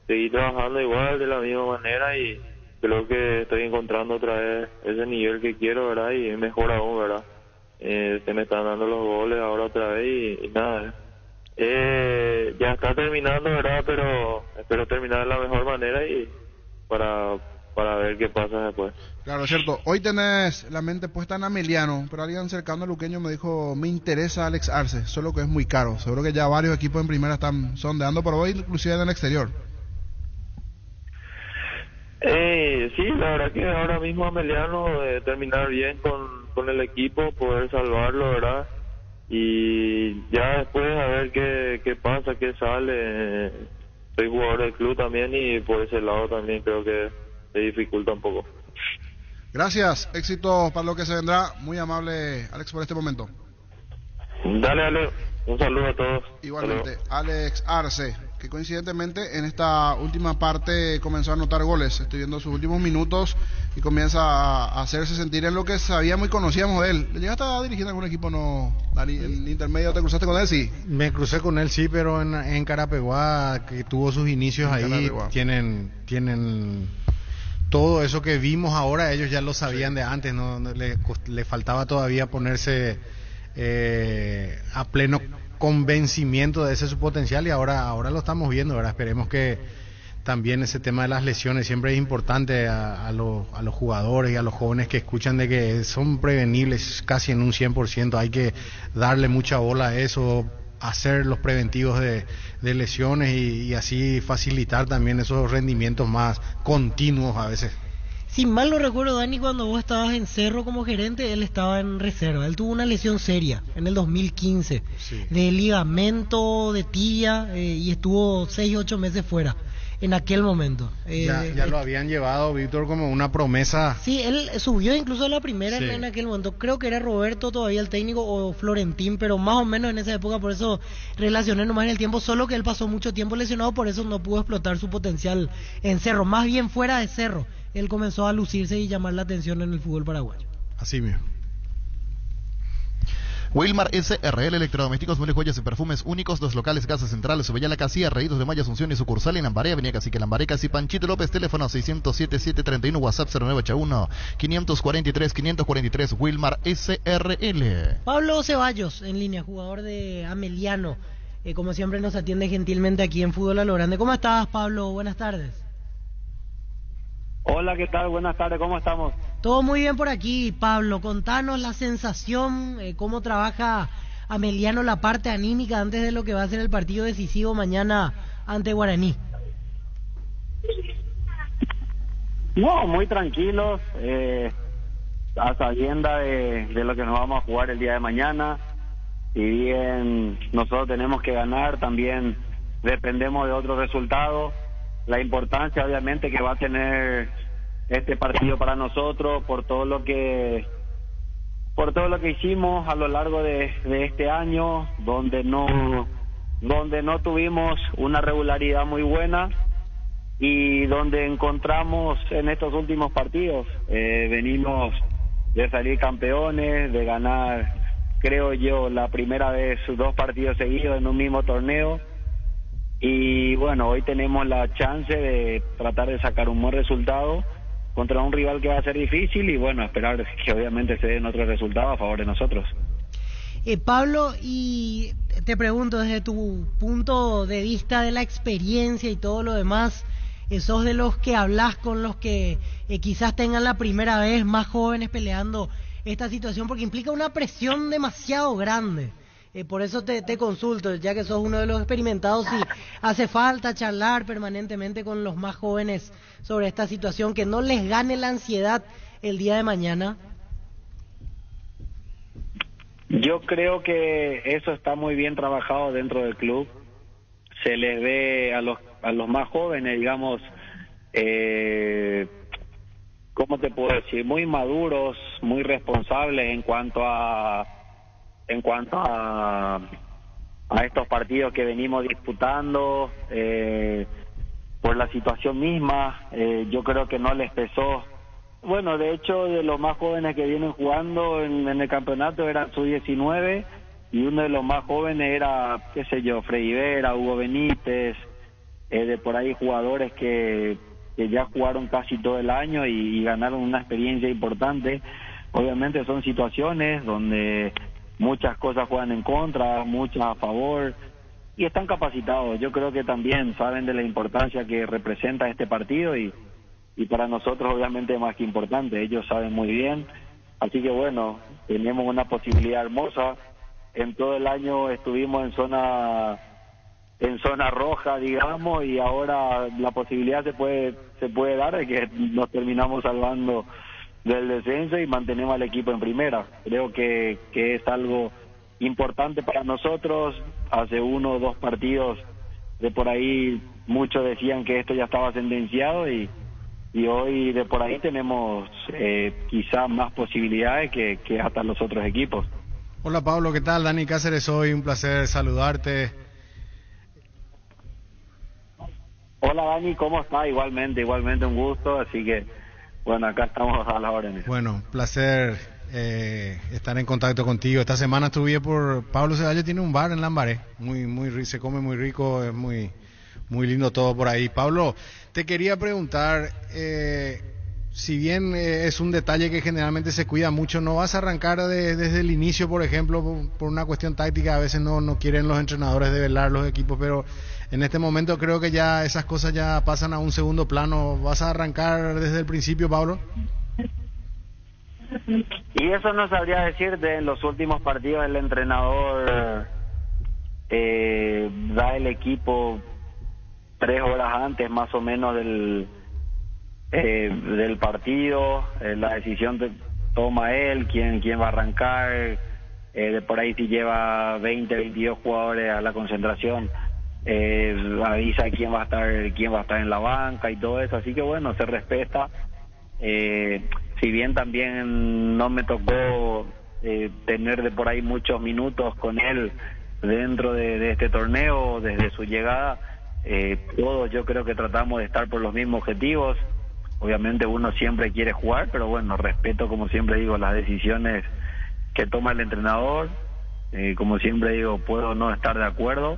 seguí trabajando igual de la misma manera y creo que estoy encontrando otra vez ese nivel que quiero, ¿verdad? Y mejor aún, ¿verdad? Se me están dando los goles ahora otra vez y nada, ya está terminando, ¿verdad? Pero espero terminar de la mejor manera y para ver qué pasa después. Claro, es cierto. Hoy tenés la mente puesta en Ameliano, pero alguien cercano a Luqueño me dijo, me interesa Alex Arce, solo que es muy caro. Seguro que ya varios equipos en primera están sondeando por hoy, inclusive en el exterior. Sí, la verdad que ahora mismo Ameliano, terminar bien con el equipo, poder salvarlo, ¿verdad? Y ya después a ver qué pasa, qué sale. Soy jugador del club también y por ese lado también creo que se dificulta un poco. Gracias, éxito para lo que se vendrá. Muy amable, Alex, por este momento. Dale, un saludo a todos. Igualmente, Alex Arce, que coincidentemente en esta última parte comenzó a anotar goles. Estoy viendo sus últimos minutos y comienza a hacerse sentir en lo que sabíamos y conocíamos de él. ¿Le llegaste a dirigir algún equipo, no, Dani? ¿El intermedio te cruzaste con él? Sí. Me crucé con él, sí, pero en Carapeguá, que tuvo sus inicios ahí, tienen todo eso que vimos ahora, ellos ya lo sabían de antes, no le faltaba todavía ponerse a pleno convencimiento de ese su potencial y ahora lo estamos viendo, ¿verdad? Esperemos que también ese tema de las lesiones siempre es importante a los jugadores y a los jóvenes que escuchan de que son prevenibles casi en un 100%, hay que darle mucha bola a eso, hacer los preventivos de lesiones y así facilitar también esos rendimientos más continuos a veces. Si mal no recuerdo, Dani, cuando vos estabas en Cerro como gerente, él estaba en reserva. Él tuvo una lesión seria en el 2015, sí, de ligamento, de tibia, y estuvo 6-8 meses fuera en aquel momento. Ya lo habían llevado, Víctor, como una promesa. Sí, él subió incluso a la primera, sí, en aquel momento. Creo que era Roberto todavía el técnico o Florentín, pero más o menos en esa época, por eso relacioné nomás en el tiempo, solo que él pasó mucho tiempo lesionado, por eso no pudo explotar su potencial en Cerro, más bien fuera de Cerro. Él comenzó a lucirse y llamar la atención en el fútbol paraguayo. Así mismo. Wilmar SRL Electrodomésticos, muebles, joyas y perfumes únicos, 2 locales, Casa Central, Sobellala, Casilla, Reídos de Maya, Asunción y sucursal en Lambaré, Avenida Cacique Lambaré, Casi Panchito López, teléfono 607-731, WhatsApp 0981-543-543, Wilmar SRL. Pablo Ceballos, en línea, jugador de Ameliano, como siempre nos atiende gentilmente aquí en Fútbol a lo Grande. ¿Cómo estás, Pablo? Buenas tardes. Hola, ¿qué tal? Buenas tardes, ¿cómo estamos? Todo muy bien por aquí, Pablo. Contanos la sensación, cómo trabaja Ameliano la parte anímica antes de lo que va a ser el partido decisivo mañana ante Guaraní. No, muy tranquilos, a sabienda de lo que nos vamos a jugar el día de mañana. Si bien nosotros tenemos que ganar, también dependemos de otros resultados. La importancia obviamente que va a tener este partido para nosotros por todo lo que hicimos a lo largo de este año, donde no tuvimos una regularidad muy buena y donde encontramos en estos últimos partidos. Venimos de salir campeones, de ganar, creo yo, la primera vez 2 partidos seguidos en un mismo torneo. Y bueno, hoy tenemos la chance de tratar de sacar un buen resultado contra un rival que va a ser difícil y bueno, esperar que obviamente se den otros resultados a favor de nosotros. Pablo, y te pregunto desde tu punto de vista de la experiencia y todo lo demás, ¿sos de los que hablas con los que quizás tengan la primera vez, más jóvenes peleando esta situación? Porque implica una presión demasiado grande. Por eso te consulto, ya que sos uno de los experimentados, si hace falta charlar permanentemente con los más jóvenes sobre esta situación, que no les gane la ansiedad el día de mañana. Yo creo que eso está muy bien trabajado dentro del club. Se les ve a los más jóvenes, digamos, ¿cómo te puedo decir? Muy maduros, muy responsables en cuanto a estos partidos que venimos disputando, por la situación misma. Yo creo que no les pesó. Bueno, de hecho, de los más jóvenes que vienen jugando en el campeonato eran sub-19 y uno de los más jóvenes era, qué sé yo, Freddy Vera, Hugo Benítez, de por ahí jugadores que ya jugaron casi todo el año y ganaron una experiencia importante. Obviamente son situaciones donde muchas cosas juegan en contra, muchas a favor, y están capacitados. Yo creo que también saben de la importancia que representa este partido y para nosotros obviamente es más que importante. Ellos saben muy bien, así que bueno, tenemos una posibilidad hermosa. En todo el año estuvimos en zona roja, digamos, y ahora la posibilidad se puede dar de que nos terminamos salvando del descenso y mantenemos al equipo en primera. Creo que es algo importante para nosotros. Hace 1 o 2 partidos de por ahí muchos decían que esto ya estaba sentenciado y hoy de por ahí tenemos quizá más posibilidades que hasta los otros equipos. Hola Pablo, ¿qué tal? Dani Cáceres, hoy un placer saludarte. Hola Dani, ¿cómo estás? Igualmente un gusto, así que bueno, acá estamos a las órdenes. Bueno, placer estar en contacto contigo. Esta semana estuve por Pablo Ceballos, tiene un bar en Lambaré, se come muy rico, es muy lindo todo por ahí. Pablo, te quería preguntar, si bien es un detalle que generalmente se cuida mucho, ¿no vas a arrancar desde el inicio, por ejemplo, por una cuestión táctica? A veces no quieren los entrenadores develar los equipos, pero en este momento creo que ya esas cosas ya pasan a un segundo plano. ¿Vas a arrancar desde el principio, Pablo? Y eso no sabría decirte. En los últimos partidos el entrenador da el equipo 3 horas antes más o menos del partido. La decisión toma él, quién va a arrancar, de por ahí si lleva 20, 22 jugadores a la concentración, avisa quién va a estar en la banca y todo eso. Así que bueno, se respeta. Si bien también no me tocó tener de por ahí muchos minutos con él dentro de este torneo desde su llegada, todos yo creo que tratamos de estar por los mismos objetivos. Obviamente uno siempre quiere jugar, pero bueno, respeto, como siempre digo, las decisiones que toma el entrenador. Como siempre digo, puedo no estar de acuerdo,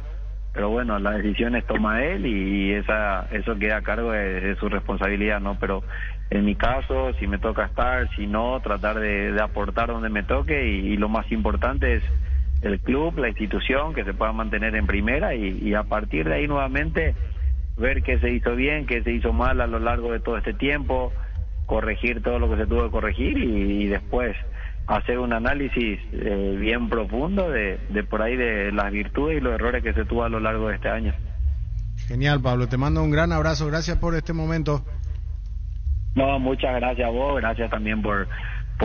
pero bueno, las decisiones toma él y eso queda a cargo de su responsabilidad, ¿no? Pero en mi caso, si me toca estar, si no, tratar de aportar donde me toque y lo más importante es el club, la institución, que se pueda mantener en primera y a partir de ahí nuevamente ver qué se hizo bien, qué se hizo mal a lo largo de todo este tiempo, corregir todo lo que se tuvo que corregir y después hacer un análisis bien profundo de por ahí de las virtudes y los errores que se tuvo a lo largo de este año. Genial, Pablo, te mando un gran abrazo, gracias por este momento. No, muchas gracias a vos, gracias también por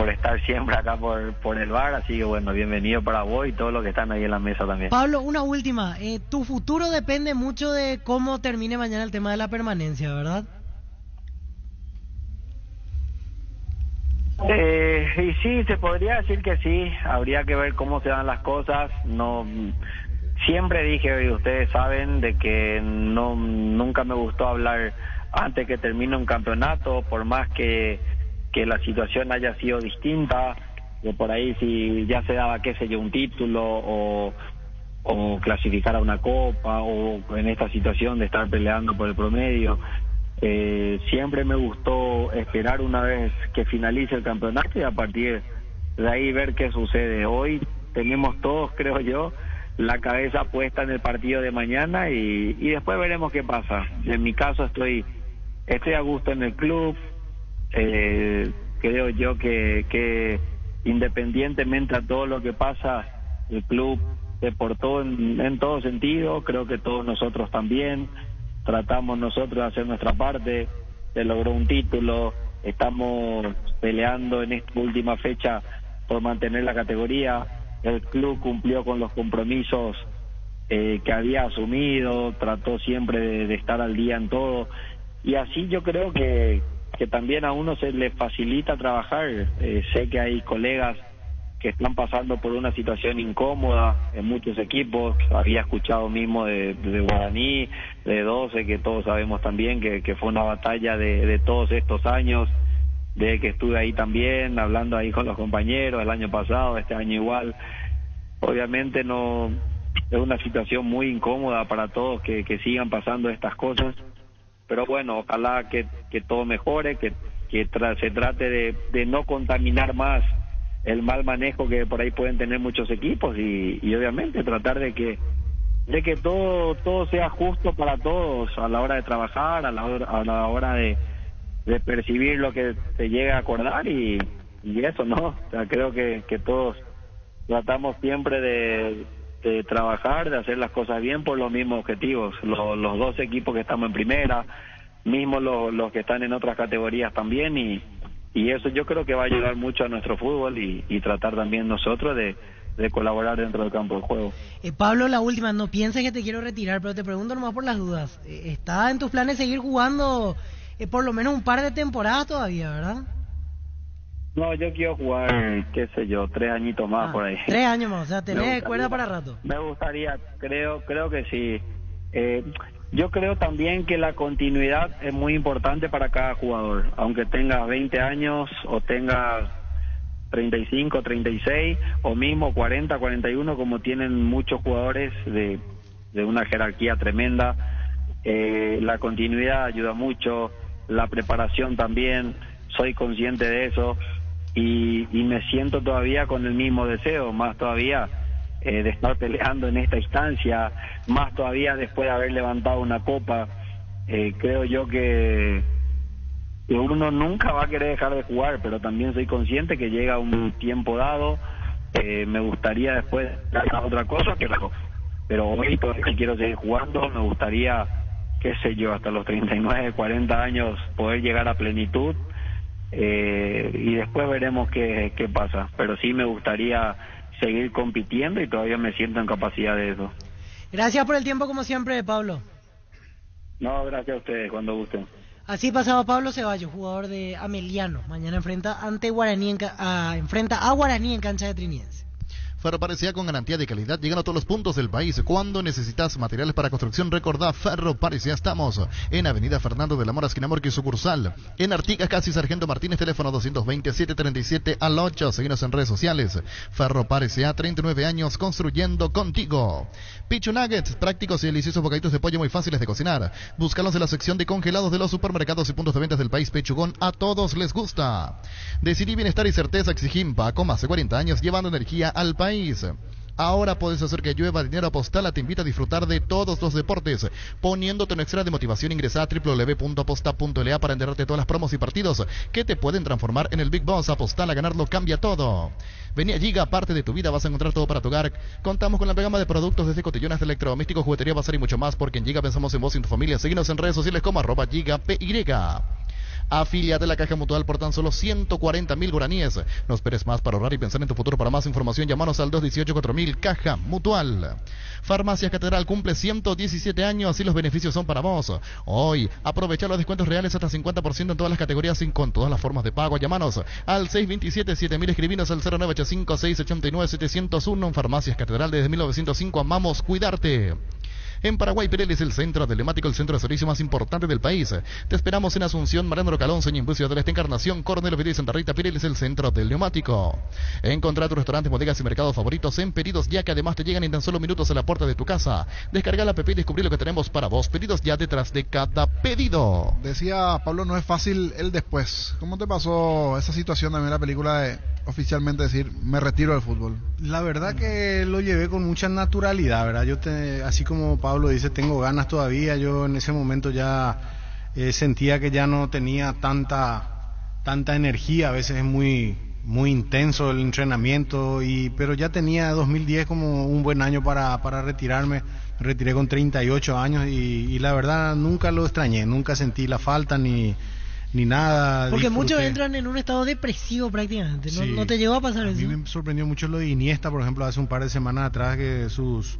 estar siempre acá por el bar, así que bueno, bienvenido para vos y todos los que están ahí en la mesa también. Pablo, una última. Tu futuro depende mucho de cómo termine mañana el tema de la permanencia, ¿verdad? Y sí, se podría decir que sí, habría que ver cómo se dan las cosas. No, siempre dije, y ustedes saben, de que nunca me gustó hablar antes que termine un campeonato, por más que la situación haya sido distinta, que por ahí si ya se daba, qué sé yo, un título o clasificar a una copa, o en esta situación de estar peleando por el promedio. Siempre me gustó esperar una vez que finalice el campeonato y a partir de ahí ver qué sucede. Hoy tenemos todos, creo yo, la cabeza puesta en el partido de mañana y después veremos qué pasa. En mi caso estoy a gusto en el club. Creo yo que independientemente a todo lo que pasa, el club se portó en todo sentido. Creo que todos nosotros también tratamos nosotros de hacer nuestra parte. Se logró un título, estamos peleando en esta última fecha por mantener la categoría. El club cumplió con los compromisos que había asumido, trató siempre de estar al día en todo, y así yo creo que también a uno se le facilita trabajar. Sé que hay colegas que están pasando por una situación incómoda en muchos equipos. Había escuchado mismo de Guaraní, de 12, que todos sabemos también que fue una batalla de todos estos años, de que estuve ahí también, hablando ahí con los compañeros el año pasado, este año igual. Obviamente no es una situación muy incómoda para todos que sigan pasando estas cosas, pero bueno, ojalá que todo mejore, que se trate de no contaminar más el mal manejo que por ahí pueden tener muchos equipos y obviamente tratar de que todo sea justo para todos a la hora de trabajar, a la hora de percibir lo que se llega a acordar y eso, ¿no? O sea, creo que todos tratamos siempre de trabajar, de hacer las cosas bien por los mismos objetivos. Los dos equipos que estamos en primera, mismo los que están en otras categorías también, y eso yo creo que va a ayudar mucho a nuestro fútbol y tratar también nosotros de colaborar dentro del campo de juego. Pablo, la última, no pienses que te quiero retirar, pero te pregunto nomás por las dudas. ¿Está en tus planes seguir jugando por lo menos un par de temporadas todavía, verdad? No, yo quiero jugar, qué sé yo, 3 añitos más por ahí. 3 años más, o sea, tenés cuerda para rato. Me gustaría, creo que sí. Yo creo también que la continuidad es muy importante para cada jugador, aunque tengas 20 años o tengas 35, 36 o mismo 40, 41, como tienen muchos jugadores de una jerarquía tremenda. La continuidad ayuda mucho, la preparación también, soy consciente de eso y me siento todavía con el mismo deseo, más todavía de estar peleando en esta instancia, más todavía después de haber levantado una copa. Creo yo que uno nunca va a querer dejar de jugar, pero también soy consciente que llega un tiempo dado. Me gustaría después hacer otra cosa, pero hoy todavía quiero seguir jugando. Me gustaría, qué sé yo, hasta los 39, 40 años poder llegar a plenitud, y después veremos qué pasa, pero sí me gustaría seguir compitiendo y todavía me siento en capacidad de eso. Gracias por el tiempo como siempre, Pablo. No, gracias a ustedes, cuando gusten. Así pasaba Pablo Ceballos, jugador de Ameliano. Mañana enfrenta a Guaraní en cancha de Trinidense. Ferro Parecía, con garantía de calidad, llegando a todos los puntos del país. Cuando necesitas materiales para construcción, recordá Ferro Parecía. Estamos en Avenida Fernando de la Mora, esquina Morqui, sucursal. En Artigas, casi Sargento Martínez, teléfono 220-737-8. Seguinos en redes sociales. Ferro Parecía, 39 años construyendo contigo. Pichu Nuggets, prácticos y deliciosos bocaditos de pollo muy fáciles de cocinar. Búscalos en la sección de congelados de los supermercados y puntos de ventas del país. Pechugón, a todos les gusta. Decidí bienestar y certeza, Exigimpa, con más de 40 años, llevando energía al país. Ahora puedes hacer que llueva dinero. Apostala te invita a disfrutar de todos los deportes, poniéndote un extra de motivación. Ingresa a www.aposta.la para enterarte de todas las promos y partidos que te pueden transformar en el Big Boss. Apostala, ganarlo cambia todo. Vení a Giga, parte de tu vida, vas a encontrar todo para tu hogar. Contamos con la gama de productos desde cotillones de electrodomésticos, juguetería, bazar y mucho más, porque en Giga pensamos en vos y en tu familia. Seguinos en redes sociales como @GigaPY. Afíliate a la Caja Mutual por tan solo 140.000 guaraníes. No esperes más para ahorrar y pensar en tu futuro. Para más información, llámanos al 218-4000. Caja Mutual. Farmacias Catedral cumple 117 años y los beneficios son para vos. Hoy, aprovecha los descuentos reales hasta 50% en todas las categorías y con todas las formas de pago. Llámanos al 627-7000, escribinos al 0985-689-701. En Farmacias Catedral desde 1905, amamos cuidarte. En Paraguay, Pirelli es el centro de neumático, el centro de servicio más importante del país. Te esperamos en Asunción, Mariano Rocalón, Ñemby, Ciudad del Este, Encarnación, Coronel Vidal y Santa Rita. Pirelli es el centro del neumático. Encontrá tus restaurantes, bodegas y mercados favoritos en Pedidos Ya, que además te llegan en tan solo minutos a la puerta de tu casa. Descarga la app y descubrí lo que tenemos para vos. Pedidos Ya, detrás de cada pedido. Decía Pablo, no es fácil el después. ¿Cómo te pasó esa situación también en la película de oficialmente decir, me retiro del fútbol? La verdad que lo llevé con mucha naturalidad, ¿verdad? Así como Pablo dice, tengo ganas todavía. Yo en ese momento ya sentía que ya no tenía tanta energía. A veces es muy intenso el entrenamiento, pero ya tenía 2010 como un buen año para retirarme. Me retiré con 38 años y la verdad nunca lo extrañé, nunca sentí la falta ni nada. Porque disfruté. Muchos entran en un estado depresivo prácticamente. Sí. ¿No te llegó a pasar eso? A mí me sorprendió mucho lo de Iniesta, por ejemplo, hace un par de semanas atrás, que sus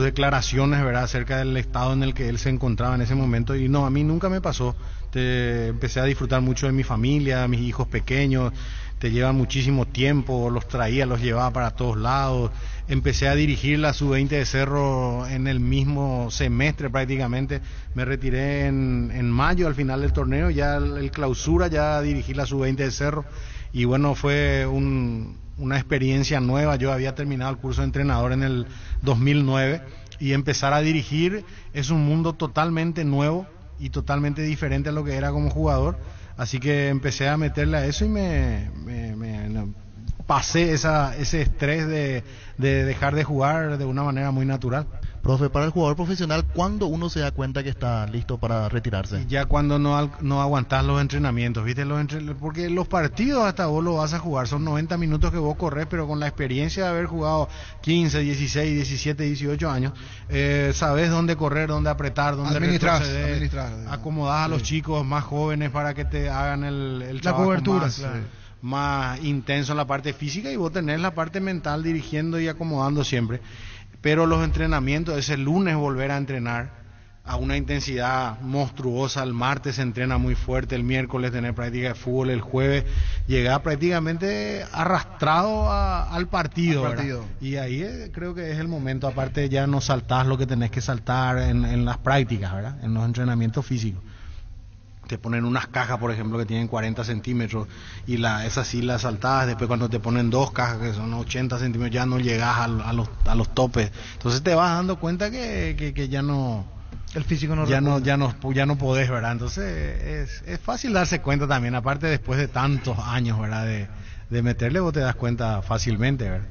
declaraciones, ¿verdad?, acerca del estado en el que él se encontraba en ese momento. Y no, a mí nunca me pasó. Empecé a disfrutar mucho de mi familia, mis hijos pequeños. Te llevan muchísimo tiempo, los traía, los llevaba para todos lados. Empecé a dirigir la sub-20 de Cerro en el mismo semestre prácticamente. Me retiré en mayo, al final del torneo, ya el clausura, ya dirigí la sub-20 de Cerro. Y bueno, fue una experiencia nueva. Yo había terminado el curso de entrenador en el 2009 y empezar a dirigir es un mundo totalmente nuevo y totalmente diferente a lo que era como jugador. Así que empecé a meterle a eso y me pasé ese estrés de dejar de jugar de una manera muy natural. Profe, para el jugador profesional, ¿cuándo uno se da cuenta que está listo para retirarse? Ya cuando no aguantás los entrenamientos, ¿viste? Porque los partidos hasta vos lo vas a jugar, son 90 minutos que vos corres, pero con la experiencia de haber jugado 15, 16, 17, 18 años, sabes dónde correr, dónde apretar, dónde retroceder, acomodás a los chicos más jóvenes para que te hagan el trabajo, la cobertura, más intenso en la parte física, y vos tenés la parte mental dirigiendo y acomodando siempre. Pero los entrenamientos, ese lunes volver a entrenar a una intensidad monstruosa, el martes se entrena muy fuerte, el miércoles tener práctica de fútbol, el jueves llegar prácticamente arrastrado al partido. Y ahí creo que es el momento. Aparte ya no saltás lo que tenés que saltar en las prácticas, ¿verdad?, en los entrenamientos físicos. Te ponen unas cajas, por ejemplo, que tienen 40 centímetros y esas sí las saltadas. Después cuando te ponen dos cajas que son 80 centímetros ya no llegas a los topes. Entonces te vas dando cuenta que ya no, el físico ya no podés, ¿verdad? Entonces es fácil darse cuenta también, aparte después de tantos años, ¿verdad?, de meterle, vos te das cuenta fácilmente, ¿verdad?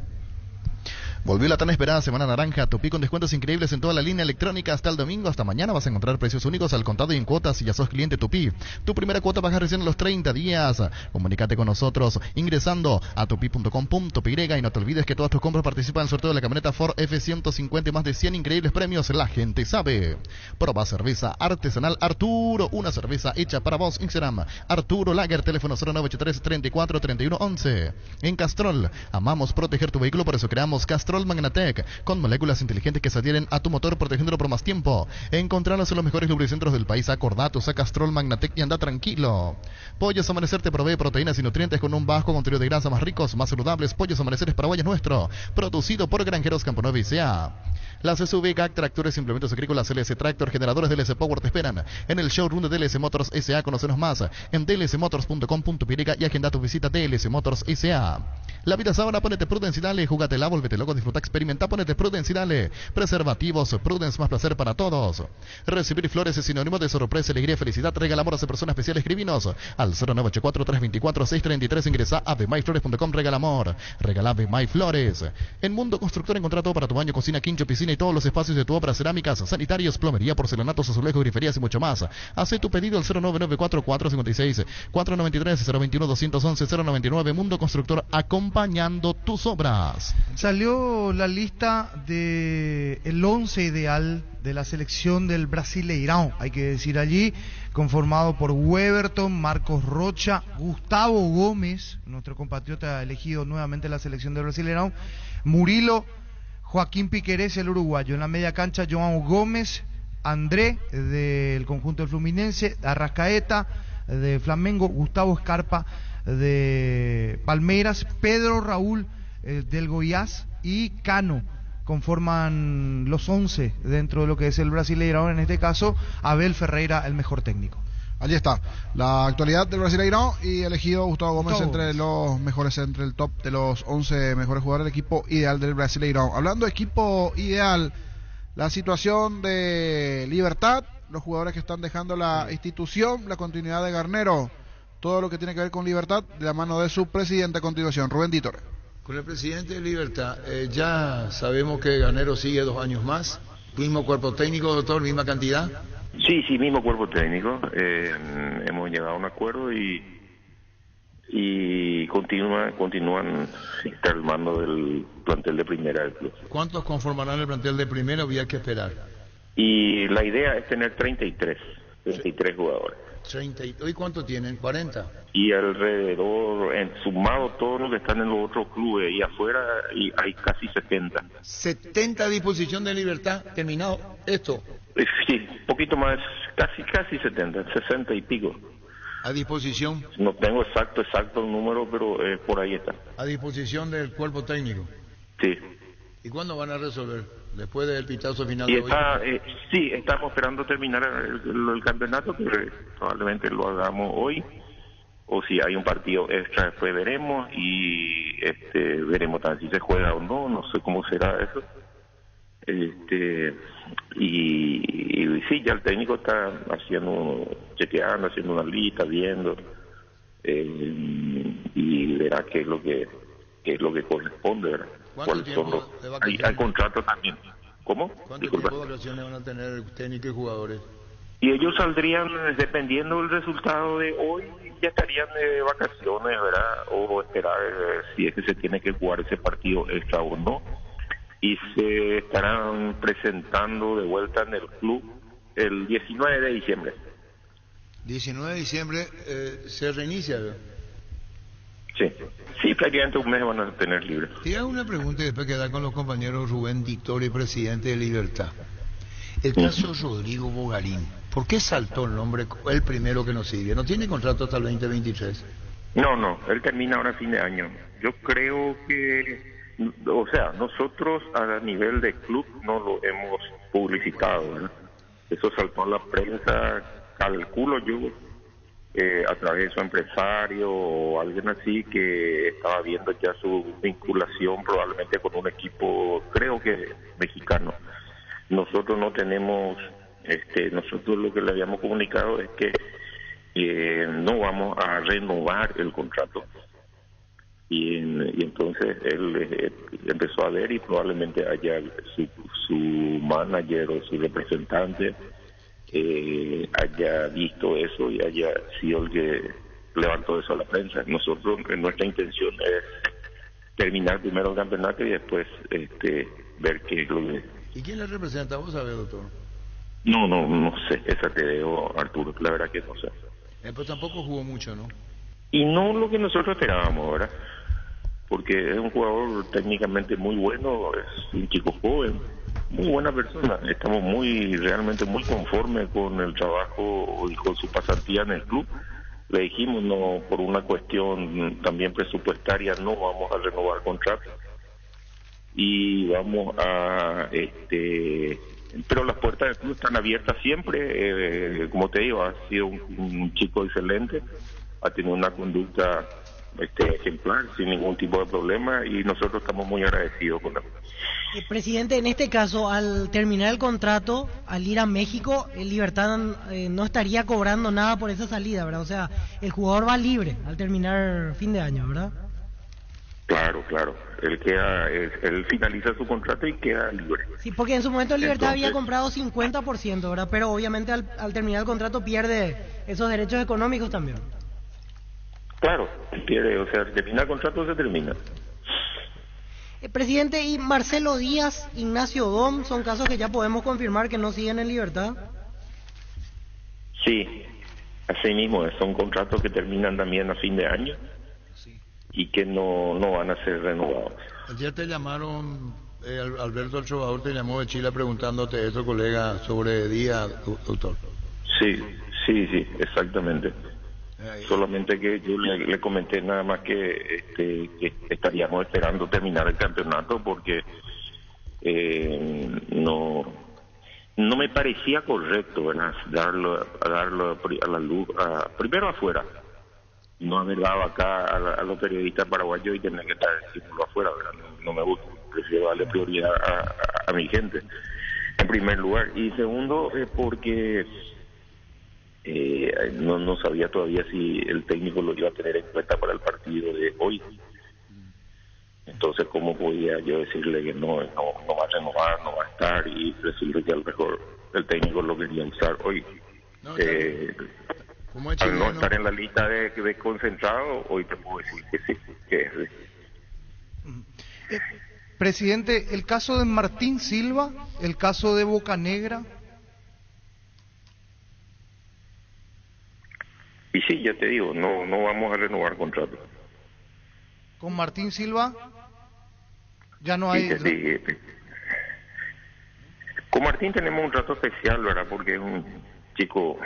Volvió la tan esperada Semana Naranja, Tupí, con descuentos increíbles en toda la línea electrónica hasta el domingo. Hasta mañana vas a encontrar precios únicos al contado y en cuotas si ya sos cliente Tupí. Tu primera cuota baja recién a los 30 días. Comunícate con nosotros ingresando a tupi.com.py y no te olvides que todas tus compras participan en el sorteo de la camioneta Ford F-150 y más de 100 increíbles premios. La gente sabe. Proba cerveza artesanal Arturo, una cerveza hecha para vos. Instagram Arturo Lager, teléfono 0983-343111. En Castrol, amamos proteger tu vehículo, por eso creamos Castrol Magnatec, con moléculas inteligentes que se adhieren a tu motor protegiéndolo por más tiempo. Encontralos en los mejores lubricentros del país. Acordate, usa Castrol Magnatec y anda tranquilo. Pollos Amanecer te provee proteínas y nutrientes con un bajo contenido de grasa, más ricos, más saludables. Pollos Amanecer es Paraguay, es nuestro, producido por Granjeros Campo Nuevo ICA. Las SUV, GAC, tractores, implementos agrícolas, LS Tractor, generadores DLS Power te esperan en el showroom de DLS Motors S.A. Conocenos más en dlsmotors.com.py y agenda tu visita DLS Motors S.A. La vida sábana, ponete Prudence y dale, júgatela, volvete loco, disfruta, experimenta, ponete Prudence y dale. Preservativos, Prudence, más placer para todos. Recibir flores es sinónimo de sorpresa, alegría, felicidad. Regala amor a persona especial, escribinos al 0984-324-633. Ingresa a bemyflores.com, regala amor, regala Bemyflores. En Mundo Constructor encontrá todo para tu baño, cocina, quincho, piscina y todos los espacios de tu obra: cerámicas, sanitarios, plomería, porcelanatos, azulejos, griferías y mucho más. Haz tu pedido al 0994-456-493, 021-211-099. Mundo Constructor, acompañando tus obras. Salió viendo la lista de el 11 ideal de la selección del Brasileirão, hay que decir allí, conformado por Weberton, Marcos Rocha, Gustavo Gómez, nuestro compatriota elegido nuevamente en la selección del Brasileirão, Murilo, Joaquín Piquerez, el uruguayo. En la media cancha, João Gómez, André, del conjunto del Fluminense, Arrascaeta, de Flamengo, Gustavo Scarpa, de Palmeiras, Pedro Raúl, del Goiás, y Cano conforman los 11 dentro de lo que es el Brasileirão. En este caso, Abel Ferreira, el mejor técnico. Allí está la actualidad del Brasileirão y elegido Gustavo Gómez entre los mejores, entre el top de los 11 mejores jugadores del equipo ideal del Brasileirão. Hablando de equipo ideal, la situación de Libertad, los jugadores que están dejando la institución, la continuidad de Garnero, todo lo que tiene que ver con Libertad, de la mano de su presidente a continuación, Rubén Dítor. Con el presidente de Libertad, ya sabemos que Garnero sigue 2 años más. ¿Mismo cuerpo técnico, doctor? ¿Misma cantidad? Sí, mismo cuerpo técnico. Hemos llegado a un acuerdo y continúan al mando del plantel de primera del club. ¿Cuántos conformarán el plantel de primera? Había que esperar. Y la idea es tener 33 jugadores. 30, ¿hoy cuánto tienen? 40. Y alrededor, sumado todos los que están en los otros clubes y afuera, y hay casi 70. 70 a disposición de Libertad, terminado esto. Sí, poquito más, casi 70, 60 y pico. A disposición. No tengo exacto el número, pero por ahí está. A disposición del cuerpo técnico. Sí. ¿Y cuándo van a resolver? Después del pitazo final y de está, hoy. Sí, estamos esperando terminar el campeonato, que probablemente lo hagamos hoy, o si hay un partido extra después veremos, y veremos también si se juega o no sé cómo será eso. Y sí, ya el técnico está chequeando, haciendo una lista, viendo, y verá qué es lo que corresponde, ¿verdad? ¿Cuánto tiempo de vacaciones? Hay contrato también. ¿Cómo? ¿Cuánto tiempo de vacaciones van a tener técnicos y jugadores? Y ellos saldrían, dependiendo del resultado de hoy, ya estarían de vacaciones, ¿verdad? O esperar si es que se tiene que jugar ese partido extra o no. Y se estarán presentando de vuelta en el club el 19 de diciembre. 19 de diciembre se reinicia, ¿verdad? Sí, prácticamente un mes van a tener libre. Te hago una pregunta y después quedar con los compañeros Rubén Dítor, presidente de Libertad. El caso Rodrigo Bogarín, ¿por qué saltó el nombre el primero que nos sigue? ¿No tiene contrato hasta el 2023? No, él termina ahora a fin de año. Yo creo que, nosotros a nivel de club no lo hemos publicitado, ¿verdad? Eso saltó a la prensa, calculo yo, a través de su empresario o alguien así que estaba viendo ya su vinculación probablemente con un equipo, creo que mexicano. Nosotros no tenemos, nosotros lo que le habíamos comunicado es que no vamos a renovar el contrato. Y entonces él empezó a ver y probablemente haya su manager o su representante haya visto eso y haya sido el que levantó eso a la prensa. Nosotros, nuestra intención es terminar primero el campeonato y después ver qué es lo que... ¿Y quién le representa? ¿Vos sabés, doctor? No sé, esa te debo, Arturo, la verdad que no sé. Pero tampoco jugó mucho, ¿no? Y no lo que nosotros esperábamos, ¿verdad? Porque es un jugador técnicamente muy bueno, es un chico joven, muy buena persona. Estamos realmente muy conformes con el trabajo y con su pasantía en el club. Le dijimos, no, por una cuestión también presupuestaria, no vamos a renovar contrato. Y vamos a, pero las puertas del club están abiertas siempre. Como te digo, ha sido un chico excelente, ha tenido una conducta ejemplar, sin ningún tipo de problema, y nosotros estamos muy agradecidos con él. Presidente, en este caso, al terminar el contrato, al ir a México, el Libertad no estaría cobrando nada por esa salida, ¿verdad? O sea, el jugador va libre al terminar fin de año, ¿verdad? Claro. Él finaliza su contrato y queda libre. Sí, porque en su momento el Libertad había comprado 50%, ¿verdad? Pero obviamente al terminar el contrato pierde esos derechos económicos también. Claro, pierde, o sea, termina el contrato, se termina. Presidente, ¿y Marcelo Díaz, Ignacio Dom son casos que ya podemos confirmar que no siguen en libertad? Sí, así mismo, son contratos que terminan también a fin de año y que no van a ser renovados. Ayer te llamaron, Alberto el Trovador te llamó de Chile preguntándote eso, colega, sobre Díaz, doctor. Sí, exactamente. Solamente que yo le comenté nada más que estaríamos esperando terminar el campeonato porque no me parecía correcto, ¿verdad? darlo a la luz, primero afuera, no haber dado acá a los periodistas paraguayos y tener que estar diciéndolo afuera, ¿verdad? No me gusta, prefiero darle prioridad a mi gente, en primer lugar. Y segundo, porque no sabía todavía si el técnico lo iba a tener en cuenta para el partido de hoy. Entonces, ¿cómo podía yo decirle que no va a renovar, no va a estar, y decirle que a lo mejor el técnico lo quería usar hoy? Al no estar en la lista de concentrados, hoy te puedo decir que sí, que es sí. Presidente, el caso de Martín Silva, el caso de Bocanegra. Y sí, ya te digo, no vamos a renovar contrato. Con Martín Silva ya no hay... Sí. Con Martín tenemos un trato especial, ¿verdad? Porque es un chico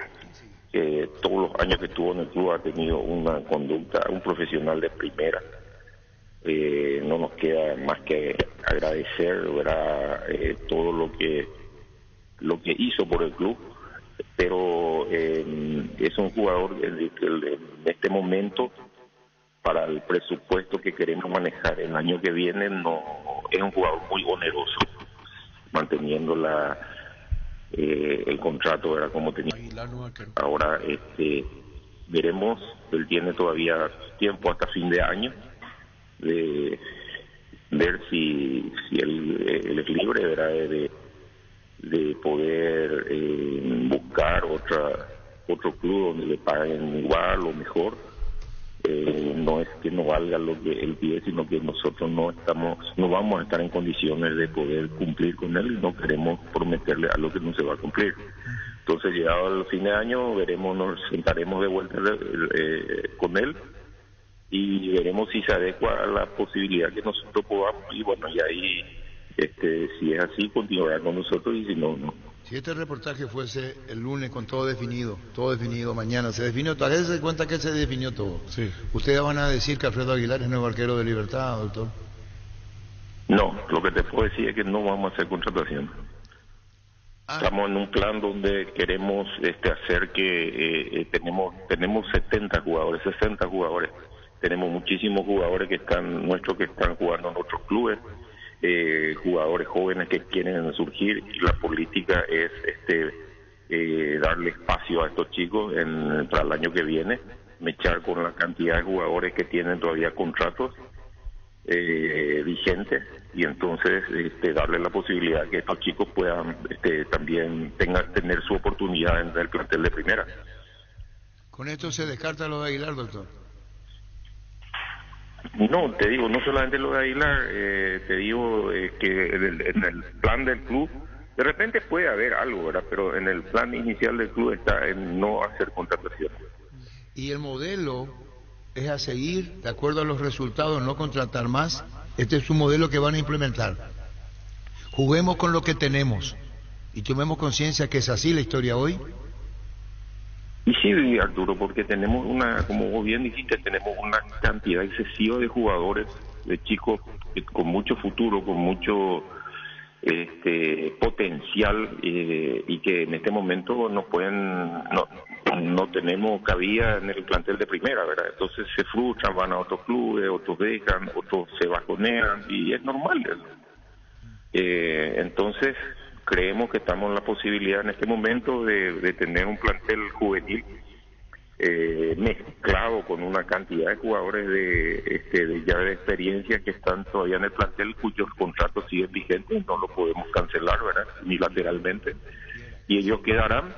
que todos los años que estuvo en el club ha tenido una conducta, un profesional de primera. No nos queda más que agradecer, ¿verdad? Todo lo que hizo por el club, pero es un jugador en este momento, para el presupuesto que queremos manejar el año que viene, no es un jugador muy oneroso, manteniendo el contrato, ¿verdad? Como tenía. Ahora veremos, él tiene todavía tiempo hasta fin de año de ver si él es libre, ¿verdad? De poder buscar otro club donde le paguen igual o mejor. No es que no valga lo que él pide, sino que nosotros no vamos a estar en condiciones de poder cumplir con él y no queremos prometerle algo que no se va a cumplir. Entonces, llegado al fin de año, nos sentaremos de vuelta con él y veremos si se adecua a la posibilidad que nosotros podamos, y bueno, y ahí si es así, continuará con nosotros, y si no, no. Si este reportaje fuese el lunes con todo definido, mañana se definió, tal vez se cuenta que se definió todo. Sí. ¿Ustedes van a decir que Alfredo Aguilar es nuevo arquero de Libertad, doctor? No, lo que te puedo decir es que no vamos a hacer contratación. Estamos en un plan donde queremos hacer que tenemos 70 jugadores, 60 jugadores. Tenemos muchísimos jugadores que están jugando en otros clubes. Jugadores jóvenes que quieren surgir, y la política es darle espacio a estos chicos para el año que viene, mechar con la cantidad de jugadores que tienen todavía contratos vigentes, y entonces darle la posibilidad que estos chicos puedan también tener su oportunidad en el plantel de primera. ¿Con esto se descarta lo de Aguilar, doctor? No, te digo, no solamente lo de Aguilar, te digo que en el plan del club, de repente puede haber algo, ¿verdad? Pero en el plan inicial del club está en no hacer contrataciones. Y el modelo es a seguir, de acuerdo a los resultados, no contratar más. Este es un modelo que van a implementar. Juguemos con lo que tenemos y tomemos conciencia que es así la historia hoy. Y sí, Arturo, porque tenemos como vos bien dijiste, tenemos una cantidad excesiva de jugadores, de chicos con mucho futuro, con mucho potencial, y que en este momento no tenemos cabida en el plantel de primera, ¿verdad? Entonces se frustran, van a otros clubes, otros dejan, otros se bajonean, y es normal eso. Entonces creemos que estamos en la posibilidad en este momento de tener un plantel juvenil mezclado con una cantidad de jugadores ya de experiencia que están todavía en el plantel, cuyos contratos siguen vigentes, no los podemos cancelar, ¿verdad? Unilateralmente, y ellos quedarán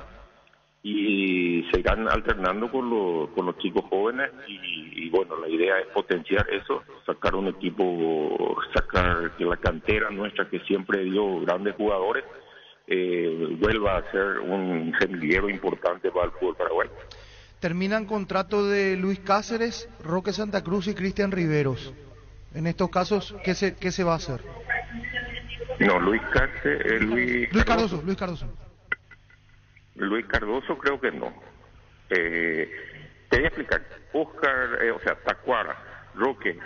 y se irán alternando con los chicos jóvenes y bueno, la idea es potenciar eso, sacar un equipo, sacar que la cantera nuestra que siempre dio grandes jugadores vuelva a ser un semillero importante para el fútbol paraguayo. Terminan contrato de Luis Cáceres, Roque Santa Cruz y Cristian Riveros. En estos casos, ¿qué se va a hacer? No, Luis Cardoso. Luis Cardoso creo que no. Te voy a explicar. Tacuara, Roque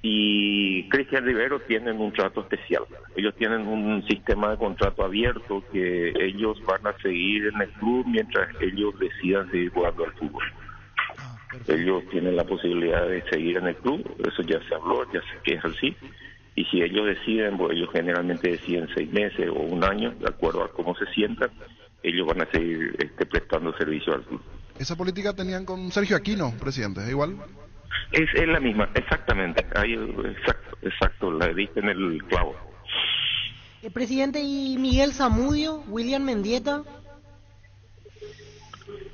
y Cristian Rivero tienen un trato especial. Ellos tienen un sistema de contrato abierto que ellos van a seguir en el club mientras ellos decidan seguir jugando al fútbol. Ellos tienen la posibilidad de seguir en el club, eso ya se habló, ya sé que es así. Y si ellos deciden, pues ellos generalmente deciden 6 meses o 1 año, de acuerdo a cómo se sientan, ellos van a seguir prestando servicio al club. ¿Esa política tenían con Sergio Aquino, presidente? ¿Igual? Es la misma, exactamente. Ahí, exacto, la diste en el clavo. Presidente, ¿y Miguel Zamudio, William Mendieta?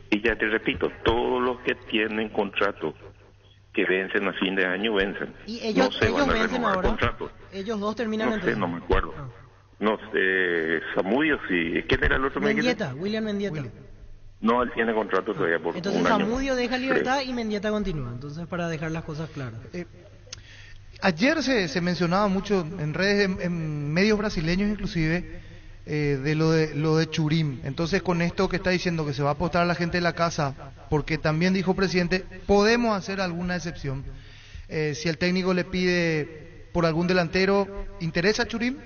Y ya te repito, todos los que tienen contrato que vencen a fin de año vencen. ¿Y ellos, no se ellos van a vencen renovar ahora? contratos. Ellos dos terminan No sé, entonces. no me acuerdo. No sé, Zamudio sí. ¿Quién era el otro? Mendieta, William Mendieta. No, él tiene contrato todavía por Entonces 1 año. Zamudio deja libertad y Mendieta continúa. Entonces, para dejar las cosas claras. Ayer se mencionaba mucho en redes, en medios brasileños inclusive, de lo de Churim. Entonces, con esto que está diciendo que se va a apostar a la gente de la casa, porque también dijo presidente, podemos hacer alguna excepción. Si el técnico le pide por algún delantero, ¿interesa Churim?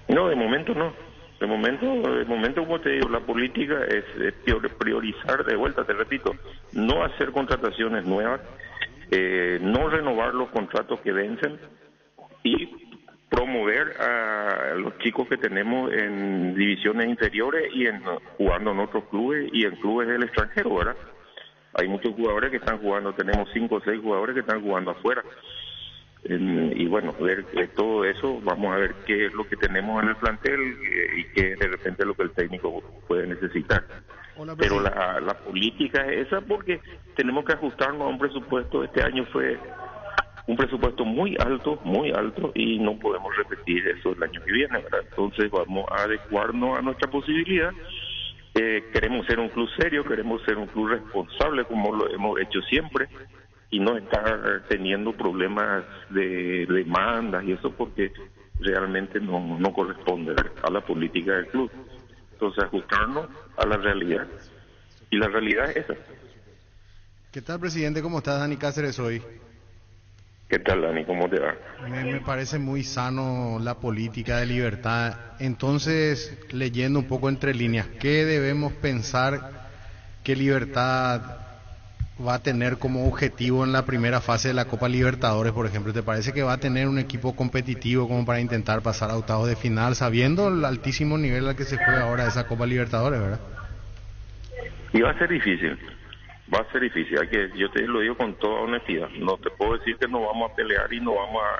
No, de momento no. De momento, como te digo, la política es priorizar, de vuelta, te repito, no hacer contrataciones nuevas, no renovar los contratos que vencen y promover a los chicos que tenemos en divisiones inferiores y jugando en otros clubes y en clubes del extranjero, ¿verdad? Hay muchos jugadores que están jugando, tenemos 5 o 6 jugadores que están jugando afuera. Y bueno, ver todo eso, vamos a ver qué es lo que tenemos en el plantel y qué de repente es lo que el técnico puede necesitar. Pero la política es esa porque tenemos que ajustarnos a un presupuesto. Este año fue un presupuesto muy alto y no podemos repetir eso el año que viene, ¿verdad? Entonces vamos a adecuarnos a nuestra posibilidad. Queremos ser un club serio, queremos ser un club responsable como lo hemos hecho siempre y no estar teniendo problemas de demandas y eso porque realmente no corresponde a la política del club. Entonces ajustarnos a la realidad. Y la realidad es esa. ¿Qué tal, presidente? ¿Cómo estás? Dani Cáceres hoy. ¿Qué tal, Dani? ¿Cómo te va? Me parece muy sano la política de libertad. Entonces, leyendo un poco entre líneas, ¿qué debemos pensar que Libertad va a tener como objetivo en la primera fase de la Copa Libertadores, por ejemplo? ¿Te parece que va a tener un equipo competitivo como para intentar pasar a octavos de final, sabiendo el altísimo nivel al que se juega ahora esa Copa Libertadores, verdad? Y va a ser difícil. Yo te lo digo con toda honestidad. No te puedo decir que no vamos a pelear y no vamos a...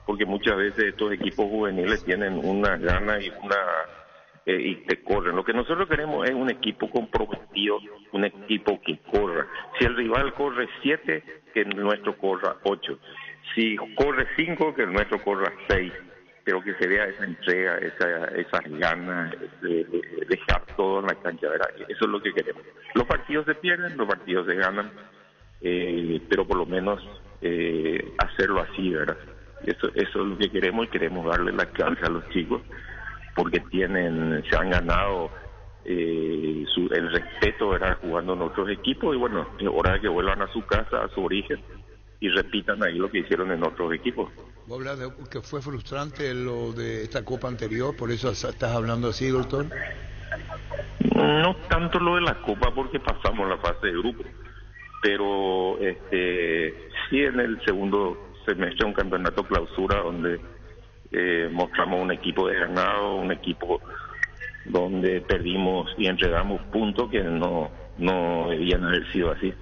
Porque muchas veces estos equipos juveniles tienen una gana y te corren. Lo que nosotros queremos es un equipo comprometido, un equipo que corra. Si el rival corre 7, que el nuestro corra 8. Si corre 5, que el nuestro corra 6. Pero que se vea esa entrega, esas ganas de dejar todo en la cancha, ¿verdad? Eso es lo que queremos. Los partidos se pierden, los partidos se ganan, pero por lo menos hacerlo así, ¿verdad? Eso es lo que queremos y queremos darle la chance a los chicos porque se han ganado el respeto, ¿verdad? Jugando en otros equipos y bueno, es hora de que vuelvan a su casa, a su origen y repitan ahí lo que hicieron en otros equipos. ¿Vos hablas de que fue frustrante lo de esta Copa anterior? ¿Por eso estás hablando así, doctor? No tanto lo de la Copa porque pasamos la fase de grupo, pero sí en el segundo semestre un campeonato clausura donde mostramos un equipo de ganado, un equipo donde perdimos y entregamos puntos que no debían haber sido así.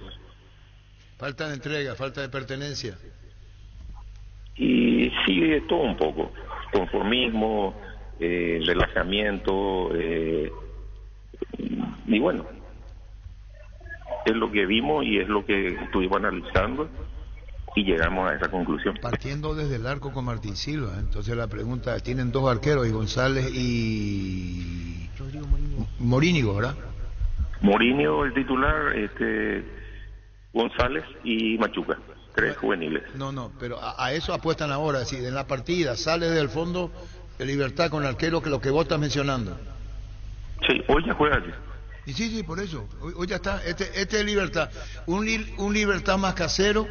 Falta de entrega, falta de pertenencia. Y sí, de todo un poco. Conformismo, relajamiento, Y bueno, es lo que vimos y es lo que estuvimos analizando y llegamos a esa conclusión. Partiendo desde el arco con Martín Silva, entonces la pregunta, tienen dos arqueros, y González y Morínigo, ¿verdad? Morínigo el titular, González y Machuca, 3 juveniles. No, pero a eso apuestan ahora, es decir, en la partida sale del fondo de Libertad con arquero, que lo que vos estás mencionando. Sí, hoy ya juega así. Y sí, por eso, hoy ya está, este es Libertad, un Libertad más casero,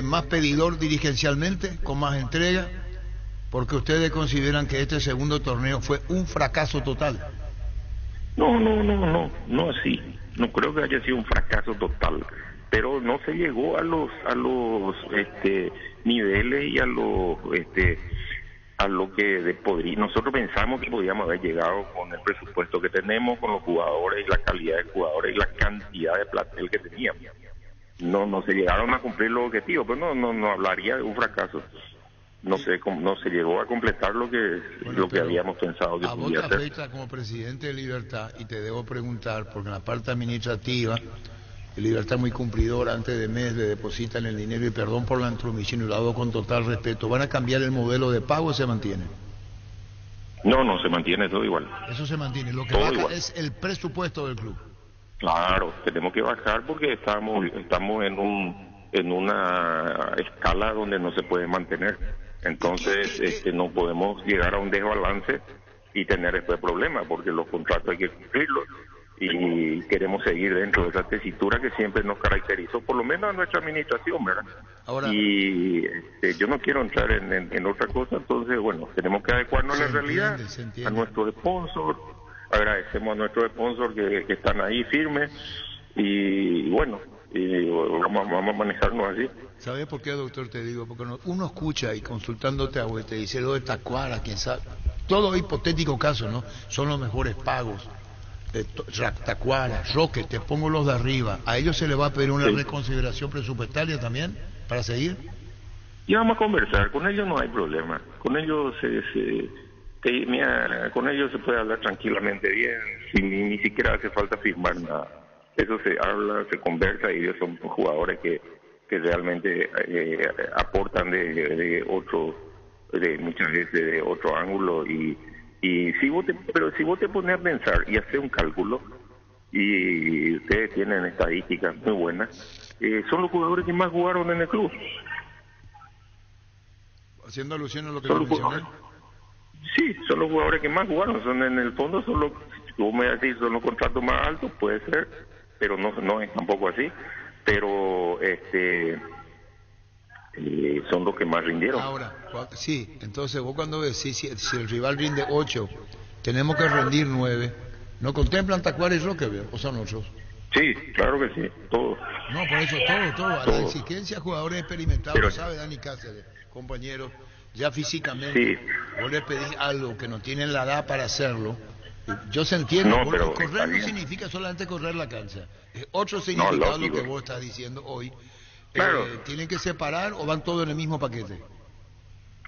más pedidor dirigencialmente, con más entrega, porque ustedes consideran que este segundo torneo fue un fracaso total. No así. No creo que haya sido un fracaso total, pero no se llegó a los niveles y a lo que nosotros pensamos que podíamos haber llegado con el presupuesto que tenemos, con los jugadores y la calidad de jugadores y la cantidad de plantel que teníamos. No se llegaron a cumplir los objetivos, pero no hablaría de un fracaso. No se llegó a completar lo que habíamos pensado que podía hacer. Afecta como presidente de Libertad, y te debo preguntar, porque en la parte administrativa, Libertad muy cumplidora, antes de mes le depositan el dinero, y perdón por la intromisión, y lo hago con total respeto. ¿Van a cambiar el modelo de pago o se mantiene? No, se mantiene todo igual. Eso se mantiene, lo que todo baja igual. Es el presupuesto del club. Claro, tenemos que bajar porque estamos en una escala donde no se puede mantener. Entonces, no podemos llegar a un desbalance y tener después problemas, porque los contratos hay que cumplirlos y queremos seguir dentro de esa tesitura que siempre nos caracterizó, por lo menos a nuestra administración, ¿verdad? Ahora, y yo no quiero entrar en otra cosa, entonces, bueno, tenemos que adecuarnos a la realidad, a nuestros sponsors. Agradecemos a nuestros sponsors que están ahí firmes y bueno, vamos a manejarnos así. ¿Sabes por qué, doctor? Te digo, porque uno escucha y consultándote a vos te dice lo de Tacuara, quién sabe, todo hipotético caso, ¿no? Son los mejores pagos. Tacuara, Roque, te pongo los de arriba. ¿A ellos se les va a pedir una reconsideración presupuestaria también para seguir? Y vamos a conversar, con ellos no hay problema, con ellos con ellos se puede hablar tranquilamente bien, ni siquiera hace falta firmar nada. Eso se habla, se conversa, y ellos son jugadores que realmente aportan de muchas veces de otro ángulo, y si vos te pones a pensar y hacer un cálculo, y ustedes tienen estadísticas muy buenas, son los jugadores que más jugaron en el club. Haciendo alusión a lo que te mencioné. Sí, son los jugadores que más jugaron, son en el fondo, son los contratos más altos, puede ser, pero no es tampoco así, pero son los que más rindieron. Ahora, sí, entonces vos cuando decís si el rival rinde 8, tenemos que rendir 9, ¿no contemplan Tacuara y Roque, o son otros? Sí, claro que sí, todos. No, por eso todo. A la exigencia de jugadores experimentados, pero, sabe Dani Cáceres, compañeros, ya físicamente, vos le pedís algo que no tienen la edad para hacerlo. Yo se entiendo, pero correr no significa solamente correr la cancha, es otro significado lo que vos estás diciendo hoy. Claro. ¿Tienen que separar o van todos en el mismo paquete?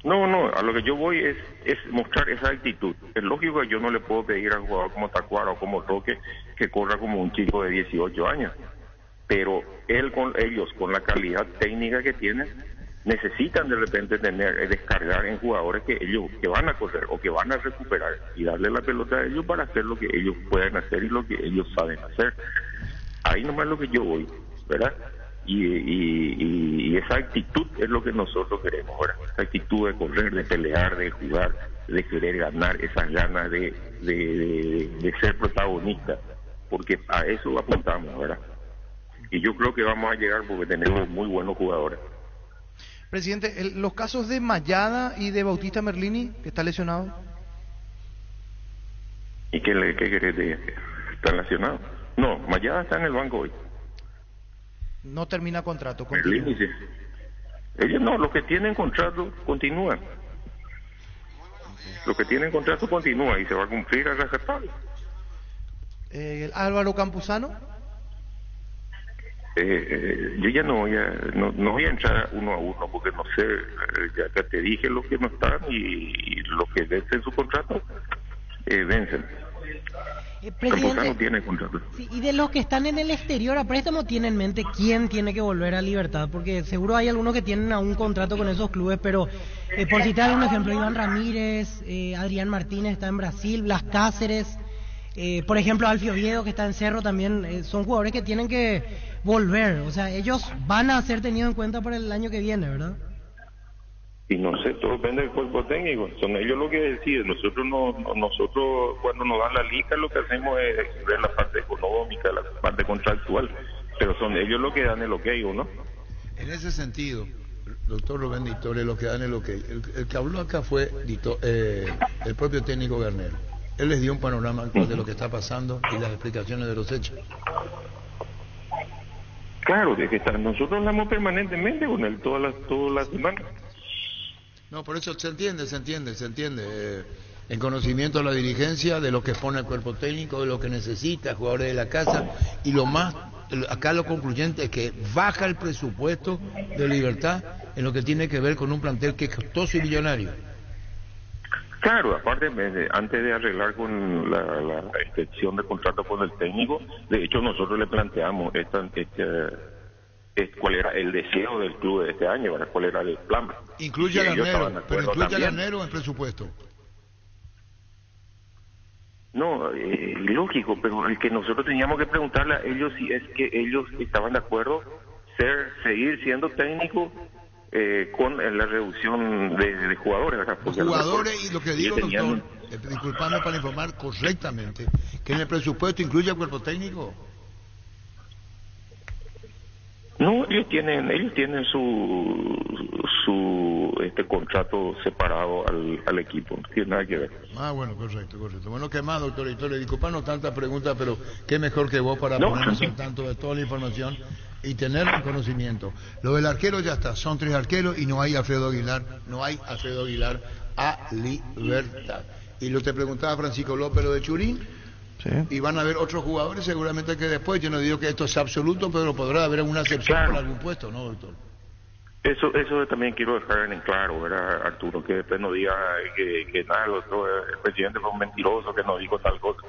No, a lo que yo voy es mostrar esa actitud. Es lógico que yo no le puedo pedir a un jugador como Tacuara o como Roque que corra como un chico de 18 años, pero ellos con la calidad técnica que tienen, necesitan de repente descargar en jugadores que van a correr o que van a recuperar, y darle la pelota a ellos para hacer lo que ellos pueden hacer y lo que ellos saben hacer. Ahí nomás es lo que yo voy, ¿verdad? Y esa actitud es lo que nosotros queremos ahora, esa actitud de correr, de pelear, de jugar, de querer ganar, esas ganas de ser protagonistas, porque a eso apuntamos, ¿verdad? Y yo creo que vamos a llegar porque tenemos muy buenos jugadores. Presidente, los casos de Mayada y de Bautista Merlini, que está lesionado. ¿Y qué querés de ¿Están lesionados? No, Mayada está en el banco hoy. No termina contrato. Merlini, sí. Ellos no, los que tienen contrato continúan. Los que tienen contrato continúan y se va a cumplir a rajatabla. Álvaro Campuzano. Yo ya no voy a entrar uno a uno porque no sé, ya te dije los que no están y los que vencen su contrato vencen. Presidente, no tiene contrato. sí, y de los que están en el exterior a préstamo, ¿tiene en mente quién tiene que volver a Libertad? Porque seguro hay algunos que tienen aún contrato con esos clubes, pero por citar un ejemplo, Iván Ramírez, Adrián Martínez está en Brasil, Blas Cáceres, por ejemplo, Alfio Oviedo que está en Cerro también, son jugadores que tienen que volver, o sea, ellos van a ser tenidos en cuenta para el año que viene, ¿verdad? Y no sé, todo depende del cuerpo técnico. Son ellos los que deciden. Nosotros cuando nos dan la lista lo que hacemos es ver la parte económica, la parte contractual, pero son ellos los que dan el ok, ¿no? En ese sentido, doctor Rubén Ditore, lo que dan el ok. El que habló acá fue el propio técnico Garnero. Él les dio un panorama actual de lo que está pasando y las explicaciones de los hechos. Claro, de que nosotros hablamos permanentemente con él todas las semanas. No, por eso se entiende. En conocimiento de la dirigencia, de lo que pone el cuerpo técnico, de lo que necesita, jugadores de la casa, y acá lo concluyente es que baja el presupuesto de Libertad en lo que tiene que ver con un plantel que es costoso y millonario. Claro, aparte, antes de arreglar con la extensión de contrato con el técnico, de hecho nosotros le planteamos cuál era el deseo del club de este año, ¿verdad? Cuál era el plan. Incluye a Garnero, pero incluye a Garnero en el presupuesto. No, lógico, pero el que nosotros teníamos que preguntarle a ellos si es que ellos estaban de acuerdo seguir siendo técnico con la reducción de jugadores, ¿verdad? Los jugadores, y lo que digo, doctor, disculpame para informar correctamente, que en el presupuesto incluye al cuerpo técnico. No, ellos tienen su contrato separado al equipo, no tiene nada que ver. Bueno, correcto. Bueno, ¿qué más, doctor Vittorio? Disculpanos tantas preguntas, pero qué mejor que vos para ponernos al tanto de toda la información y tener conocimiento. Lo del arquero ya está, son 3 arqueros y no hay Alfredo Aguilar a Libertad. Y lo te preguntaba Francisco López, lo de Churín. Sí. Y van a haber otros jugadores seguramente que después, yo no digo que esto sea absoluto, pero podrá haber alguna excepción por algún puesto, ¿no, doctor? Eso también quiero dejar en claro, ¿verdad, Arturo? Que después no diga que nada, el presidente fue un mentiroso, que no dijo tal cosa.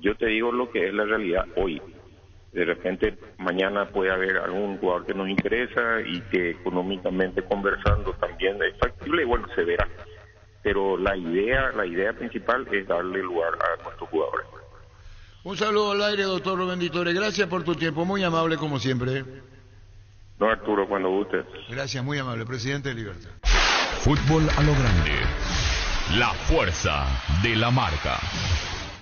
Yo te digo lo que es la realidad hoy. De repente mañana puede haber algún jugador que nos interesa y que económicamente conversando también es factible, y bueno, se verá. Pero la idea principal es darle lugar a nuestros jugadores. Un saludo al aire, doctor Rubén Ditore. Gracias por tu tiempo, muy amable como siempre. No, Arturo, cuando guste. Gracias, muy amable, presidente de Libertad. Fútbol a lo grande. La fuerza de la marca.